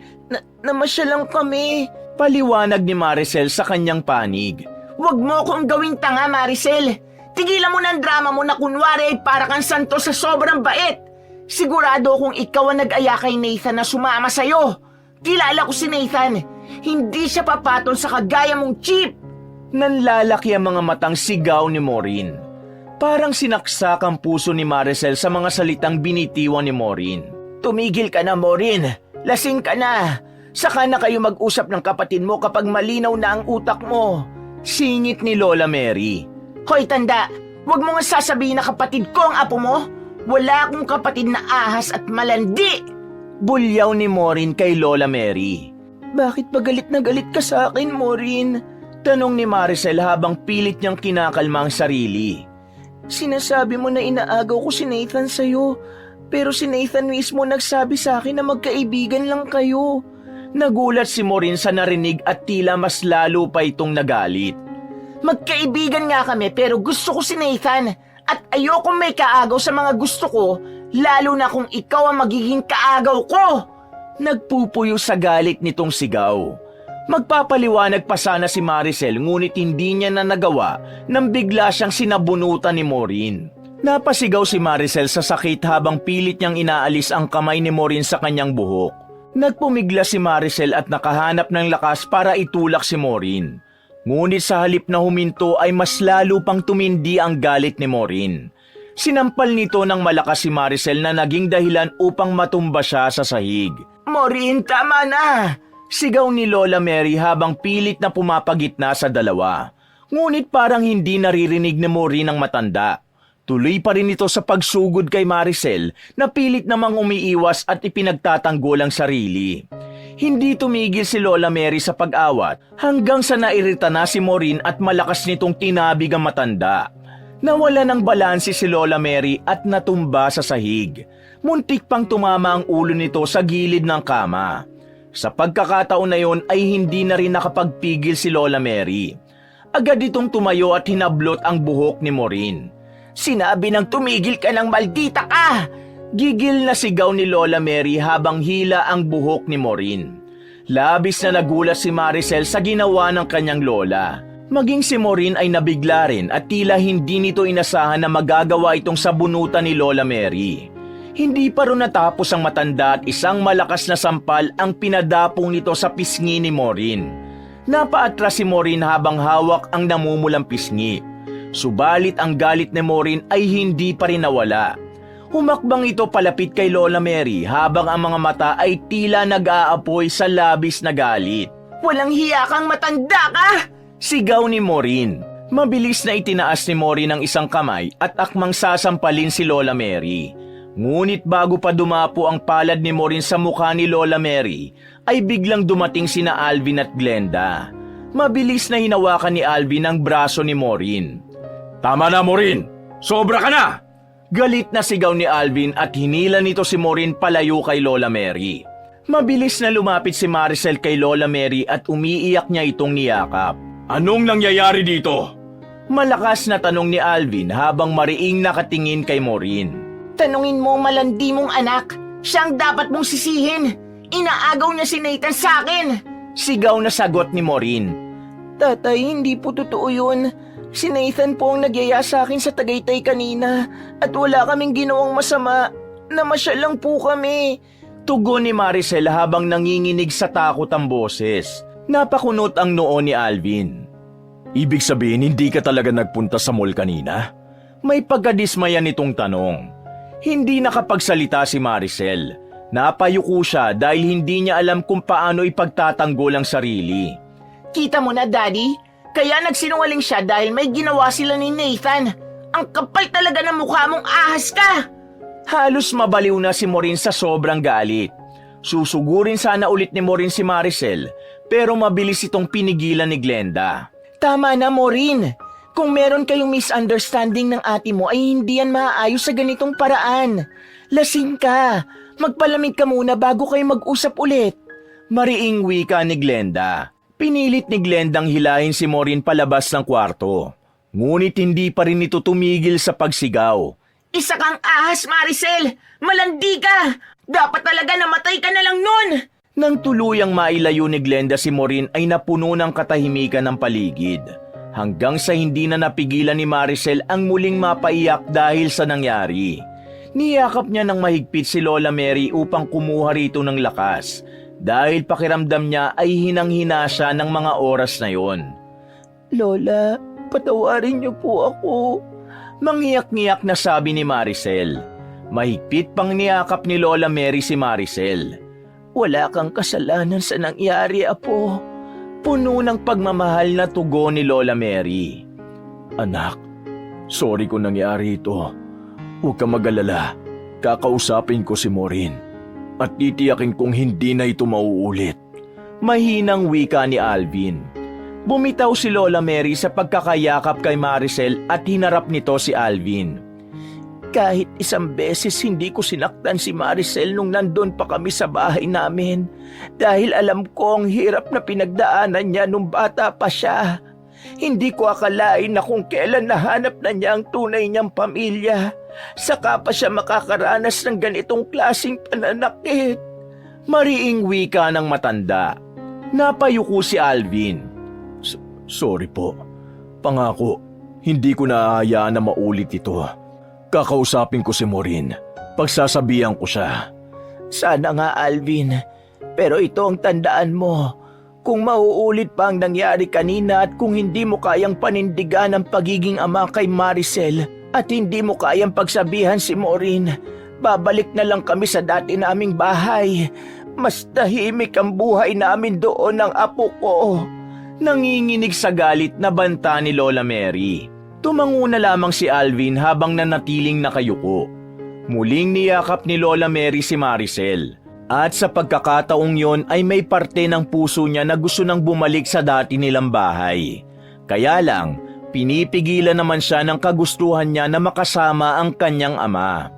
Namasya lang kami. Paliwanag ni Maricel sa kanyang panig. Huwag mo akong gawing tanga, Maricel. Tigilan mo ng drama mo na kunwari ay para kang santo sa sobrang bait. Sigurado kung ikaw ang nag-aya kay Nathan na sumama sa'yo. Kilala ko si Nathan. Hindi siya papatol sa kagaya mong cheap. Nanlalaki ang mga matang sigaw ni Maureen. Parang sinaksak ang puso ni Maricel sa mga salitang binitiwan ni Maureen. Tumigil ka na, Maureen. Lasing ka na. Saka na kayo mag-usap ng kapatid mo kapag malinaw na ang utak mo. Singit ni Lola Mary. Hoy, tanda. Huwag mo nga sasabihin na kapatid ko ang apo mo. Wala akong kapatid na ahas at malandi! Bulyaw ni Maureen kay Lola Mary. Bakit ba galit na galit ka sa akin, Maureen? Tanong ni Maricel habang pilit niyang kinakalma ang sarili. Sinasabi mo na inaagaw ko si Nathan sa'yo, pero si Nathan mismo nagsabi sa akin na magkaibigan lang kayo. Nagulat si Maureen sa narinig at tila mas lalo pa itong nagalit. Magkaibigan nga kami pero gusto ko si Nathan at ayokong may kaagaw sa mga gusto ko, lalo na kung ikaw ang magiging kaagaw ko. Nagpupuyo sa galit nitong sigaw. Magpapaliwanag pa sana si Maricel ngunit hindi niya na nagawa nang bigla siyang sinabunutan ni Maureen. Napasigaw si Maricel sa sakit habang pilit niyang inaalis ang kamay ni Maureen sa kanyang buhok. Nagpumigla si Maricel at nakahanap ng lakas para itulak si Maureen. Ngunit sa halip na huminto ay mas lalo pang tumindi ang galit ni Maureen. Sinampal nito ng malakas si Maricel na naging dahilan upang matumba siya sa sahig. Maureen, tama na! Sigaw ni Lola Mary habang pilit na pumapagitna sa dalawa. Ngunit parang hindi naririnig ni Maureen ang matanda. Tuloy pa rin ito sa pagsugod kay Maricel na pilit namang umiiwas at ipinagtatanggol ang sarili. Hindi tumigil si Lola Mary sa pag-awat hanggang sa nairita na si Maureen at malakas nitong tinabig ang matanda. Nawala ng balanse si Lola Mary at natumba sa sahig. Muntik pang tumama ang ulo nito sa gilid ng kama. Sa pagkakataon na yon ay hindi na rin nakapagpigil si Lola Mary. Agad itong tumayo at hinablot ang buhok ni Maureen. Sinabi nang tumigil ka ng maldita ka! Gigil na sigaw ni Lola Mary habang hila ang buhok ni Maureen. Labis na nagulat si Maricel sa ginawa ng kanyang lola. Maging si Maureen ay nabigla rin at tila hindi nito inasahan na magagawa itong sabunutan ni Lola Mary. Hindi pa rin natapos ang matanda at isang malakas na sampal ang pinadapong nito sa pisngi ni Maureen. Napaatras si Maureen habang hawak ang namumulang pisngi. Subalit ang galit ni Maureen ay hindi pa rin nawala. Humakbang ito palapit kay Lola Mary habang ang mga mata ay tila nag-aapoy sa labis na galit. Walang hiya kang matanda ka! Sigaw ni Maureen. Mabilis na itinaas ni Maureen ang isang kamay at akmang sasampalin si Lola Mary. Ngunit bago pa dumapo ang palad ni Maureen sa mukha ni Lola Mary, ay biglang dumating sina Alvin at Glenda. Mabilis na hinawakan ni Alvin ang braso ni Maureen. Tama na, Maureen! Sobra ka na! Galit na sigaw ni Alvin at hinila nito si Maureen palayo kay Lola Mary. Mabilis na lumapit si Maricel kay Lola Mary at umiiyak niya itong niyakap. Anong nangyayari dito? Malakas na tanong ni Alvin habang mariing nakatingin kay Maureen. Tanungin mo ang malandi mong anak. Siyang dapat mong sisihin. Inaagaw niya si Nathan sa akin. Sigaw na sagot ni Maureen. Tatay, hindi po totoo yun. Si Nathan po ang nagyaya sa akin sa Tagaytay kanina at wala kaming ginawang masama. Namasyal lang po kami. Tugon ni Maricel habang nanginginig sa takot ang boses. Napakunot ang noo ni Alvin. Ibig sabihin hindi ka talaga nagpunta sa mall kanina? May pagkadismaya nitong tanong. Hindi nakapagsalita si Maricel. Napayuko siya dahil hindi niya alam kung paano ipagtatanggol ang sarili. Kita mo na, Daddy? Kaya nagsinungaling siya dahil may ginawa sila ni Nathan. Ang kapal talaga ng mukha mong ahas ka! Halos mabaliw na si Maureen sa sobrang galit. Susugurin sana ulit ni Maureen si Maricel, pero mabilis itong pinigilan ni Glenda. Tama na, Maureen. Kung meron kayong misunderstanding ng ate mo ay hindi yan maaayos sa ganitong paraan. Lasing ka. Magpalamig ka muna bago kayo mag-usap ulit. Mariing wika ni Glenda. Pinilit ni Glendang hilahin si Maureen palabas ng kwarto. Ngunit hindi pa rin ito tumigil sa pagsigaw. Isa kang ahas, Maricel! Malandi ka! Dapat talaga namatay ka na lang nun! Nang tuluyang mailayo ni Glenda si Maureen ay napuno ng katahimikan ng paligid. Hanggang sa hindi na napigilan ni Maricel ang muling mapaiyak dahil sa nangyari. Niyakap niya ng mahigpit si Lola Mary upang kumuha rito ng lakas dahil pakiramdam niya ay hinang-hina siya ng mga oras na yon. Lola, patawarin niyo po ako. Mangiyak-ngiyak na sabi ni Maricel. Mahigpit pang niyakap ni Lola Mary si Maricel. Wala kang kasalanan sa nangyari, Apo. Puno ng pagmamahal na tugon ni Lola Mary. Anak, sorry kung nangyari ito. Huwag ka mag-alala. Kakausapin ko si Maureen at titiyakin kong hindi na ito mauulit. Mahinang wika ni Alvin. Bumitaw si Lola Mary sa pagkakayakap kay Maricel at hinarap nito si Alvin. Kahit isang beses hindi ko sinaktan si Maricel nung nandun pa kami sa bahay namin dahil alam ko ang hirap na pinagdaanan niya nung bata pa siya. Hindi ko akalain na kung kailan nahanap na niya ang tunay niyang pamilya, saka pa siya makakaranas ng ganitong klaseng pananakit. Mariing wika ng matanda. Napayuko si Alvin. Sorry po. Pangako, hindi ko naahayaan na maulit ito. Kakausapin ko si Maureen. Pagsasabihan ko siya. Sana nga, Alvin. Pero ito ang tandaan mo. Kung mauulit pa ang nangyari kanina at kung hindi mo kayang panindigan ang pagiging ama kay Maricel at hindi mo kayang pagsabihan si Maureen, babalik na lang kami sa dati naming bahay. Mas tahimik ang buhay namin doon ng apo ko. Nanginginig sa galit na banta ni Lola Mary. Tumango na lamang si Alvin habang nanatiling nakayuko. Muling niyakap ni Lola Mary si Maricel. At sa pagkakataong yon ay may parte ng puso niya na gusto nang bumalik sa dati nilang bahay. Kaya lang, pinipigilan naman siya ng kagustuhan niya na makasama ang kanyang ama.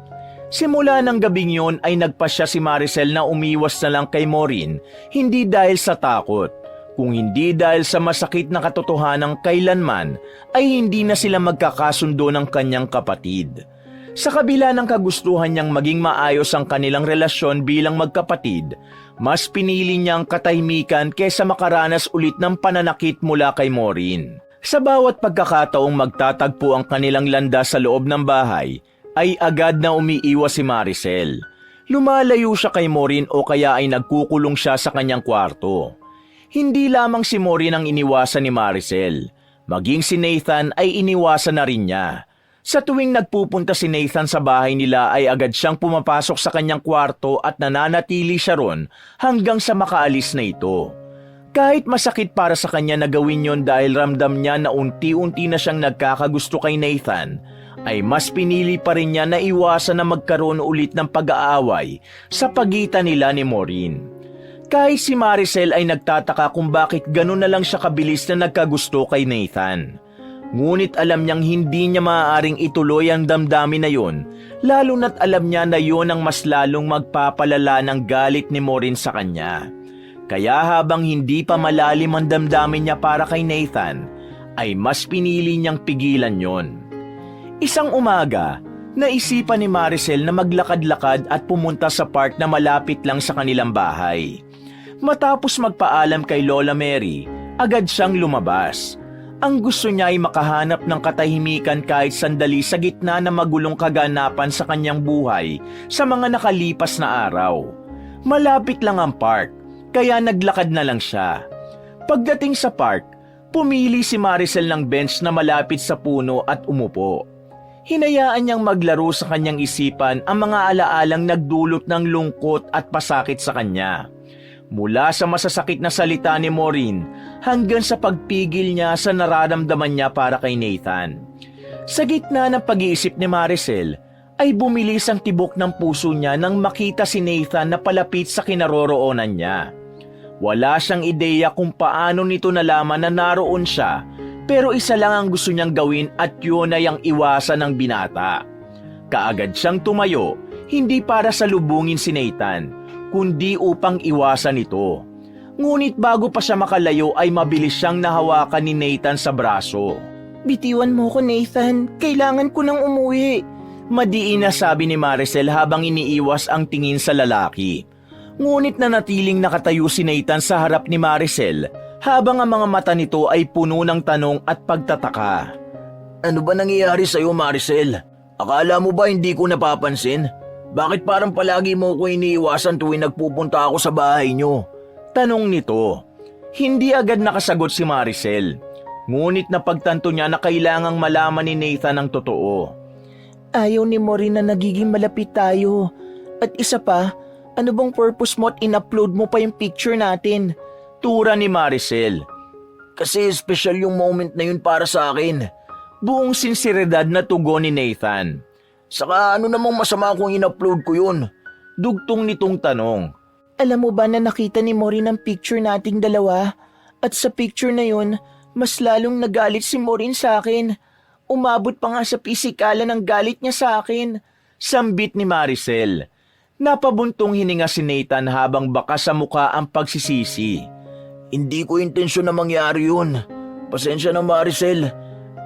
Simula ng gabing yon ay nagpasya si Maricel na umiwas na lang kay Maureen, hindi dahil sa takot, kung hindi dahil sa masakit na katotohanang kailanman ay hindi na sila magkakasundo ng kanyang kapatid. Sa kabila ng kagustuhan niyang maging maayos ang kanilang relasyon bilang magkapatid, mas pinili niyang katahimikan kaysa makaranas ulit ng pananakit mula kay Maureen. Sa bawat pagkakataong magtatagpo ang kanilang landas sa loob ng bahay, ay agad na umiiwas si Maricel. Lumalayo siya kay Maureen o kaya ay nagkukulong siya sa kanyang kwarto. Hindi lamang si Maureen ang iniwasan ni Maricel, maging si Nathan ay iniwasan na rin niya. Sa tuwing nagpupunta si Nathan sa bahay nila ay agad siyang pumapasok sa kanyang kwarto at nananatili siya ron hanggang sa makaalis na ito. Kahit masakit para sa kanya na gawin yon dahil ramdam niya na unti-unti na siyang nagkakagusto kay Nathan, ay mas pinili pa rin niya na iwasan na magkaroon ulit ng pag-aaway sa pagitan nila ni Maureen. Kahit si Maricel ay nagtataka kung bakit gano'n na lang siya kabilis na nagkagusto kay Nathan. Ngunit alam niyang hindi niya maaaring ituloy ang damdamin na yon, lalo na't alam niya na yon ang mas lalong magpapalala ng galit ni Maureen sa kanya. Kaya habang hindi pa malalim ang damdamin niya para kay Nathan, ay mas pinili niyang pigilan yon. Isang umaga, naisipan ni Maricel na maglakad-lakad at pumunta sa park na malapit lang sa kanilang bahay. Matapos magpaalam kay Lola Mary, agad siyang lumabas. Ang gusto niya ay makahanap ng katahimikan kahit sandali sa gitna ng magulong kaganapan sa kanyang buhay sa mga nakalipas na araw. Malapit lang ang park, kaya naglakad na lang siya. Pagdating sa park, pumili si Maricel ng bench na malapit sa puno at umupo. Hinayaan niyang maglaro sa kanyang isipan ang mga alaalang nagdulot ng lungkot at pasakit sa kanya. Mula sa masasakit na salita ni Maureen hanggang sa pagpigil niya sa nararamdaman niya para kay Nathan. Sa gitna ng pag-iisip ni Maricel, ay bumilis ang tibok ng puso niya nang makita si Nathan na palapit sa kinaroroonan niya. Wala siyang ideya kung paano nito nalaman na naroon siya, pero isa lang ang gusto niyang gawin at yun ay ang iwasan ng binata. Kaagad siyang tumayo, hindi para salubungin si Nathan, kundi upang iwasan ito. Ngunit bago pa siya makalayo ay mabilis siyang nahawakan ni Nathan sa braso. Bitiwan mo ko, Nathan. Kailangan ko nang umuwi. Madiin na sabi ni Maricel habang iniiwas ang tingin sa lalaki. Ngunit nanatiling nakatayo si Nathan sa harap ni Maricel habang ang mga mata nito ay puno ng tanong at pagtataka. Ano ba nangyayari sa'yo, Maricel? Akala mo ba hindi ko napapansin? Bakit parang palagi mo ko iniiwasan tuwing nagpupunta ako sa bahay niyo? Tanong nito. Hindi agad nakasagot si Maricel. Ngunit napagtanto niya na kailangang malaman ni Nathan ang totoo. Ayaw ni Maureen na nagiging malapit tayo. At isa pa, ano bang purpose mo at in-upload mo pa yung picture natin? Tura ni Maricel. Kasi special yung moment na yun para sa akin. Buong sinseridad na tugon ni Nathan. Saka ano namang masama kung in-upload ko yun? Dugtong nitong tanong. Alam mo ba na nakita ni Maureen ang picture nating dalawa? At sa picture na yun, mas lalong nagalit si Maureen sa akin. Umabot pa nga sa pisikalan ng galit niya sa akin. Sambit ni Maricel. Napabuntong hininga si Nathan habang baka sa muka ang pagsisisi. Hindi ko intensyon na mangyari yun. Pasensya na Maricel.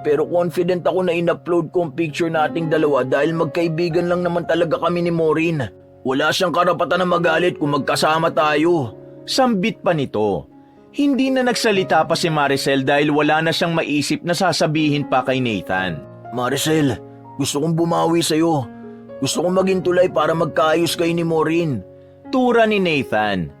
Pero confident ako na in-upload ko ang picture nating dalawa dahil magkaibigan lang naman talaga kami ni Maureen. Wala siyang karapatan na magalit kung magkasama tayo. Sambit pa nito. Hindi na nagsalita pa si Maricel dahil wala na siyang maisip na sasabihin pa kay Nathan. Maricel, gusto kong bumawi sa'yo. Gusto kong maging tulay para magkaayos kayo ni Maureen. Tura ni Nathan.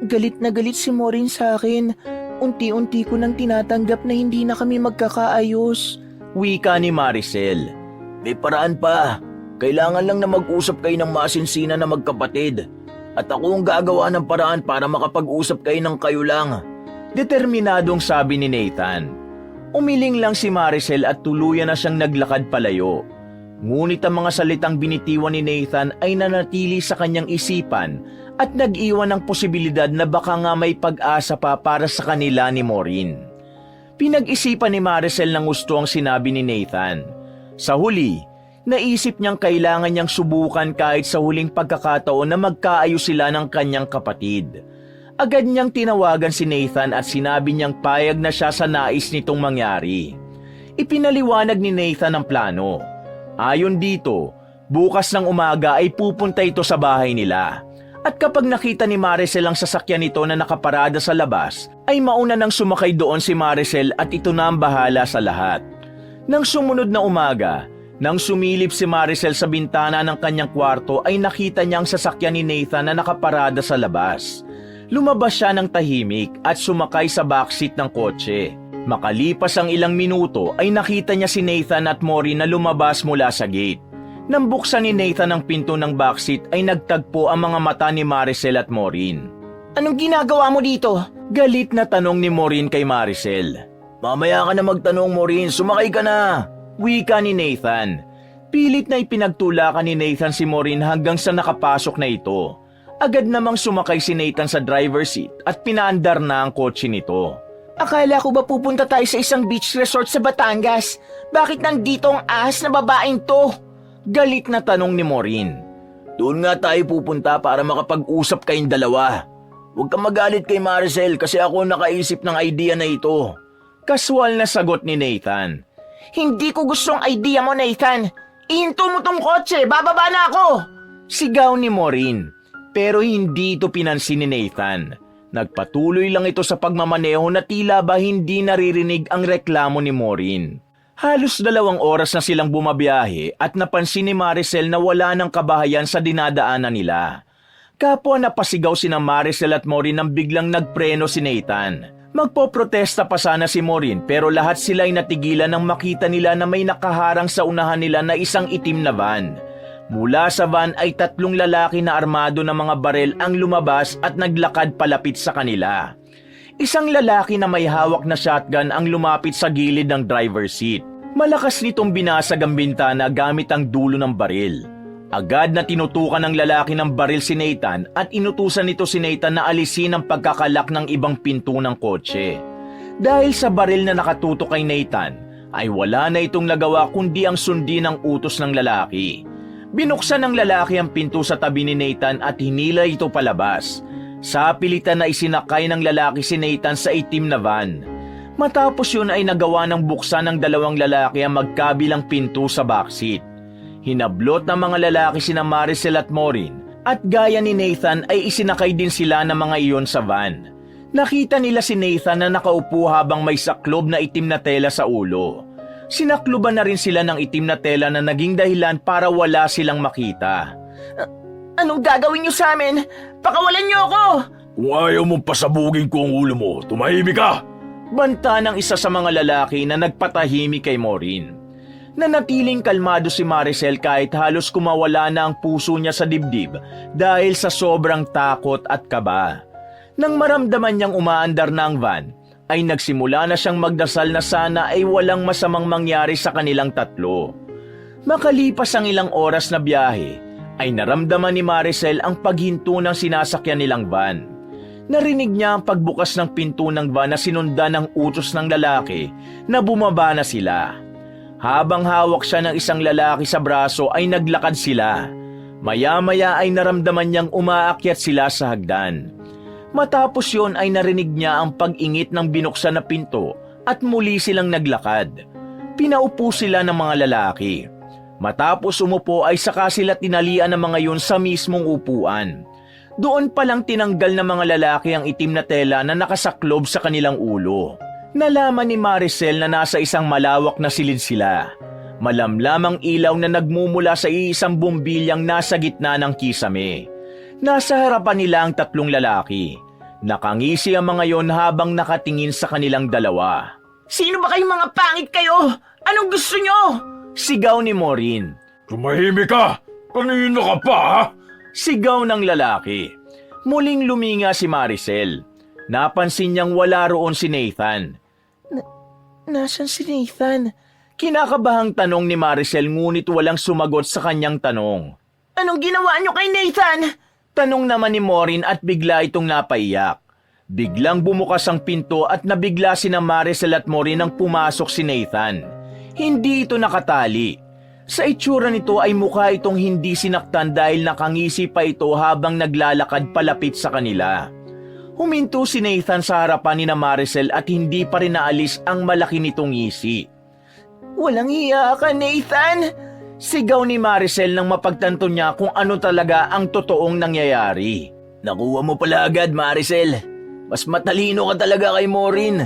Galit na galit si Maureen sa akin. Unti-unti ko nang tinatanggap na hindi na kami magkakaayos. Wika ni Maricel. May paraan pa. Kailangan lang na mag-usap kayo ng masinsina na magkapatid. At ako ang gagawa ng paraan para makapag-usap kayo ng kayo lang. Determinadong sabi ni Nathan. Umiling lang si Maricel at tuluyan na siyang naglakad palayo. Ngunit ang mga salitang binitiwan ni Nathan ay nanatili sa kanyang isipan at nag-iwan ng posibilidad na baka nga may pag-asa pa para sa kanila ni Maureen. Pinag-isipan ni Maricel ng gusto ang sinabi ni Nathan. Sa huli, naisip niyang kailangan niyang subukan kahit sa huling pagkakataon na magkaayos sila ng kanyang kapatid. Agad niyang tinawagan si Nathan at sinabi niyang payag na siya sa nais nitong mangyari. Ipinaliwanag ni Nathan ang plano. Ayon dito, bukas ng umaga ay pupunta ito sa bahay nila. At kapag nakita ni Maricel ang sasakyan nito na nakaparada sa labas, ay mauna nang sumakay doon si Maricel at ito na ang bahala sa lahat. Nang sumunod na umaga, nang sumilip si Maricel sa bintana ng kanyang kwarto ay nakita niya ang sasakyan ni Nathan na nakaparada sa labas. Lumabas siya ng tahimik at sumakay sa backseat ng kotse. Makalipas ang ilang minuto ay nakita niya si Nathan at Maureen na lumabas mula sa gate. Nang buksan ni Nathan ang pinto ng backseat ay nagtagpo ang mga mata ni Maricel at Maureen. Anong ginagawa mo dito? Galit na tanong ni Maureen kay Maricel. Mamaya ka na magtanong, Maureen. Sumakay ka na. Wika ni Nathan. Pilit na ipinagtulakan ni Nathan si Maureen hanggang sa nakapasok na ito. Agad namang sumakay si Nathan sa driver's seat at pinaandar na ang kotse nito. Akala ko ba pupunta tayo sa isang beach resort sa Batangas? Bakit nandito ang ahas na babaeng to? Galit na tanong ni Maureen. Doon nga tayo pupunta para makapag-usap kayong dalawa. Huwag kang magalit kay Maricel kasi ako nakaisip ng idea na ito. Kaswal na sagot ni Nathan. Hindi ko gustong idea mo, Nathan. Ihinto mo tong kotse, bababa na ako! Sigaw ni Maureen. Pero hindi ito pinansin ni Nathan. Nagpatuloy lang ito sa pagmamaneho na tila ba hindi naririnig ang reklamo ni Maureen. Halos 2 oras na silang bumabiyahe at napansin ni Maricel na wala ng kabahayan sa dinadaanan nila. Kapwa napasigaw sina Maricel at Maureen nang biglang nagpreno si Nathan. Magpoprotesta pa sana si Maureen pero lahat sila ay natigilan nang makita nila na may nakaharang sa unahan nila na isang itim na van. Mula sa van ay 3 lalaki na armado ng mga barel ang lumabas at naglakad palapit sa kanila. Isang lalaki na may hawak na shotgun ang lumapit sa gilid ng driver's seat. Malakas nitong binasag ang bintana gamit ang dulo ng baril. Agad na tinutukan ng lalaki ng baril si Nathan at inutusan nito si Nathan na alisin ang pagkakalak ng ibang pinto ng kotse. Dahil sa baril na nakatutok kay Nathan, ay wala na itong nagawa kundi ang sundin ang utos ng lalaki. Binuksan ng lalaki ang pinto sa tabi ni Nathan at hinila ito palabas. Sa pilitan na isinakay ng lalaki si Nathan sa itim na van. Matapos yun ay nagawa ng buksan ng 2 lalaki ang magkabilang pinto sa backseat. Hinablot ng mga lalaki sina Maricel at Maureen at gaya ni Nathan ay isinakay din sila ng mga iyon sa van. Nakita nila si Nathan na nakaupo habang may saklob na itim na tela sa ulo. Sinakluban na rin sila ng itim na tela na naging dahilan para wala silang makita. Anong gagawin niyo sa amin? Pakawalan niyo ako! Kung ayaw mong pasabugin ko ang ulo mo, tumahimik ka! Banta ng isa sa mga lalaki na nagpatahimik kay Maureen. Nanatiling kalmado si Maricel kahit halos kumawala na ang puso niya sa dibdib dahil sa sobrang takot at kaba. Nang maramdaman niyang umaandar na ang van, ay nagsimula na siyang magdasal na sana ay walang masamang mangyari sa kanilang tatlo. Makalipas ang ilang oras na biyahe, ay naramdaman ni Maricel ang paghinto ng sinasakyan nilang van. Narinig niya ang pagbukas ng pinto ng van na sinundan ng utos ng lalaki na bumaba na sila. Habang hawak siya ng isang lalaki sa braso ay naglakad sila. Maya-maya ay naramdaman niyang umaakyat sila sa hagdan. Matapos yon ay narinig niya ang pag-ingit ng binuksan na pinto at muli silang naglakad. Pinaupo sila ng mga lalaki. Matapos umupo ay saka sila tinalian ng mga yun sa mismong upuan. Doon palang tinanggal ng mga lalaki ang itim na tela na nakasaklob sa kanilang ulo. Nalaman ni Maricel na nasa isang malawak na silid sila. Malamlamang ilaw na nagmumula sa iisang bumbilyang nasa gitna ng kisame. Nasa harapan nila ang tatlong lalaki. Nakangisi ang mga yon habang nakatingin sa kanilang dalawa. Sino ba kayong mga pangit kayo? Anong gusto nyo? Sigaw ni Maureen. Tumahimik ka! Kanina ka pa, ha? Sigaw ng lalaki. Muling luminga si Maricel. Napansin niyang wala roon si Nathan. Nasaan si Nathan? Kinakabahang tanong ni Maricel ngunit walang sumagot sa kanyang tanong. Anong ginawa nyo kay Nathan? Tanong naman ni Maureen at bigla itong napaiyak. Biglang bumukas ang pinto at nabigla sina Maricel at Maureen nang pumasok si Nathan. Hindi ito nakatali. Sa itsura nito ay mukha itong hindi sinaktan dahil nakangisi pa ito habang naglalakad palapit sa kanila. Huminto si Nathan sa harapan ni na Maricel at hindi pa rin naalis ang malaki nitong ngisi. Walang iya ka, Nathan! Sigaw ni Maricel nang mapagtanto niya kung ano talaga ang totoong nangyayari. Nakuha mo pala agad, Maricel. Mas matalino ka talaga kay Maureen.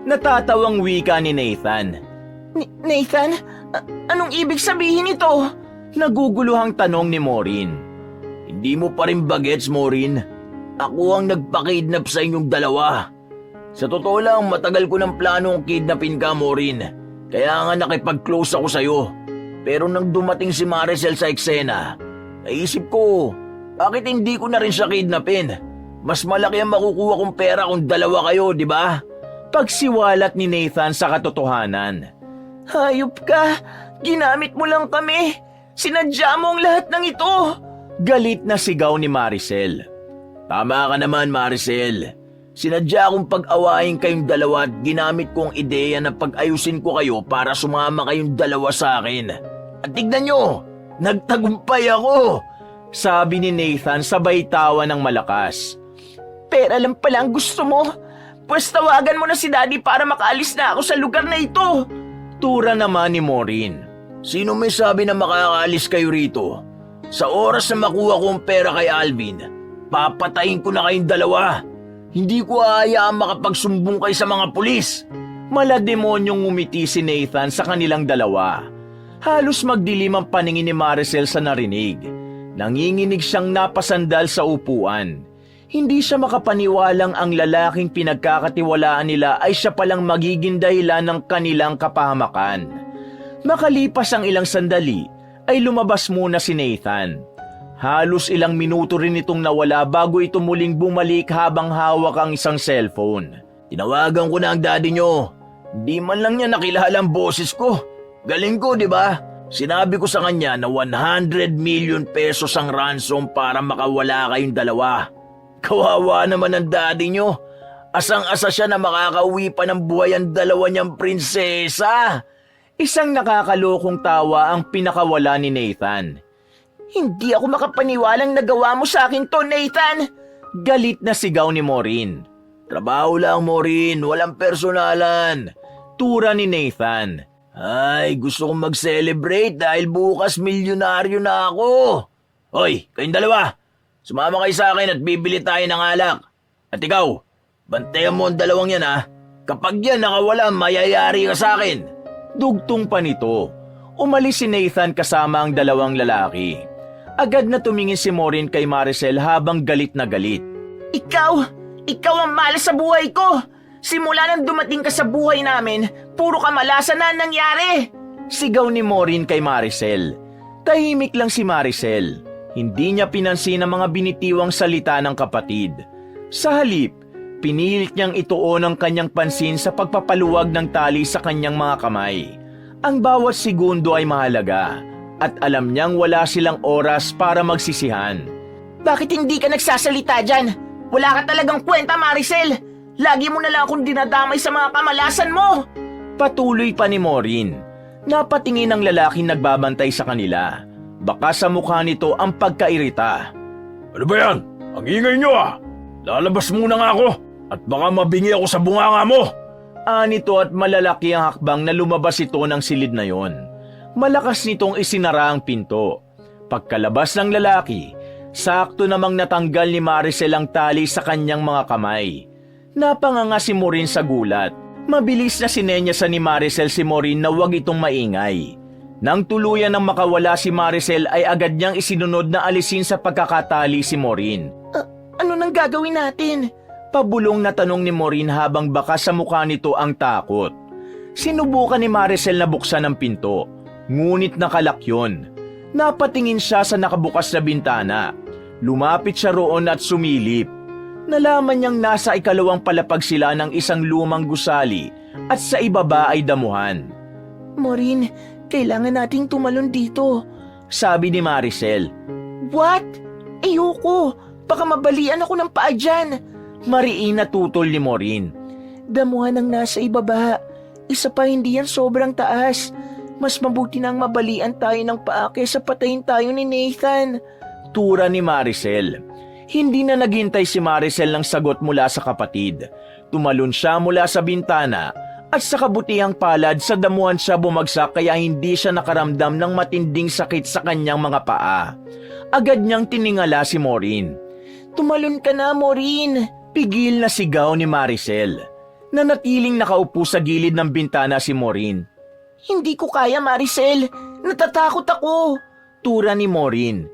Natatawang wika ni Nathan. Nathan? Anong ibig sabihin nito? Naguguluhang tanong ni Maureen. Hindi mo pa rin bagets, Maureen. Ako ang nagpa-kidnap sa inyong dalawa. Sa totoo lang, matagal ko ng planong kidnapin ka, Maureen. Kaya nga nakipag-close ako sa'yo. Pero nang dumating si Maricel sa eksena, naisip ko, bakit hindi ko na rin siya kidnapin? Mas malaki ang makukuha kong pera kung dalawa kayo, di ba? Pagsiwalat ni Nathan sa katotohanan. Hayop ka! Ginamit mo lang kami! Sinadya mo ang lahat ng ito! Galit na sigaw ni Maricel. Tama ka naman, Maricel. Sinadya akong pag-awayin kayong dalawa at ginamit ko ang ideya na pag-ayusin ko kayo para sumama kayong dalawa sa akin. At tignan nyo, nagtagumpay ako! Sabi ni Nathan sabay tawa ng malakas. Pera lang pala ang gusto mo. Pwes tawagan mo na si Daddy para makaalis na ako sa lugar na ito. Tura naman ni Maureen. Sino may sabi na makakaalis kayo rito? Sa oras na makuha ko ang pera kay Alvin, papatayin ko na kayong dalawa. Hindi ko hahayaang makapagsumbong kayo sa mga pulis. Malademonyong ngumiti si Nathan sa kanilang dalawa. Halos magdilim ang paningin ni Maricel sa narinig. Nanginginig siyang napasandal sa upuan. Hindi siya makapaniwalang ang lalaking pinagkakatiwalaan nila ay siya palang magiging dahilan ng kanilang kapahamakan. Makalipas ang ilang sandali, ay lumabas muna si Nathan. Halos ilang minuto rin itong nawala bago ito muling bumalik habang hawak ang isang cellphone. Tinawagan ko na ang daddy nyo. Hindi man lang niya nakilala ang boses ko. Galing ko, di ba? Sinabi ko sa kanya na 100 million pesos ang ransom para makawala kayong dalawa. Kawawa naman ang daddy nyo. Asang-asa siya na makakauwi pa ng buhay ang dalawa niyang prinsesa. Isang nakakalokong tawa ang pinakawala ni Nathan. Hindi ako makapaniwalang nagawa mo sa akin to, Nathan! Galit na sigaw ni Maureen. Trabaho lang, Maureen. Walang personalan. Tura ni Nathan. Ay, gusto kong mag-celebrate dahil bukas milyonaryo na ako. Hoy, kayong dalawa. Sumama kayo sa akin at bibili tayo ng alak. At ikaw, bantayan mo ang dalawang yan, ha. Kapag yan nakawala, mayayari ka sa akin. Dugtong pa nito. Umalis si Nathan kasama ang dalawang lalaki. Agad na tumingin si Maureen kay Maricel habang galit na galit. Ikaw ang malas sa buhay ko! Simula nang dumating ka sa buhay namin, puro kamalasan na ang nangyari! Sigaw ni Maureen kay Maricel. Tahimik lang si Maricel. Hindi niya pinansin ang mga binitiwang salita ng kapatid. Sa halip, pinilit niyang ituon ang kanyang pansin sa pagpapaluwag ng tali sa kanyang mga kamay. Ang bawat segundo ay mahalaga at alam niyang wala silang oras para magsisihan. Bakit hindi ka nagsasalita dyan? Wala ka talagang kwenta, Maricel! Lagi mo na lang akong dinadamay sa mga kamalasan mo! Patuloy pa ni Maureen. Napatingin ang lalaking nagbabantay sa kanila. Baka sa mukha nito ang pagkairita. Ano ba yan? Ang ingay nyo Lalabas muna nga ako at baka mabingi ako sa bunganga mo. Anito at malalaki ang hakbang na lumabas ito ng silid na yon. Malakas nitong isinara ang pinto. Pagkalabas ng lalaki, sakto namang natanggal ni Maricel ang tali sa kanyang mga kamay. Napanganga si Maureen sa gulat. Mabilis na sinenyasan ni Maricel si Maureen na huwag itong maingay. Nang tuluyan ng makawala si Maricel ay agad niyang isinunod na alisin sa pagkakatali si Maureen. Ano nang gagawin natin? Pabulong na tanong ni Maureen habang baka sa mukha nito ang takot. Sinubukan ni Maricel na buksan ang pinto, ngunit nakalak yun. Napatingin siya sa nakabukas na bintana. Lumapit siya roon at sumilip. Nalaman niyang nasa ikalawang palapag sila ng isang lumang gusali at sa ibaba ay damuhan. Maureen, kailangan nating tumalon dito. Sabi ni Maricel. What? Ayoko. Baka mabalian ako ng paa dyan. Mariin na tutol ni Maureen. Damuhan ang nasa ibaba. Isa pa hindi yan sobrang taas. Mas mabuti nang mabalian tayo ng paa kaysa patayin tayo ni Nathan. Tura ni Maricel. Hindi na naghintay si Maricel ng sagot mula sa kapatid. Tumalon siya mula sa bintana at sa kabutihang palad sa damuhan siya bumagsak kaya hindi siya nakaramdam ng matinding sakit sa kanyang mga paa. Agad niyang tiningala si Maureen. Tumalon ka na, Maureen. Pigil na sigaw ni Maricel. Nanatiling nakaupo sa gilid ng bintana si Maureen. Hindi ko kaya, Maricel. Natatakot ako. Tura ni Maureen.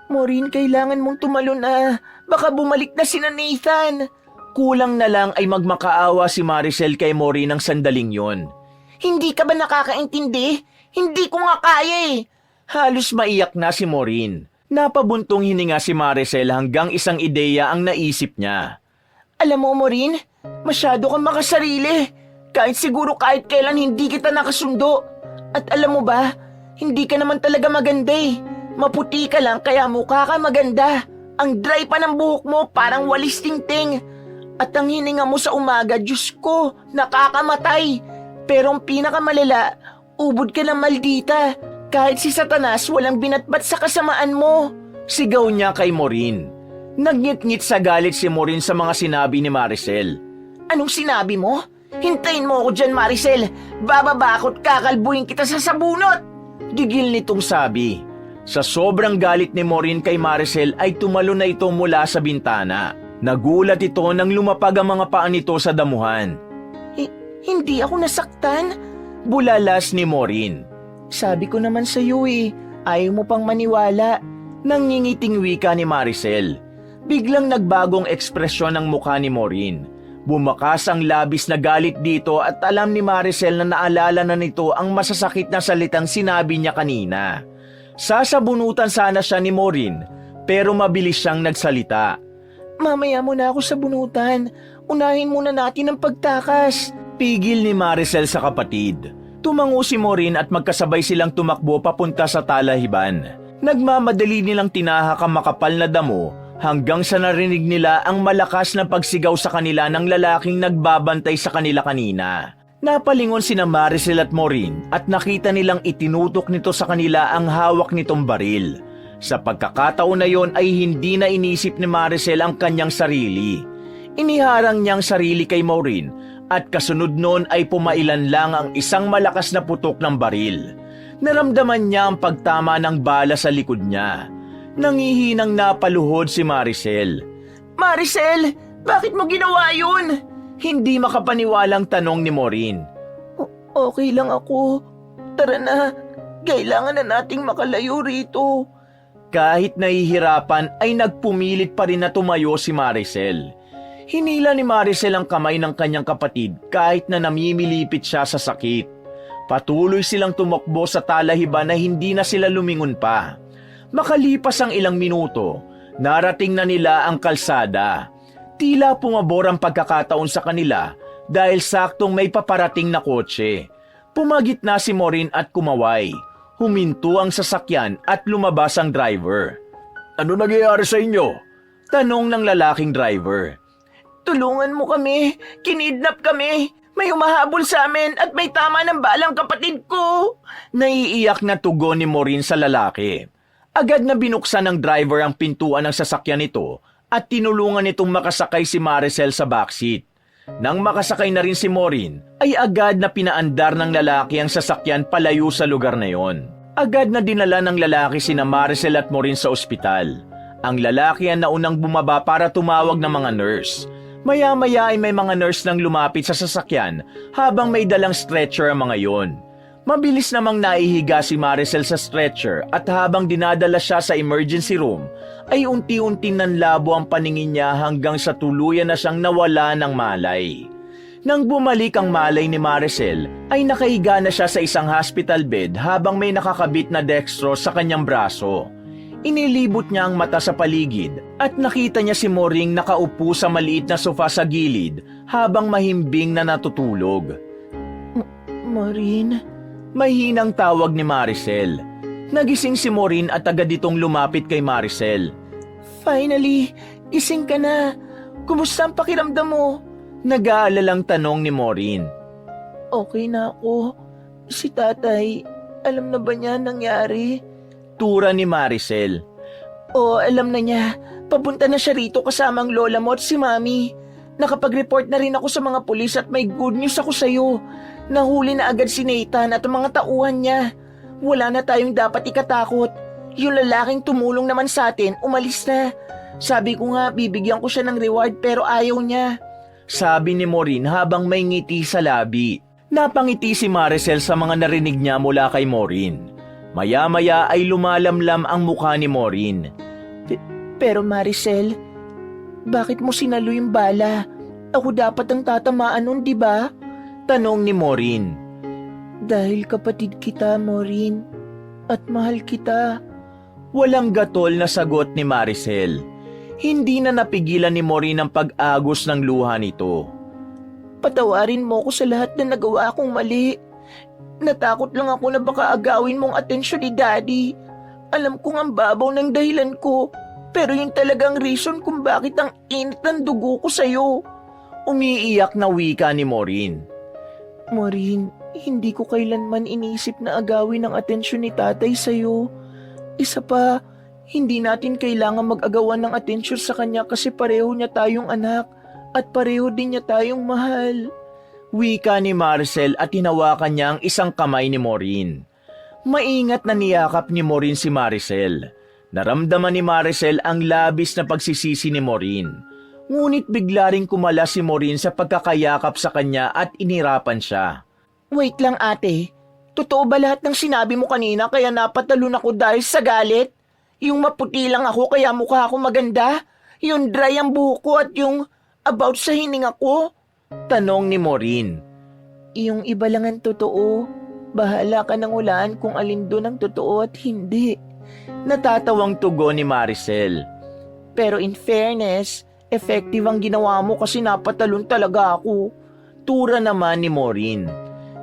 Maureen, kailangan mong tumalon na. Baka bumalik na sina Nathan. Kulang na lang ay magmakaawa si Maricel kay Maureen ng sandaling yon. Hindi ka ba nakakaintindi? Hindi ko nga kaya eh. Halos maiyak na si Maureen. Napabuntong hininga si Maricel hanggang isang ideya ang naisip niya. Alam mo, Maureen, masyado kang makasarili. Kahit siguro kahit kailan hindi kita nakasundo. At alam mo ba, hindi ka naman talaga maganda eh. Maputi ka lang kaya mukha ka maganda. Ang dry pa ng buhok mo parang walis tingting. At ang hininga mo sa umaga, Diyos ko, nakakamatay. Pero ang pinakamalala, ubod ka ng maldita. Kahit si Satanas walang binatbat sa kasamaan mo. Sigaw niya kay Maureen. Nagngit-ngit sa galit si Maureen sa mga sinabi ni Maricel. Anong sinabi mo? Hintayin mo ako dyan, Maricel. Bababa ako't kakalbuhin kita sa sabunot. Gigil nitong sabi. Sa sobrang galit ni Maureen kay Maricel ay tumalon na ito mula sa bintana. Nagulat ito nang lumapag ang mga paa nito sa damuhan. Hindi ako nasaktan. Bulalas ni Maureen. Sabi ko naman sa iyo eh, ayaw mo pang maniwala. Nangingiting wika ni Maricel. Biglang nagbagong ekspresyon ng mukha ni Maureen. Bumakas ang labis na galit dito at alam ni Maricel na naalala na nito ang masasakit na salitang sinabi niya kanina. Sasabunutan sana siya ni Maureen, pero mabilis siyang nagsalita. Mamaya mo na ako sabunutan. Unahin muna natin ang pagtakas. Pigil ni Maricel sa kapatid. Tumango si Maureen at magkasabay silang tumakbo papunta sa talahiban. Nagmamadali nilang tinahak ang makapal na damo hanggang sa narinig nila ang malakas na pagsigaw sa kanila ng lalaking nagbabantay sa kanila kanina. Napalingon sina Maricel at Maureen at nakita nilang itinutok nito sa kanila ang hawak nitong baril. Sa pagkakataon na yon ay hindi na inisip ni Maricel ang kanyang sarili. Iniharang niyang sarili kay Maureen at kasunod noon ay pumailan lang ang isang malakas na putok ng baril. Naramdaman niya ang pagtama ng bala sa likod niya. Nangihinang napaluhod si Maricel. Maricel, bakit mo ginawa yun? Hindi makapaniwalang tanong ni Maureen. Okay lang ako. Tara na, kailangan na nating makalayo rito. Kahit nahihirapan ay nagpumilit pa rin na tumayo si Maricel. Hinila ni Maricel ang kamay ng kanyang kapatid kahit na namimilipit siya sa sakit. Patuloy silang tumakbo sa talahiban na hindi na sila lumingon pa. Makalipas ang ilang minuto, narating na nila ang kalsada. Tila pumabor ang pagkakataon sa kanila dahil saktong may paparating na kotse. Pumagit na si Maureen at kumaway. Huminto ang sasakyan at lumabas ang driver. Ano nangyayari sa inyo? Tanong ng lalaking driver. Tulungan mo kami. Kinidnap kami. May humahabol sa amin at may tama ng balang kapatid ko. Naiiyak na tugon ni Maureen sa lalaki. Agad na binuksan ng driver ang pintuan ng sasakyan nito at tinulungan nitong makasakay si Maricel sa backseat. Nang makasakay na rin si Maureen, ay agad na pinaandar ng lalaki ang sasakyan palayo sa lugar na yon. Agad na dinala ng lalaki sina Maricel at Maureen sa ospital. Ang lalaki ang naunang bumaba para tumawag ng mga nurse. Maya-maya ay may mga nurse nang lumapit sa sasakyan habang may dalang stretcher ang mga yon. Mabilis namang naihiga si Maricel sa stretcher at habang dinadala siya sa emergency room, ay unti-unti nanlabo ang paningin niya hanggang sa tuluyan na siyang nawala ng malay. Nang bumalik ang malay ni Maricel, ay nakahiga na siya sa isang hospital bed habang may nakakabit na dextrose sa kanyang braso. Inilibot niya ang mata sa paligid at nakita niya si Maureen nakaupo sa maliit na sofa sa gilid habang mahimbing na natutulog. Maureen? Mahinang tawag ni Maricel. Nagising si Maureen at agad itong lumapit kay Maricel. Finally, gising ka na. Kumusta ang pakiramdam mo? Nag-aalalang tanong ni Maureen. Okay na ako. Si tatay, alam na ba niya nangyari? Tura ni Maricel. Oo, alam na niya. Papunta na siya rito kasama ang lola mo at si mami. Nakapag-report na rin ako sa mga pulis at may good news ako sa'yo. Nahuli na agad si Nathan at ang mga tauhan niya. Wala na tayong dapat ikatakot. Yung lalaking tumulong naman sa atin, umalis na. Sabi ko nga, bibigyan ko siya ng reward pero ayaw niya. Sabi ni Maureen habang may ngiti sa labi. Napangiti si Maricel sa mga narinig niya mula kay Maureen. Maya-maya ay lumalamlam ang mukha ni Maureen. Pero Maricel, bakit mo sinalo yung bala? Ako dapat ang tatamaan nun, di ba? Tanong ni Maureen. Dahil kapatid kita, Maureen. At mahal kita. Walang gatol na sagot ni Maricel. Hindi na napigilan ni Maureen ang pag-agos ng luha nito. Patawarin mo ko sa lahat na nagawa kong mali. Natakot lang ako na baka agawin mong atensyon ni Daddy. Alam kong ang babaw ng dahilan ko. Pero yun talagang reason kung bakit ang init ng dugo ko sa'yo. Umiiyak na wika ni Maureen. Maureen, hindi ko kailanman inisip na agawin ang atensyon ni tatay sa'yo. Isa pa, hindi natin kailangan mag-agawan ng atensyon sa kanya kasi pareho niya tayong anak at pareho din niya tayong mahal. Wika ni Maricel at hinawakan niya ang isang kamay ni Maureen. Maingat na niyakap ni Maureen si Maricel. Naramdaman ni Maricel ang labis na pagsisisi ni Maureen. Ngunit bigla ring kumala si Maureen sa pagkakayakap sa kanya at inirapan siya. Wait lang ate, totoo ba lahat ng sinabi mo kanina kaya napatalon ako dahil sa galit? Yung maputi lang ako kaya mukha ako maganda? Yung dry ang buhok ko at yung about sa hininga ko? Tanong ni Maureen. Yung iba lang ang totoo. Bahala ka nang hulaan kung alin doon ang totoo at hindi. Natatawang tugon ni Maricel. Pero in fairness, effective ang ginawa mo kasi napatalon talaga ako. Tura naman ni Maureen.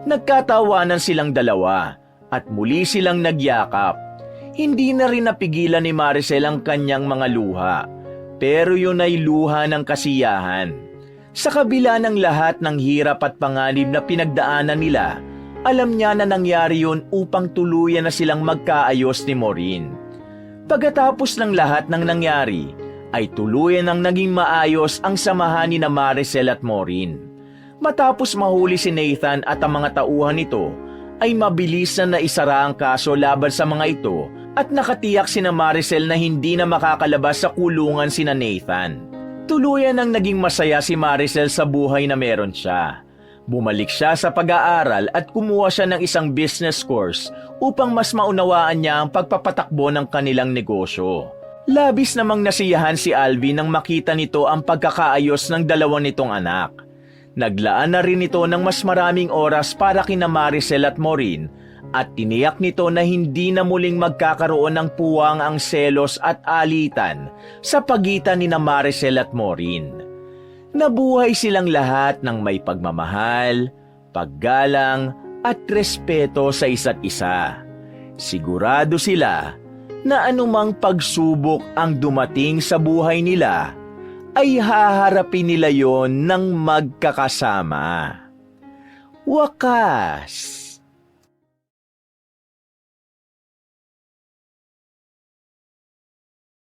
Nagkatawanan silang dalawa at muli silang nagyakap. Hindi na rin napigilan ni Maricel ang kanyang mga luha. Pero yun ay luha ng kasiyahan. Sa kabila ng lahat ng hirap at panganib na pinagdaanan nila, alam niya na nangyari yun upang tuluyan na silang magkaayos ni Maureen. Pagkatapos ng lahat ng nangyari, ay tuluyan ang naging maayos ang samahan ni na Maricel at Maureen. Matapos mahuli si Nathan at ang mga tauhan nito, ay mabilis na naisara ang kaso laban sa mga ito at nakatiyak sina Maricel na hindi na makakalabas sa kulungan sina Nathan. Tuluyan ang naging masaya si Maricel sa buhay na meron siya. Bumalik siya sa pag-aaral at kumuha siya ng isang business course upang mas maunawaan niya ang pagpapatakbo ng kanilang negosyo. Labis namang nasiyahan si Alvin nang makita nito ang pagkakaayos ng dalawa nitong anak. Naglaan na rin ito ng mas maraming oras para kina Maricel at Maureen at tiniyak nito na hindi na muling magkakaroon ng puwang ang selos at alitan sa pagitan ni na Maricel at Maureen. Nabuhay silang lahat ng may pagmamahal, paggalang at respeto sa isa't isa. Sigurado sila na anumang pagsubok ang dumating sa buhay nila, ay haharapin nila yon ng magkakasama. Wakas!